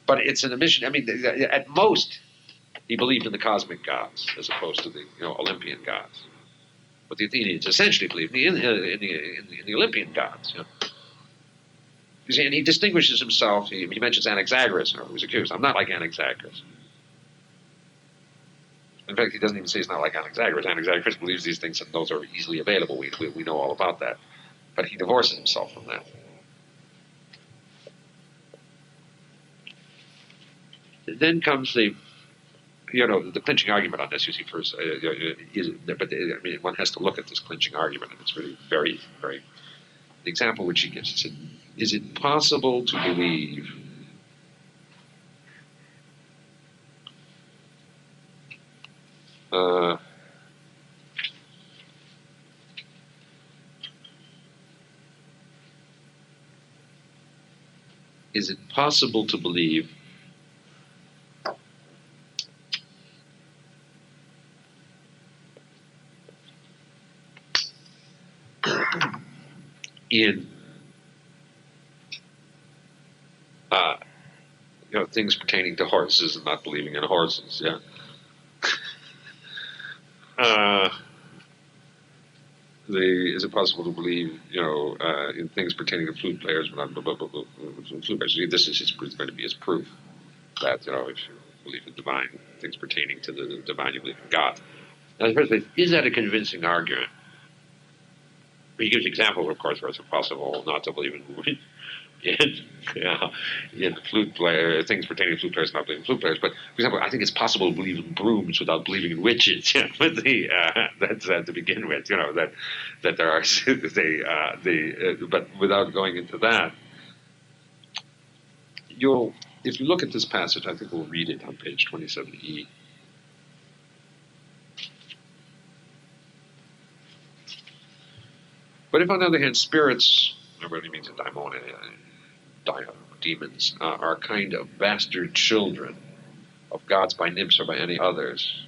But it's an admission. I mean, at most, he believed in the cosmic gods as opposed to the Olympian gods. But the Athenians essentially believed in the Olympian gods. You see, and he distinguishes himself. He mentions Anaxagoras, who was accused. I'm not like Anaxagoras. In fact, he doesn't even say he's not like Anaxagoras. Anaxagoras believes these things, and those are easily available. We know all about that. But he divorces himself from that. Then comes the clinching argument on this. You see, first, one has to look at this clinching argument, and it's really very, very. The example which he gives, he said, "Is it possible to believe?" Is it possible to believe in things pertaining to horses and not believing in horses? Yeah. Is it possible to believe, in things pertaining to flute players, but not flute players? This is going to be his proof that, if you believe in divine things pertaining to the divine, you believe in God. Now, in the first place, is that a convincing argument? He gives examples, of course, where it's impossible not to believe in flute player things pertaining to flute players, not believing in flute players. But for example, I think it's possible to believe in brooms without believing in witches. But that's to begin with. That there are but without going into that, if you look at this passage, I think we'll read it on page 27E. But if, on the other hand, spirits, what he means in demons, are kind of bastard children of gods by nymphs or by any others,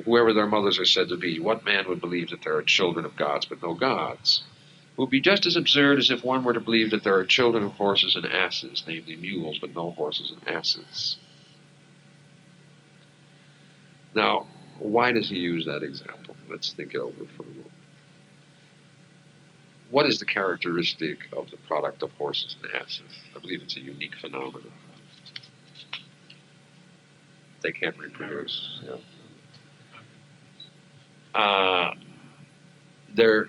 whoever their mothers are said to be, what man would believe that there are children of gods but no gods? It would be just as absurd as if one were to believe that there are children of horses and asses, namely mules, but no horses and asses. Now, why does he use that example? Let's think it over for a moment. What is the characteristic of the product of horses and asses? I believe it's a unique phenomenon. They can't reproduce.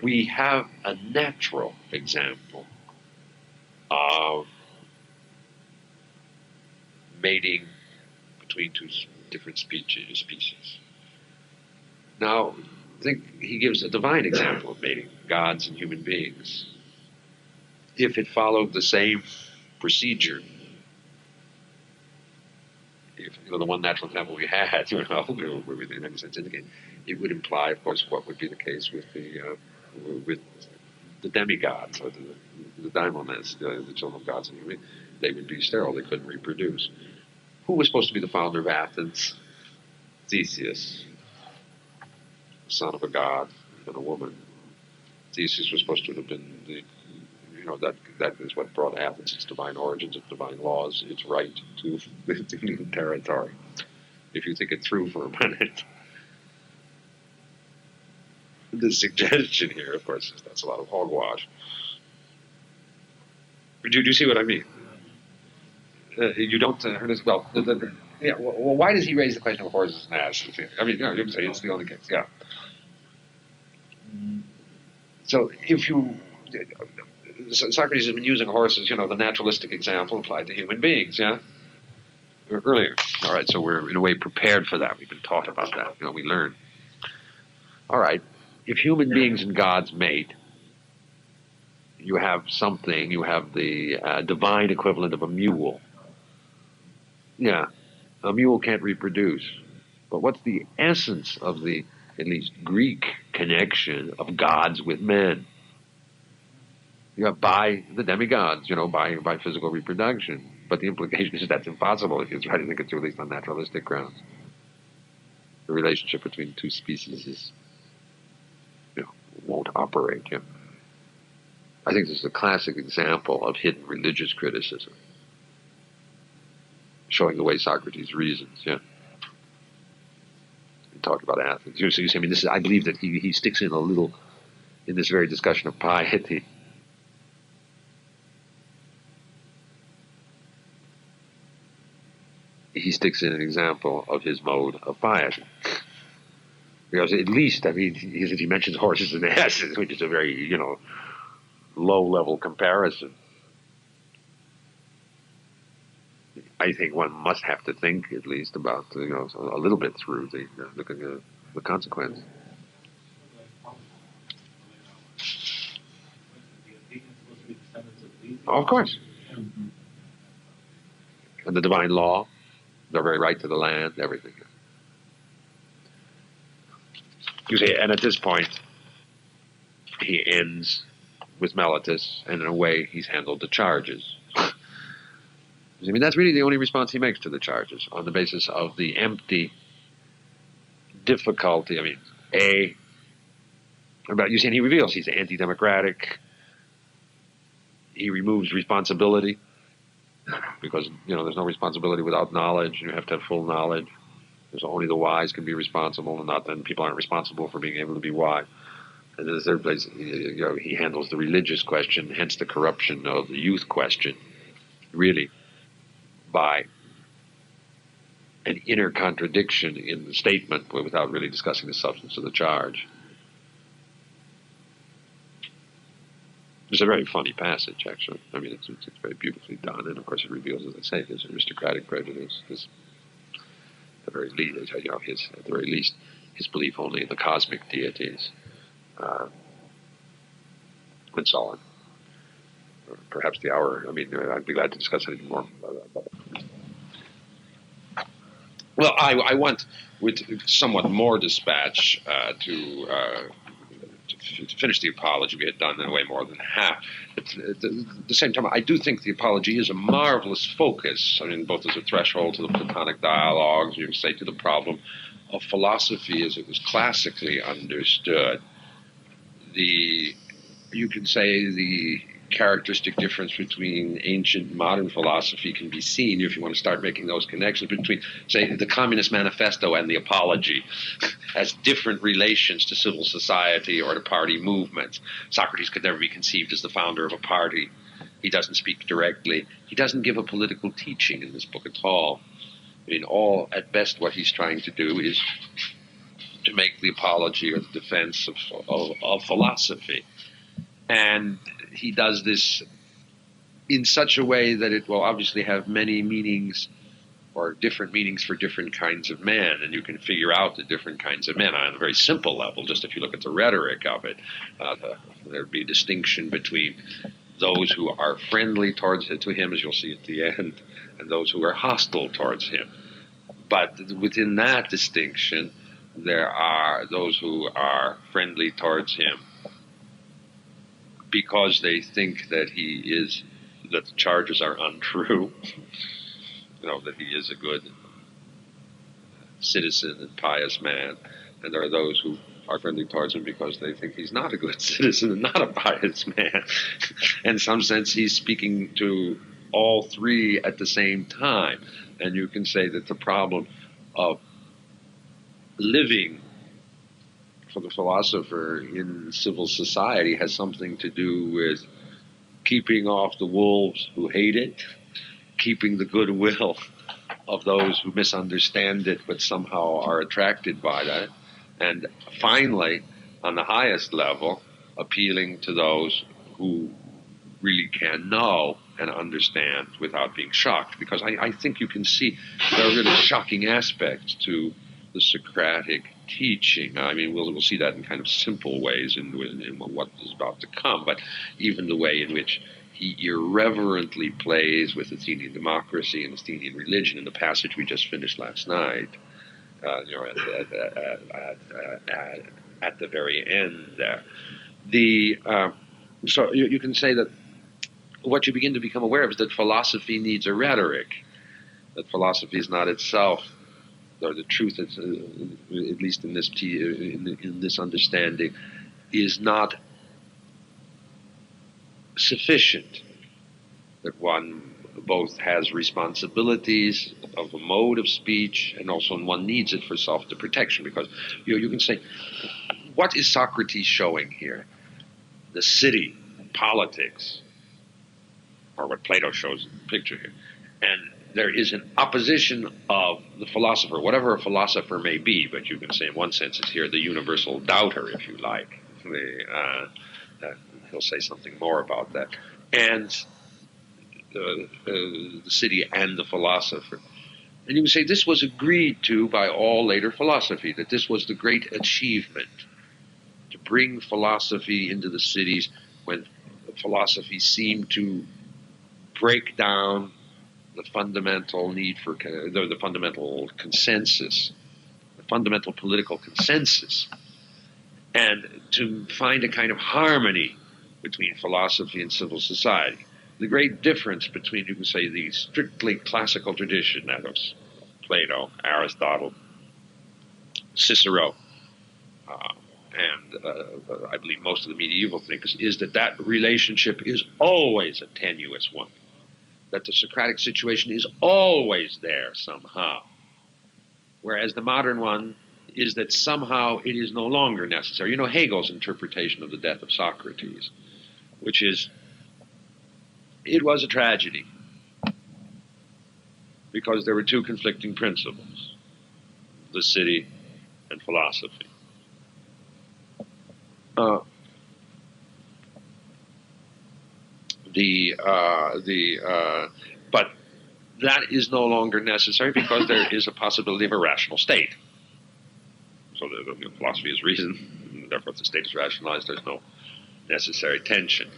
We have a natural example of mating between two different species. Now, I think he gives a divine example of mating gods and human beings. If it followed the same procedure, if the one natural example we had, where we in any sense indicate, it would imply, of course, what would be the case with the demigods or the daimones, the children of gods and human beings. They would be sterile; they couldn't reproduce. Who was supposed to be the founder of Athens? Theseus, son of a god and a woman. Theseus was supposed to have been that is what brought Athens its divine origins, its divine laws, its right to new territory. If you think it through for a minute, the suggestion here, of course, is that's a lot of hogwash. Do you see what I mean? You don't well. Well, why does he raise the question of horses and asses? I mean, you can say it's the only case. Yeah. So if Socrates has been using horses, the naturalistic example applied to human beings, earlier. All right, so we're in a way prepared for that. We've been taught about that. We learn. All right, if human beings and gods mate, you have something. You have the divine equivalent of a mule. Yeah, a mule can't reproduce. But what's the essence of the, at least Greek, connection of gods with men? by the demigods, by physical reproduction. But the implication is that's impossible if you try to think it through, at least on naturalistic grounds. The relationship between two species won't operate. I think this is a classic example of hidden religious criticism, showing the way Socrates reasons. We talked about Athens. So you see, I believe that he sticks in a little in this very discussion of piety. He sticks in an example of his mode of piety. Because at least, he mentions horses and asses, which is a very, low-level comparison. I think one must have to think, at least, about, a little bit through the consequence. Oh, of course. And the divine law, their very right to the land, everything. You see, and at this point, he ends with Meletus, and in a way, he's handled the charges. That's really the only response he makes to the charges, on the basis of the empty difficulty. And he reveals he's anti-democratic. He removes responsibility, because, there's no responsibility without knowledge. You have to have full knowledge. There's only the wise can be responsible, and not then people aren't responsible for being able to be wise. And in the third place, he handles the religious question, hence the corruption of the youth question, really by an inner contradiction in the statement without really discussing the substance of the charge. It's a very funny passage, actually. It's very beautifully done, and of course it reveals, as I say, his aristocratic prejudice, at the very least, his belief only in the cosmic deities, and so on. Perhaps the hour. I'd be glad to discuss anything more about it. Well, I want, with somewhat more dispatch, to finish the apology. We had done in a way more than half. At the same time, I do think the apology is a marvelous focus. Both as a threshold to the Platonic dialogues, you can say, to the problem of philosophy as it was classically understood. You can say the characteristic difference between ancient and modern philosophy can be seen, if you want to start making those connections, between, say, the Communist Manifesto and the Apology as different relations to civil society or to party movements. Socrates could never be conceived as the founder of a party. He doesn't speak directly. He doesn't give a political teaching in this book at all. At best, what he's trying to do is to make the apology or the defense of philosophy. And he does this in such a way that it will obviously have many meanings, or different meanings for different kinds of men, and you can figure out the different kinds of men on a very simple level. Just if you look at the rhetoric of it, there'd be a distinction between those who are friendly to him, as you'll see at the end, and those who are hostile towards him. But within that distinction, there are those who are friendly towards him because they think that that the charges are untrue, that he is a good citizen and pious man, and there are those who are friendly towards him because they think he's not a good citizen and not a pious man. In some sense, he's speaking to all three at the same time, and you can say that the problem of living for the philosopher in civil society has something to do with keeping off the wolves who hate it, keeping the goodwill of those who misunderstand it but somehow are attracted by that, and finally, on the highest level, appealing to those who really can know and understand without being shocked. Because I think you can see there are really shocking aspects to the Socratic teaching. We'll see that in kind of simple ways in what is about to come, but even the way in which he irreverently plays with Athenian democracy and Athenian religion in the passage we just finished last night, at the very end there. So you can say that what you begin to become aware of is that philosophy needs a rhetoric, that philosophy is not itself, or the truth, is, at least in this understanding, is not sufficient, that one both has responsibilities of a mode of speech and also one needs it for self-protection, because you can say, what is Socrates showing here? The city, politics, or what Plato shows in the picture here. And there is an opposition of the philosopher, whatever a philosopher may be, but you can say in one sense it's here the universal doubter, if you like. He'll say something more about that. And the city and the philosopher. And you can say this was agreed to by all later philosophy, that this was the great achievement, to bring philosophy into the cities when philosophy seemed to break down the fundamental need for the fundamental consensus, the fundamental political consensus, and to find a kind of harmony between philosophy and civil society. The great difference between, you can say, the strictly classical tradition, that of Plato, Aristotle, Cicero, and I believe most of the medieval thinkers, is that relationship is always a tenuous one, that the Socratic situation is always there somehow, whereas the modern one is that somehow it is no longer necessary. You know Hegel's interpretation of the death of Socrates, which is, it was a tragedy because there were two conflicting principles, the city and philosophy. But that is no longer necessary because there is a possibility of a rational state. So the philosophy is reason, and therefore if the state is rationalized, there's no necessary tension.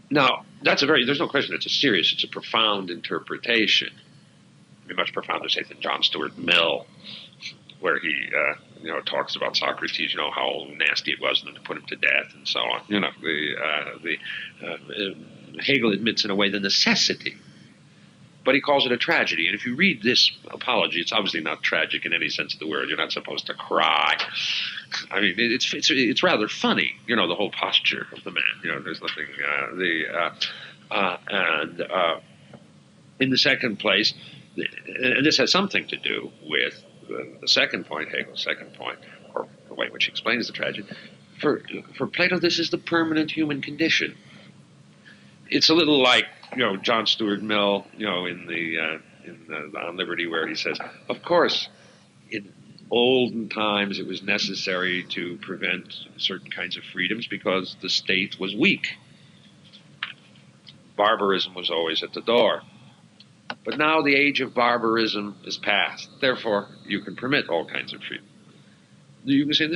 Now, there's no question it's a profound interpretation. It'd be much profounder, say, than John Stuart Mill, where he, talks about Socrates, how nasty it was and to put him to death and so on. Hegel admits in a way the necessity, but he calls it a tragedy. And if you read this apology, it's obviously not tragic in any sense of the word. You're not supposed to cry. I mean, it's rather funny, the whole posture of the man. There's nothing. In the second place, and this has something to do with the second point, Hegel's second point, or the way in which he explains the tragedy. For Plato, this is the permanent human condition. It's a little like John Stuart Mill, in On Liberty, where he says, of course, in olden times it was necessary to prevent certain kinds of freedoms because the state was weak. Barbarism was always at the door. But now the age of barbarism is past. Therefore, you can permit all kinds of freedom. You can say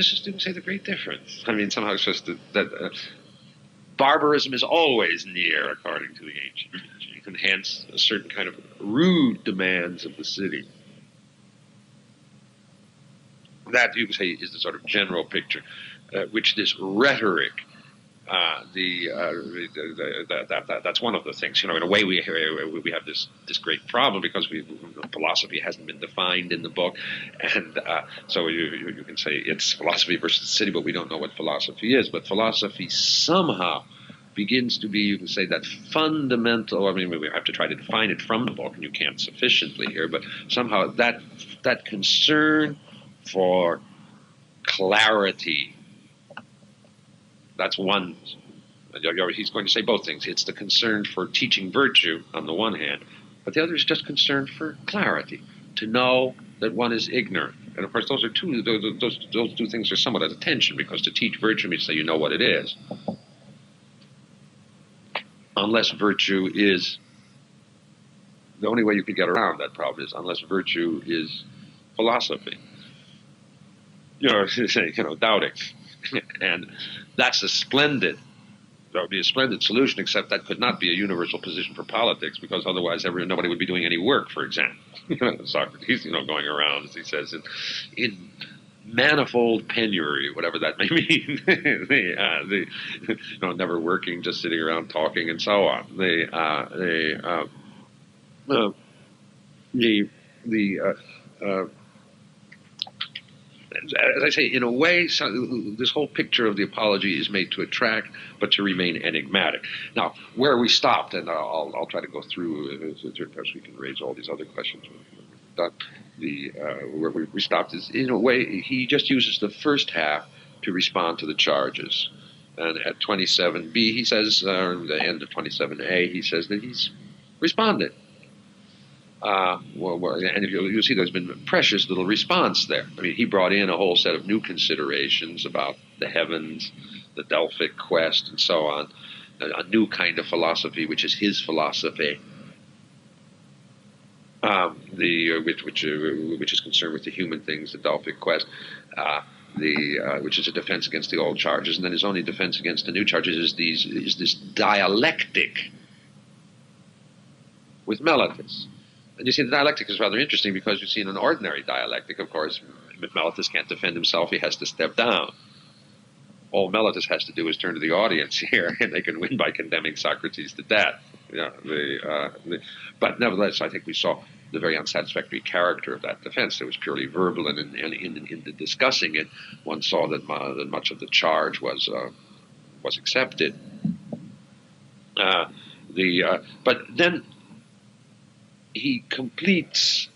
the great difference. I mean, somehow it's just that barbarism is always near, according to the ancient tradition, and hence a certain kind of rude demands of the city. That, you can say, is the sort of general picture, which this rhetoric, that's one of the things. In a way, we have this great problem because philosophy hasn't been defined in the book, and so you can say it's philosophy versus the city, but we don't know what philosophy is. But philosophy somehow begins to be, you can say, that fundamental. I mean, we have to try to define it from the book, and you can't sufficiently here. But somehow that concern for clarity. That's one. He's going to say both things. It's the concern for teaching virtue on the one hand, but the other is just concern for clarity, to know that one is ignorant. And of course, those two things are somewhat at a tension, because to teach virtue means that you know what it is. Unless virtue is, the only way you could get around that problem is unless virtue is philosophy. Doubting. And that would be a splendid solution, except that could not be a universal position for politics, because otherwise nobody would be doing any work, for example. Socrates, going around, as he says, in manifold penury, whatever that may mean, never working, just sitting around talking, and so on. As I say, in a way, this whole picture of the apology is made to attract, but to remain enigmatic. Now, where we stopped, and I'll try to go through, perhaps we can raise all these other questions. Where we stopped is, in a way, he just uses the first half to respond to the charges. And at 27b, he says, or the end of 27a, he says that he's responded. And you'll see there's been a precious little response there. I mean, he brought in a whole set of new considerations about the heavens, the Delphic quest, and so on. A new kind of philosophy, which is his philosophy, which is concerned with the human things, the Delphic quest, which is a defense against the old charges, and then his only defense against the new charges is this dialectic with Meletus. And you see, the dialectic is rather interesting because you see in an ordinary dialectic, of course, Meletus can't defend himself, he has to step down. All Meletus has to do is turn to the audience here, and they can win by condemning Socrates to death. But nevertheless, I think we saw the very unsatisfactory character of that defense. It was purely verbal, and in the discussing it, one saw that much of the charge was accepted. But then he completes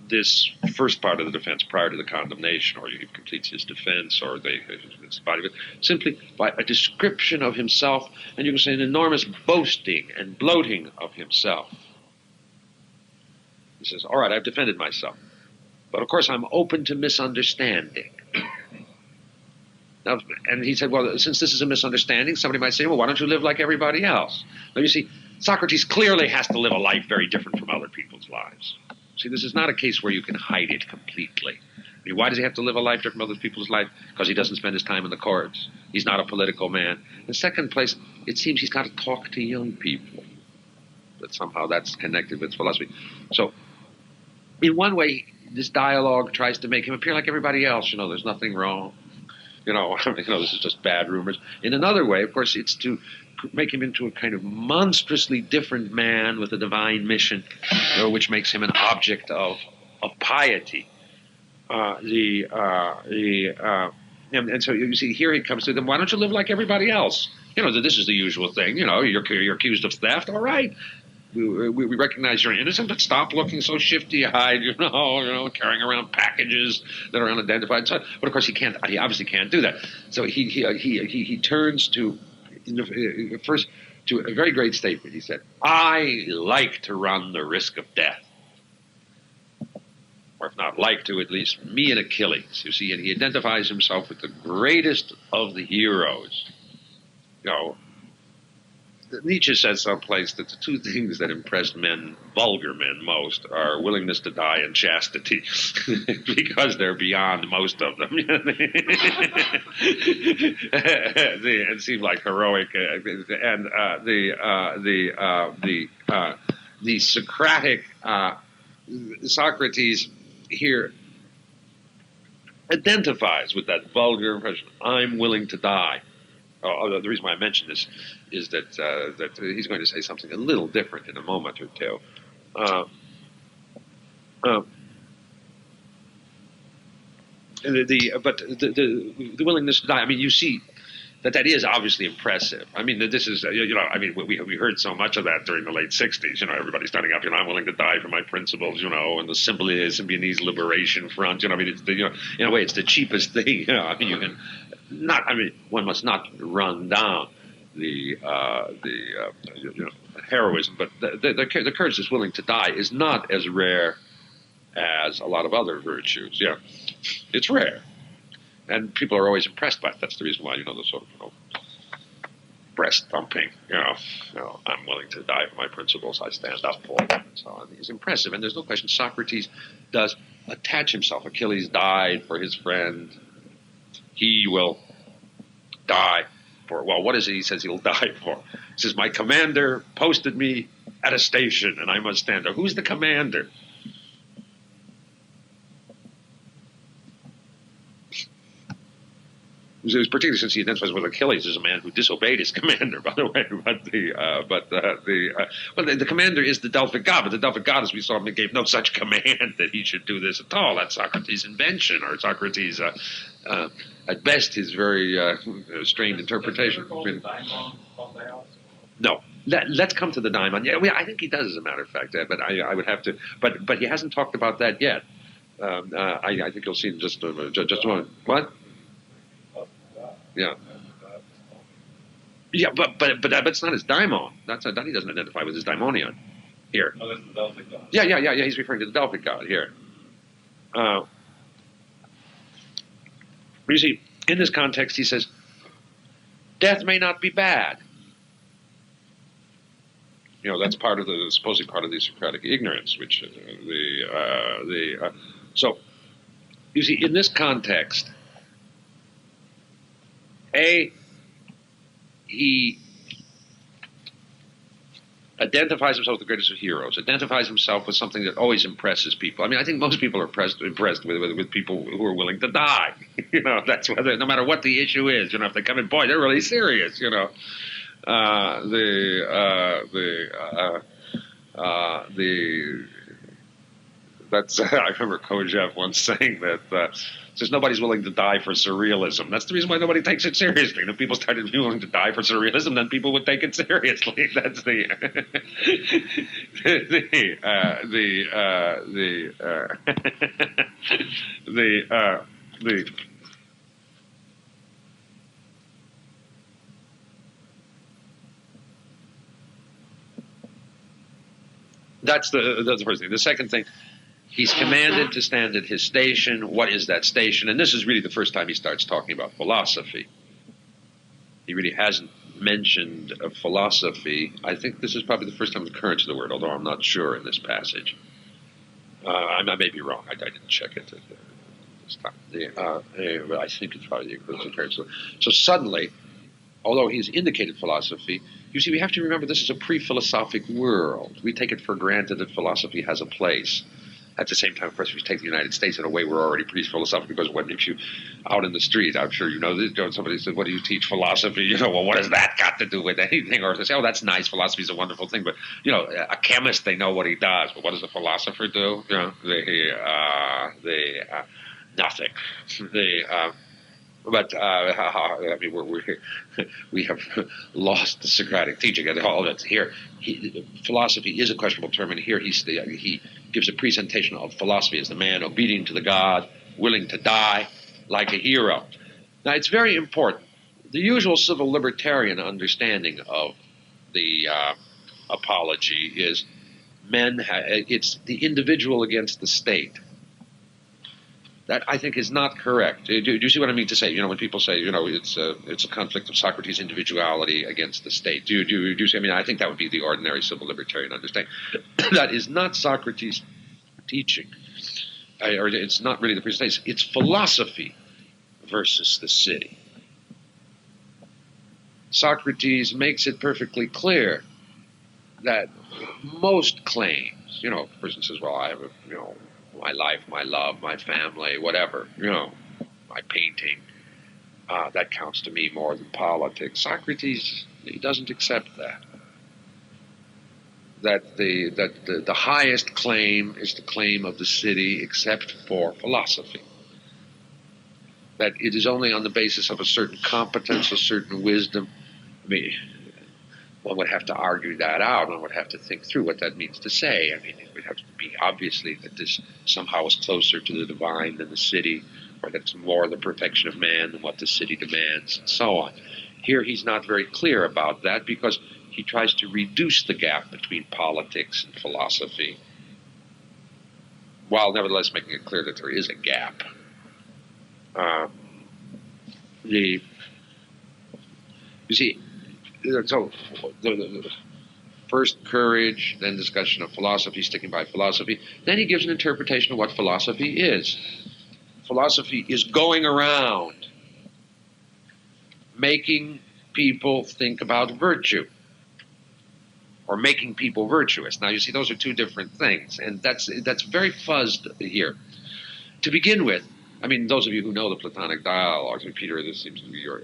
this first part of the defense prior to the condemnation, or he completes his defense, or his body of it, simply by a description of himself, and you can say an enormous boasting and bloating of himself. He says, all right, I've defended myself, but of course I'm open to misunderstanding. Now, and he said, well, since this is a misunderstanding, somebody might say, well, why don't you live like everybody else? Now, you see, Socrates clearly has to live a life very different from other people's lives. See, this is not a case where you can hide it completely. I mean, why does he have to live a life different from other people's life? Because he doesn't spend his time in the courts. He's not a political man. In second place, it seems he's got to talk to young people. That somehow that's connected with philosophy. So, in one way, this dialogue tries to make him appear like everybody else. There's nothing wrong. This is just bad rumors. In another way, of course, it's to make him into a kind of monstrously different man with a divine mission, which makes him an object of piety. And so you see, here he comes to them. Why don't you live like everybody else? This is the usual thing. You're accused of theft. All right. We recognize you're innocent, but stop looking so shifty-eyed, carrying around packages that are unidentified. So, but of course, he obviously can't do that. So he turns to, first, to a very great statement. He said, I like to run the risk of death. Or if not like to, at least me and Achilles. You see, and he identifies himself with the greatest of the heroes. Nietzsche says someplace that the two things that impress men, vulgar men, most are willingness to die and chastity, because they're beyond most of them. It seemed like heroic, and the Socratic Socrates here identifies with that vulgar impression. I'm willing to die. The reason why I mention this is that he's going to say something a little different in a moment or two. But the willingness to die. I mean, you see that is obviously impressive. I mean, this is we heard so much of that during the late '60s. Everybody standing up. I'm willing to die for my principles. And the Symbionese Liberation Front. In a way, it's the cheapest thing. You can. One must not run down the heroism, but the courage that's willing to die is not as rare as a lot of other virtues. Yeah, it's rare, and people are always impressed by it. That's the reason why the sort of breast thumping. I'm willing to die for my principles. I stand up for them, and so on. It's impressive, and there's no question Socrates does attach himself. Achilles died for his friend. He will die for, what is it he says he'll die for? He says, my commander posted me at a station and I must stand there. Who's the commander? Particularly since he identifies with Achilles as a man who disobeyed his commander, by the way. But the commander is the Delphic god, but the Delphic god, as we saw, gave no such command that he should do this at all. That's Socrates' invention, or Socrates, at best, his very strained interpretation. No. Let's come to the daimon. Yeah, I think he does, as a matter of fact, but I would have to. But he hasn't talked about that yet. I think you'll see in just a moment. What? Yeah. Yeah, but it's not his daimon. That he doesn't identify with his daimonion here. Oh, that's the Delphic god. Yeah. He's referring to the Delphic god here. You see, in this context, he says, "Death may not be bad." That's part of the supposed part of the Socratic ignorance, which so you see, in this context, he identifies himself with the greatest of heroes, identifies himself with something that always impresses people. I mean, I think most people are impressed with people who are willing to die. That's whether, no matter what the issue is, if they come in, boy, they're really serious, That's I remember Kojève once saying that since nobody's willing to die for surrealism, that's the reason why nobody takes it seriously. And if people started being willing to die for surrealism, then people would take it seriously. That's the That's the first thing. The second thing, he's commanded to stand at his station. What is that station? And this is really the first time he starts talking about philosophy. He really hasn't mentioned philosophy. I think this is probably the first time the occurrence of the word, although I'm not sure in this passage. I may be wrong. I didn't check it this time. But I think it's probably the occurrence. So suddenly, although he's indicated philosophy, you see, we have to remember this is a pre-philosophic world. We take it for granted that philosophy has a place. At the same time, of course, if you take the United States in a way, we're already pre-philosophic, because if you out in the street, I'm sure you know this, somebody says, "What do you teach philosophy?" Well, what has that got to do with anything? Or they say, "Oh, that's nice. Philosophy is a wonderful thing." But a chemist, they know what he does. But what does a philosopher do? Nothing. But I mean, we have lost the Socratic teaching, and all that's here. Philosophy is a questionable term, and here he gives a presentation of philosophy as the man obedient to the god, willing to die like a hero. Now, it's very important. The usual civil libertarian understanding of the apology is it's the individual against the state. That, I think, is not correct. Do you see what I mean to say? When people say, it's a conflict of Socrates' individuality against the state. Do you see? I mean, I think that would be the ordinary civil libertarian understanding. That is not Socrates' teaching, or it's not really the presentation. It's philosophy versus the city. Socrates makes it perfectly clear that most claims, a person says, "Well, I have my life, my love, my family, whatever, my painting, that counts to me more than politics." Socrates, he doesn't accept that. That the highest claim is the claim of the city, except for philosophy. That it is only on the basis of a certain competence, a certain wisdom. I mean, one would have to argue that out. One would have to think through what that means to say. I mean, it would have to be obviously that this somehow is closer to the divine than the city, or that it's more the perfection of man than what the city demands, and so on. Here he's not very clear about that, because he tries to reduce the gap between politics and philosophy, while nevertheless making it clear that there is a gap. You see, so the first courage, then discussion of philosophy, sticking by philosophy. Then he gives an interpretation of what philosophy is. Philosophy is going around making people think about virtue, or making people virtuous. Now, you see, those are two different things, and that's very fuzzed here. To begin with, I mean, those of you who know the Platonic dialogues, and Peter, this seems to be your,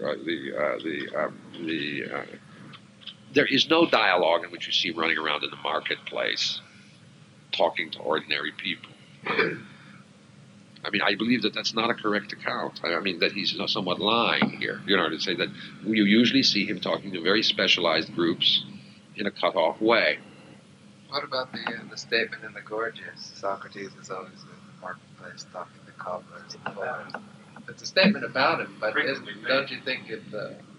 there is no dialogue in which you see him running around in the marketplace talking to ordinary people. I mean, I believe that that's not a correct account. I mean, that he's somewhat lying here. You know, to say that you usually see him talking to very specialized groups in a cut-off way. What about the statement in the Gorgias? Socrates is always in the marketplace talking to cobblers and bowlers. It's a statement about him, but don't you think it?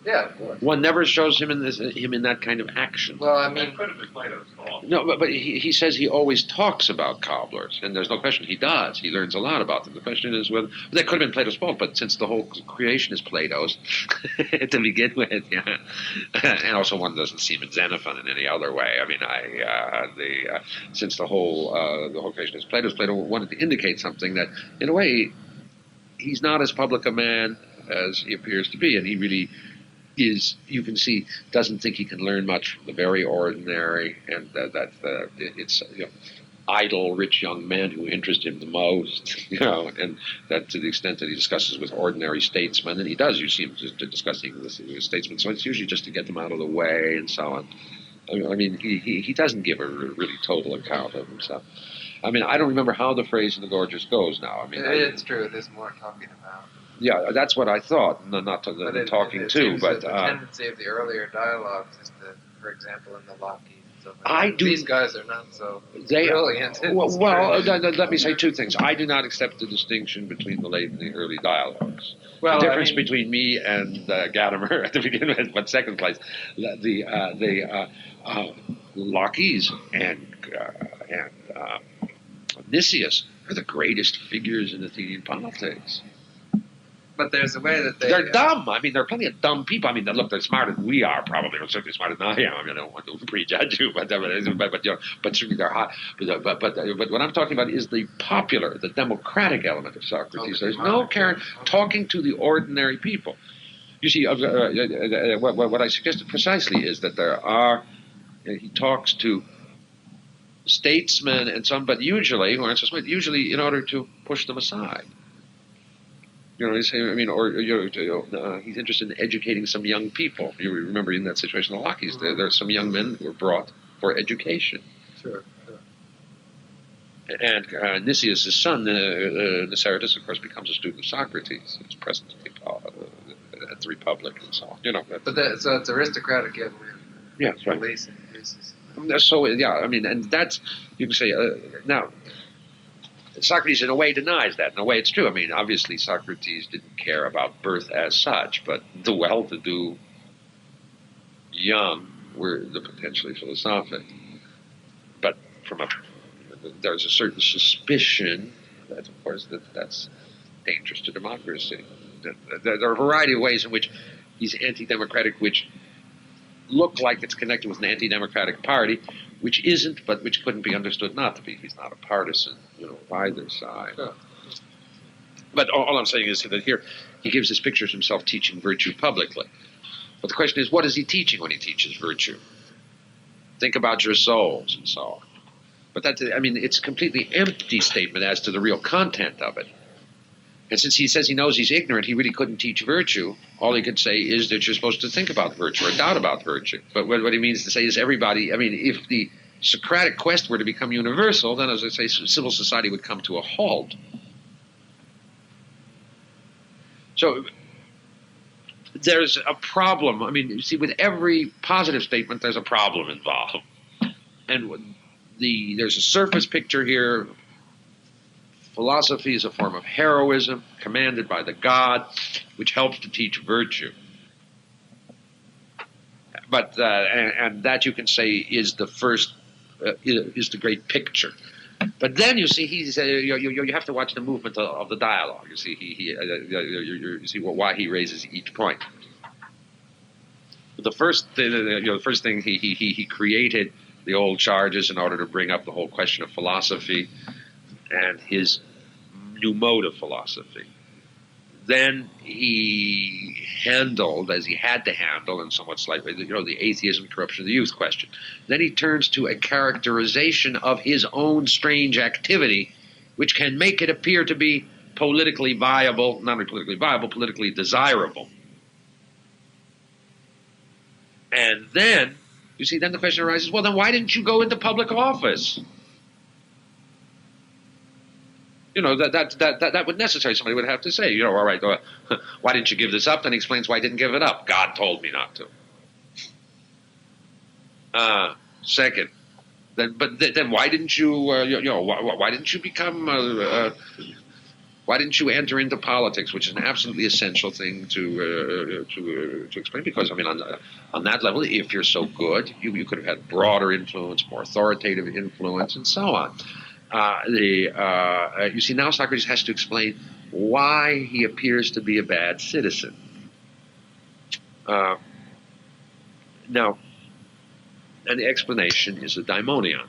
Yeah, of course. One never shows him in that kind of action. Well, I mean, could have been Plato's fault. No, but he says he always talks about cobblers, and there's no question he does. He learns a lot about them. The question is whether that could have been Plato's fault, but since the whole creation is Plato's to begin with, yeah, and also one doesn't see him in Xenophon in any other way. I mean, since the whole creation is Plato's, Plato wanted to indicate something that, in a way, he's not as public a man as he appears to be, and he really is, you can see, doesn't think he can learn much from the very ordinary, and it's idle, rich young men who interest him the most, and that to the extent that he discusses with ordinary statesmen, and he does, you see him discussing with statesmen, so it's usually just to get them out of the way and so on. I mean, he doesn't give a really total account of himself. I mean, I don't remember how the phrase in the Gorgias goes now. I mean, it's true. There's more talking about. Yeah, that's what I thought. Not talking to, but the tendency of the earlier dialogues is that, for example, in the Locke, these guys are not so brilliant. Well, let me say two things. I do not accept the distinction between the late and the early dialogues. Well, the difference between me and Gadamer at the beginning, but second place, the Locke's and Nicias are the greatest figures in Athenian politics. But there's a way that they're dumb. I mean, there are plenty of dumb people. I mean, look, they're smarter than we are, probably. They're certainly smarter than I am. I mean, I don't want to prejudge you, but certainly they're hot. But what I'm talking about is the popular, the democratic element of Socrates. There's no Karen talking to the ordinary people. You see, what I suggested precisely is that there are. He talks to statesmen and some, but usually who aren't so smart. Usually, in order to push them aside. He's interested in educating some young people. You remember in that situation, the Locke's, there are some young men who were brought for education. Sure. And Nicias' son, Niceratus, of course, becomes a student of Socrates. He's present at the Republic and so on. So it's aristocratic, yeah. Yeah, that's right. So, yeah, I mean, and that's, you can say, now, Socrates, in a way, denies that. In a way, it's true. I mean, obviously, Socrates didn't care about birth as such, but the well-to-do young were the potentially philosophic. But there's a certain suspicion that, of course, that's dangerous to democracy. There are a variety of ways in which he's anti-democratic, which look like it's connected with an anti-democratic party, which isn't, but which couldn't be understood not to be. He's not a partisan, of either side. Sure. But all I'm saying is that here he gives this picture of himself teaching virtue publicly. But the question is, what is he teaching when he teaches virtue? Think about your souls and so on. But it's a completely empty statement as to the real content of it. And since he says he knows he's ignorant, he really couldn't teach virtue. All he could say is that you're supposed to think about virtue or doubt about virtue. But what he means to say is everybody, if the Socratic quest were to become universal, then, as I say, civil society would come to a halt. So there's a problem. I mean, you see, with every positive statement, there's a problem involved. And there's a surface picture here. Philosophy is a form of heroism commanded by the god, which helps to teach virtue. But and that you can say is the first is the great picture. But then you see you have to watch the movement of the dialogue. You see you see why he raises each point. The first thing he created the old charges in order to bring up the whole question of philosophy and his new mode of philosophy. Then he handled, as he had to handle, and somewhat slightly, the atheism, corruption of the youth question. Then he turns to a characterization of his own strange activity, which can make it appear to be politically viable, not only politically viable, politically desirable. And then, you see, then the question arises, well, then why didn't you go into public office? You know, that would necessarily, somebody would have to say, you know, all right, why didn't you give this up? Then he explains why he didn't give it up. God told me not to. Second, then why didn't you, why didn't you become, why didn't you enter into politics, which is an absolutely essential thing to explain? Because, I mean, on that level, if you're so good, you could have had broader influence, more authoritative influence, and so on. You see, now Socrates has to explain why he appears to be a bad citizen. Now, and the explanation is the daimonion.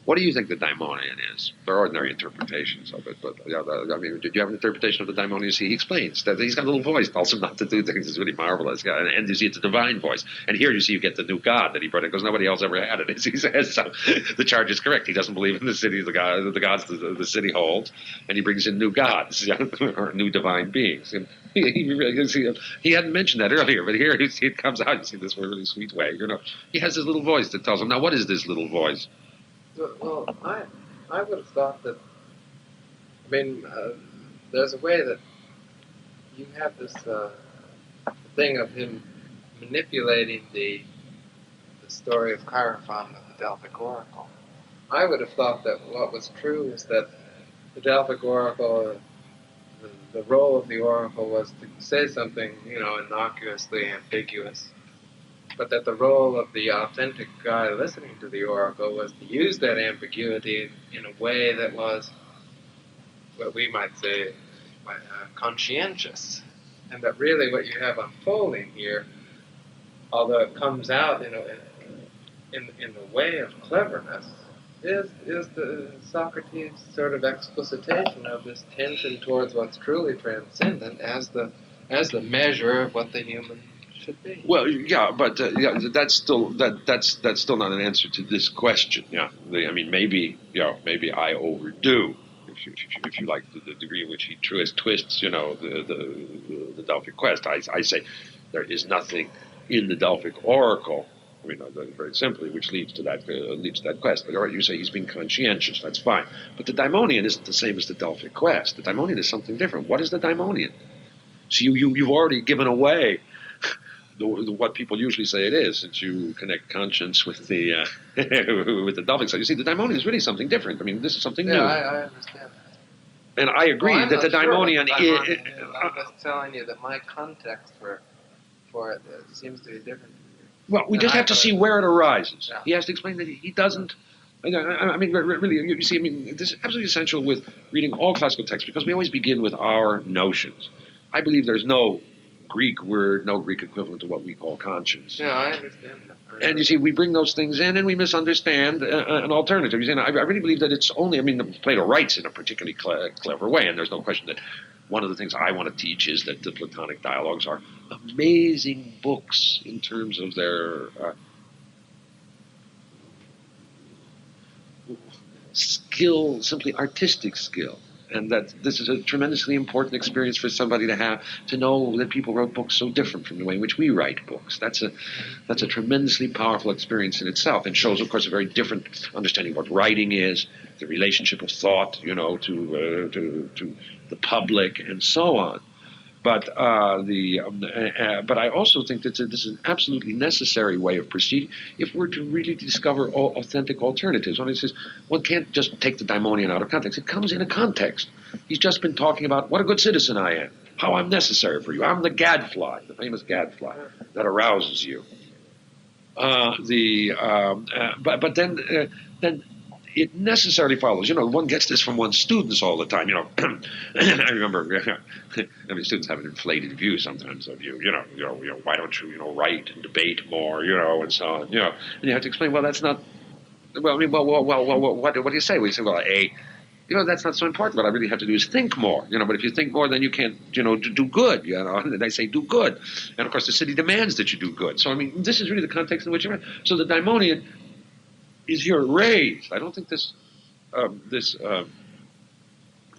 What do you think the daimonion is? There are ordinary interpretations of it, but I mean, did you have an interpretation of the daimonion? See, he explains that he's got a little voice, tells him not to do things. It's really marvelous. And you see, it's a divine voice. And here you see, you get the new God that he brought in, because nobody else ever had it. He says, so the charge is correct. He doesn't believe in the city, the gods the city holds, and he brings in new gods, or new divine beings. And he hadn't mentioned that earlier, but here you see it comes out. You see this really sweet way. You know, he has this little voice that tells him. Now, what is this little voice? Well, I would have thought that, I mean, there's a way that you have this thing of him manipulating the story of Chaerephon of the Delphic Oracle. I would have thought that what was true is that the Delphic Oracle, the role of the Oracle was to say something, you know, innocuously ambiguous, but that the role of the authentic guy listening to the Oracle was to use that ambiguity in a way that was what we might say conscientious. And that really what you have unfolding here, although it comes out in the way of cleverness, is the Socrates' sort of explicitation of this tension towards what's truly transcendent as the measure of what the human should be. Well, yeah, but that's still still not an answer to this question. Yeah, I mean, maybe I overdo, if you like, the degree in which he twists, you know, the Delphic quest. I say there is nothing in the Delphic Oracle. I mean, very simply, which leads to that quest. But all right, you say he's being conscientious. That's fine. But the daimonion isn't the same as the Delphic quest. The daimonion is something different. What is the daimonion? So you've already given away what people usually say it is, since you connect conscience with the with the Delphic side. You see, the daimonion is really something different. I mean, this is something new. Yeah, I understand that. And I agree that the daimonion is... I'm just telling you that my context for it seems to be different. Well, we just have to see where it arises. Yeah. He has to explain that he doesn't... I mean, really, you see, I mean, this is absolutely essential with reading all classical texts, because we always begin with our notions. I believe there's no Greek word, no Greek equivalent to what we call conscience. Yeah, I understand that. And you see, we bring those things in and we misunderstand an alternative. You see, and I really believe that it's only, I mean, Plato writes in a particularly clever way, and there's no question that one of the things I want to teach is that the Platonic dialogues are amazing books in terms of their skill, simply artistic skill. And that this is a tremendously important experience for somebody to have, to know that people wrote books so different from the way in which we write books. That's a tremendously powerful experience in itself, and shows, of course, a very different understanding of what writing is, the relationship of thought, you know, to the public, and so on. But but I also think that this is an absolutely necessary way of proceeding if we're to really discover authentic alternatives. One says one can't just take the daimonion out of context. It comes in a context. He's just been talking about what a good citizen I am, how I'm necessary for you. I'm the gadfly, the famous gadfly that arouses you. But then it necessarily follows. You know, one gets this from one's students all the time. You know, I remember, I mean, students have an inflated view sometimes of you. You know, why don't you, write and debate more, and so on. And you have to explain. Well, that's not. Well, I mean, what do you say? We say, well, that's not so important. What I really have to do is think more. But if you think more, then you can't, do good. And they say do good, and of course the city demands that you do good. So I mean, this is really the context in which you're. So the daimonion is here raised. I don't think this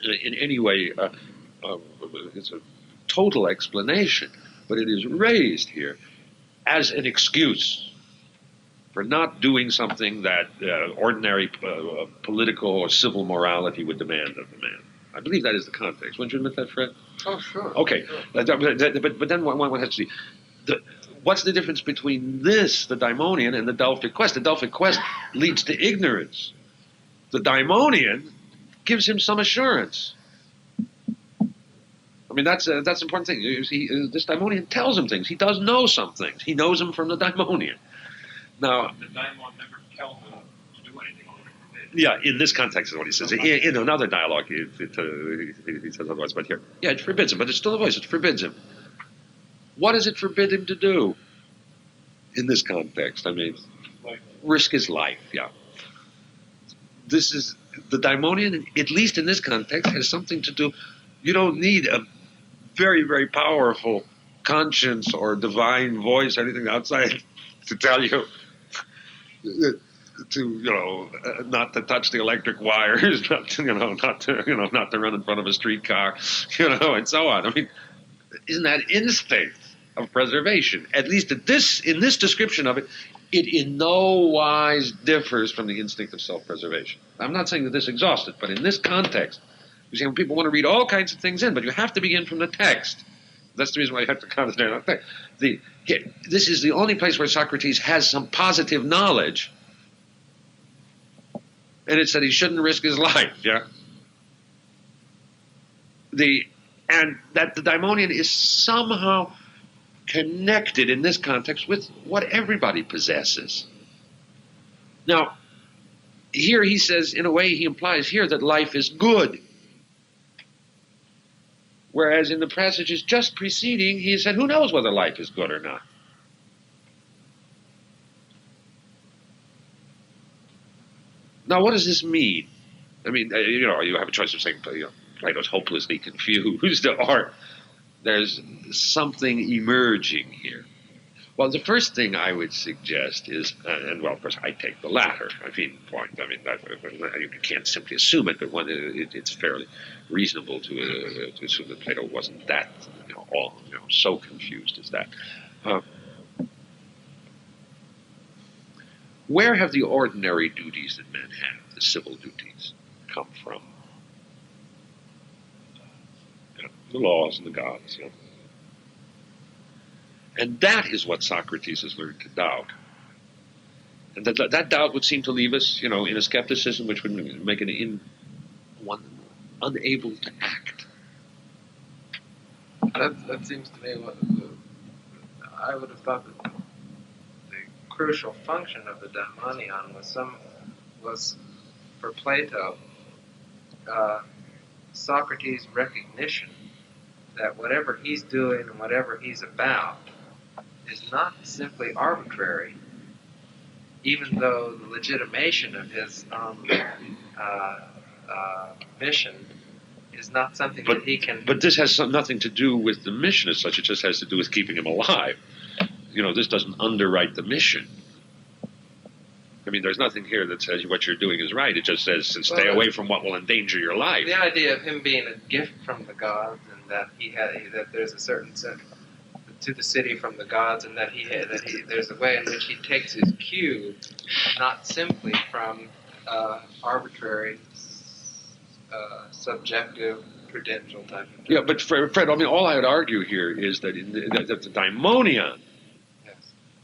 in any way it's a total explanation, but it is raised here as an excuse for not doing something that ordinary political or civil morality would demand of the man. I believe that is the context. Wouldn't you admit that, Fred? Oh, sure. Okay, Sure. but then one has to see what's the difference between this, the daimonian, and the Delphic quest. The Delphic quest leads to ignorance. The daimonian gives him some assurance. I mean, that's an important thing. You see, this daimonian tells him things. He does know some things. He knows them from the daimonian. Now, The daimon never tells him to do anything. yeah, in this context is what he says. In another dialogue, he says otherwise. But here, yeah, it forbids him. But it's still a voice. It forbids him. What does it forbid him to do in this context? I mean, risk his life, yeah. This is, the daimonian, at least in this context, has something to do. You don't need a very, very powerful conscience or divine voice or anything outside to tell you not to touch the electric wires, not to run in front of a streetcar, and so on. I mean, isn't that instinct of preservation? At least in this description of it, it in no wise differs from the instinct of self-preservation. I'm not saying that this exhausts it, but in this context, you see, when people want to read all kinds of things in, but you have to begin from the text. That's the reason why you have to concentrate on the text. This is the only place where Socrates has some positive knowledge, and it's that he shouldn't risk his life. Yeah. And that the daimonian is somehow connected in this context with what everybody possesses. Now, here he says, in a way, he implies here that life is good. Whereas in the passages just preceding, he said, who knows whether life is good or not? Now, what does this mean? I mean, you have a choice of saying Plato's hopelessly confused, or there's something emerging here. Well, the first thing I would suggest is, of course, I take the latter. You can't simply assume it, but it's fairly reasonable to assume that Plato wasn't that, so confused as that. Where have the ordinary duties that men have, the civil duties, come from? The laws and the gods. And that is what Socrates has learned to doubt. And that doubt would seem to leave us, in a skepticism which would make one unable to act. That seems to me what I would have thought that the crucial function of the daimonion was for Plato, Socrates' recognition that whatever he's doing and whatever he's about is not simply arbitrary, even though the legitimation of his mission is not something that he can... But this has nothing to do with the mission as such. It just has to do with keeping him alive. This doesn't underwrite the mission. I mean, there's nothing here that says what you're doing is right. It just says stay away from what will endanger your life. The idea of him being a gift from the gods, and that that there's a certain sense to the city from the gods, and that there's a way in which he takes his cue, not simply from arbitrary, subjective, prudential type of... Yeah, but Fred, I mean, all I would argue here is that that the daimonion,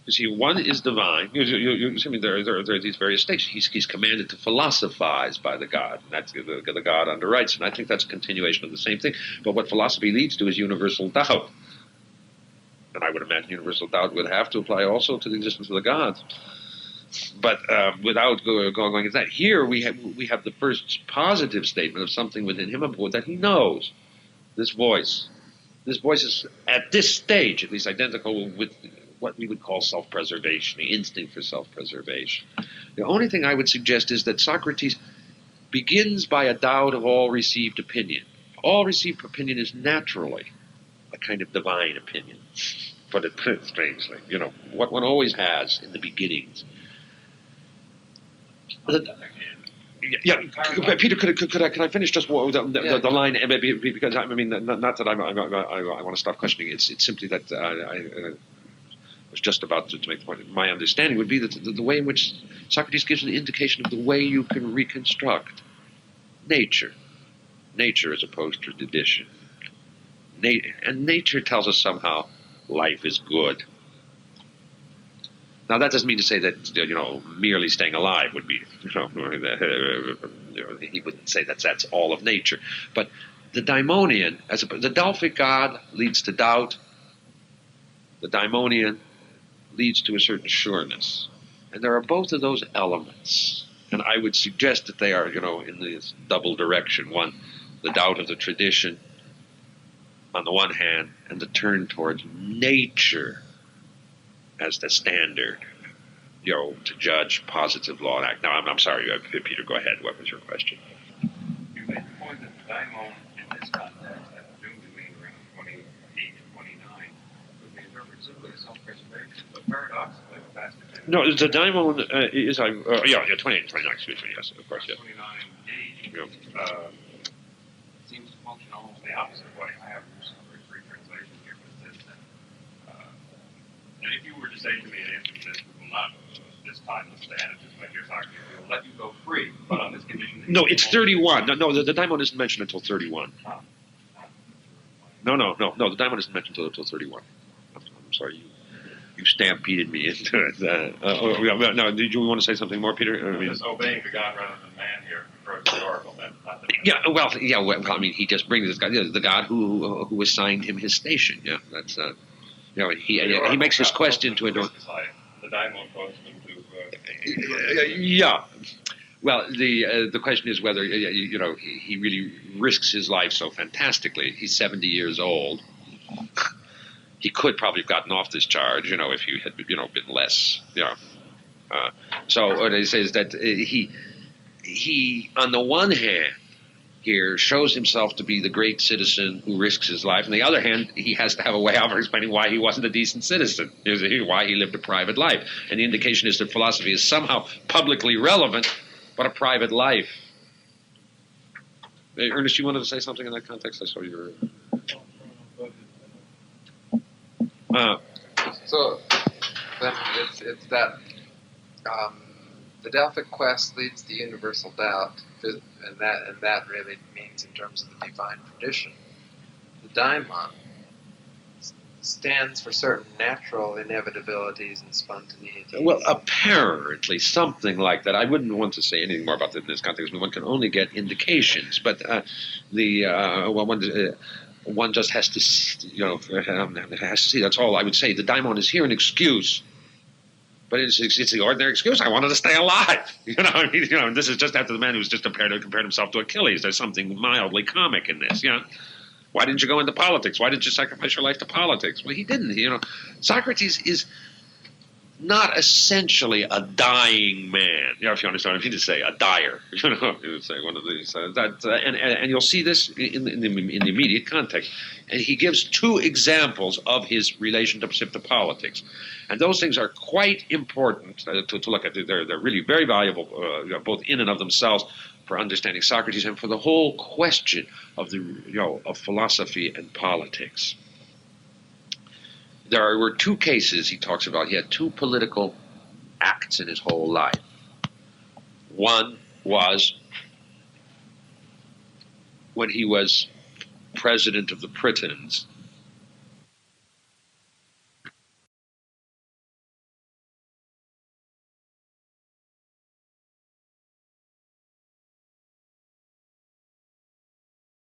you see, one is divine. There are these various states. He's commanded to philosophize by the god. And that's the god underwrites. And I think that's a continuation of the same thing. But what philosophy leads to is universal doubt. And I would imagine universal doubt would have to apply also to the existence of the gods. But without going into that, here we have the first positive statement of something within him that he knows. This voice is, at this stage, at least identical with what we would call self-preservation, the instinct for self-preservation. The only thing I would suggest is that Socrates begins by a doubt of all received opinion. All received opinion is naturally a kind of divine opinion, put it strangely. What one always has in the beginnings. On the other hand, Yeah, Peter, could I finish just the line? And maybe because I mean, not that I want to stop questioning. It's simply that I was just about to make the point. My understanding would be that the way in which Socrates gives an indication of the way you can reconstruct nature as opposed to tradition. And nature tells us somehow life is good. Now, that doesn't mean to say that, merely staying alive would be, he wouldn't say that's all of nature. But the daimonian, the Delphic god leads to doubt. The daimonian leads to a certain sureness. And there are both of those elements. And I would suggest that they are, in this double direction. One, the doubt of the tradition on the one hand, and the turn towards nature as the standard, to judge positive law and act. Now, I'm sorry, Peter, go ahead. What was your question? You made the point that the daimon in this context, that presumably around 28 to 29, would be interpreted simply as self-preservation, but paradoxically, that's the No, the daimon is, 28 and 29, excuse me, yes, of course, yes. 29D seems to function almost the opposite way. I have free translation here, but it says that, and if you were to say to me in answer to this, we will not, this time, let's stand and just make your Socrates, we will let you go free, but on this condition. No, it's 31. No, the daimon isn't mentioned until 31. No, the daimon isn't mentioned until 31. I'm sorry, you stampeded me into it. No, did you want to say something more, Peter? Just obeying the God rather than man here, approach the oracle, then. Well, I mean, he just brings this guy, the God who assigned him his station. Yeah, that's, he makes his quest into a door. The daimon goes into. Yeah. Well, the question is whether he really risks his life so fantastically. He's 70 years old. He could probably have gotten off this charge, if he had been less. So what I say is that he on the one hand here shows himself to be the great citizen who risks his life. On the other hand, he has to have a way of explaining why he wasn't a decent citizen, why he lived a private life. And the indication is that philosophy is somehow publicly relevant, but a private life. Ernest, you wanted to say something in that context? I saw you were... So then it's that the Delphic quest leads to universal doubt, and that really means in terms of the divine tradition. The daimon stands for certain natural inevitabilities and spontaneities. Well, apparently something like that. I wouldn't want to say anything more about that in this context. One can only get indications, but one just has to, has to see. That's all I would say. The daimon is here an excuse, but it's the ordinary excuse. I wanted to stay alive. This is just after the man who's just compared himself to Achilles. There's something mildly comic in this. Why didn't you go into politics? Why did you sacrifice your life to politics? Well, he didn't. Socrates is not essentially a dying man. If you understand what I mean to say, a dyer. You would say one of these. And you'll see this in the immediate context. And he gives two examples of his relationship to politics. And those things are quite important to look at. They're really very valuable, both in and of themselves, for understanding Socrates and for the whole question of of philosophy and politics. There were two cases he talks about. He had two political acts in his whole life. One was when he was president of the Britons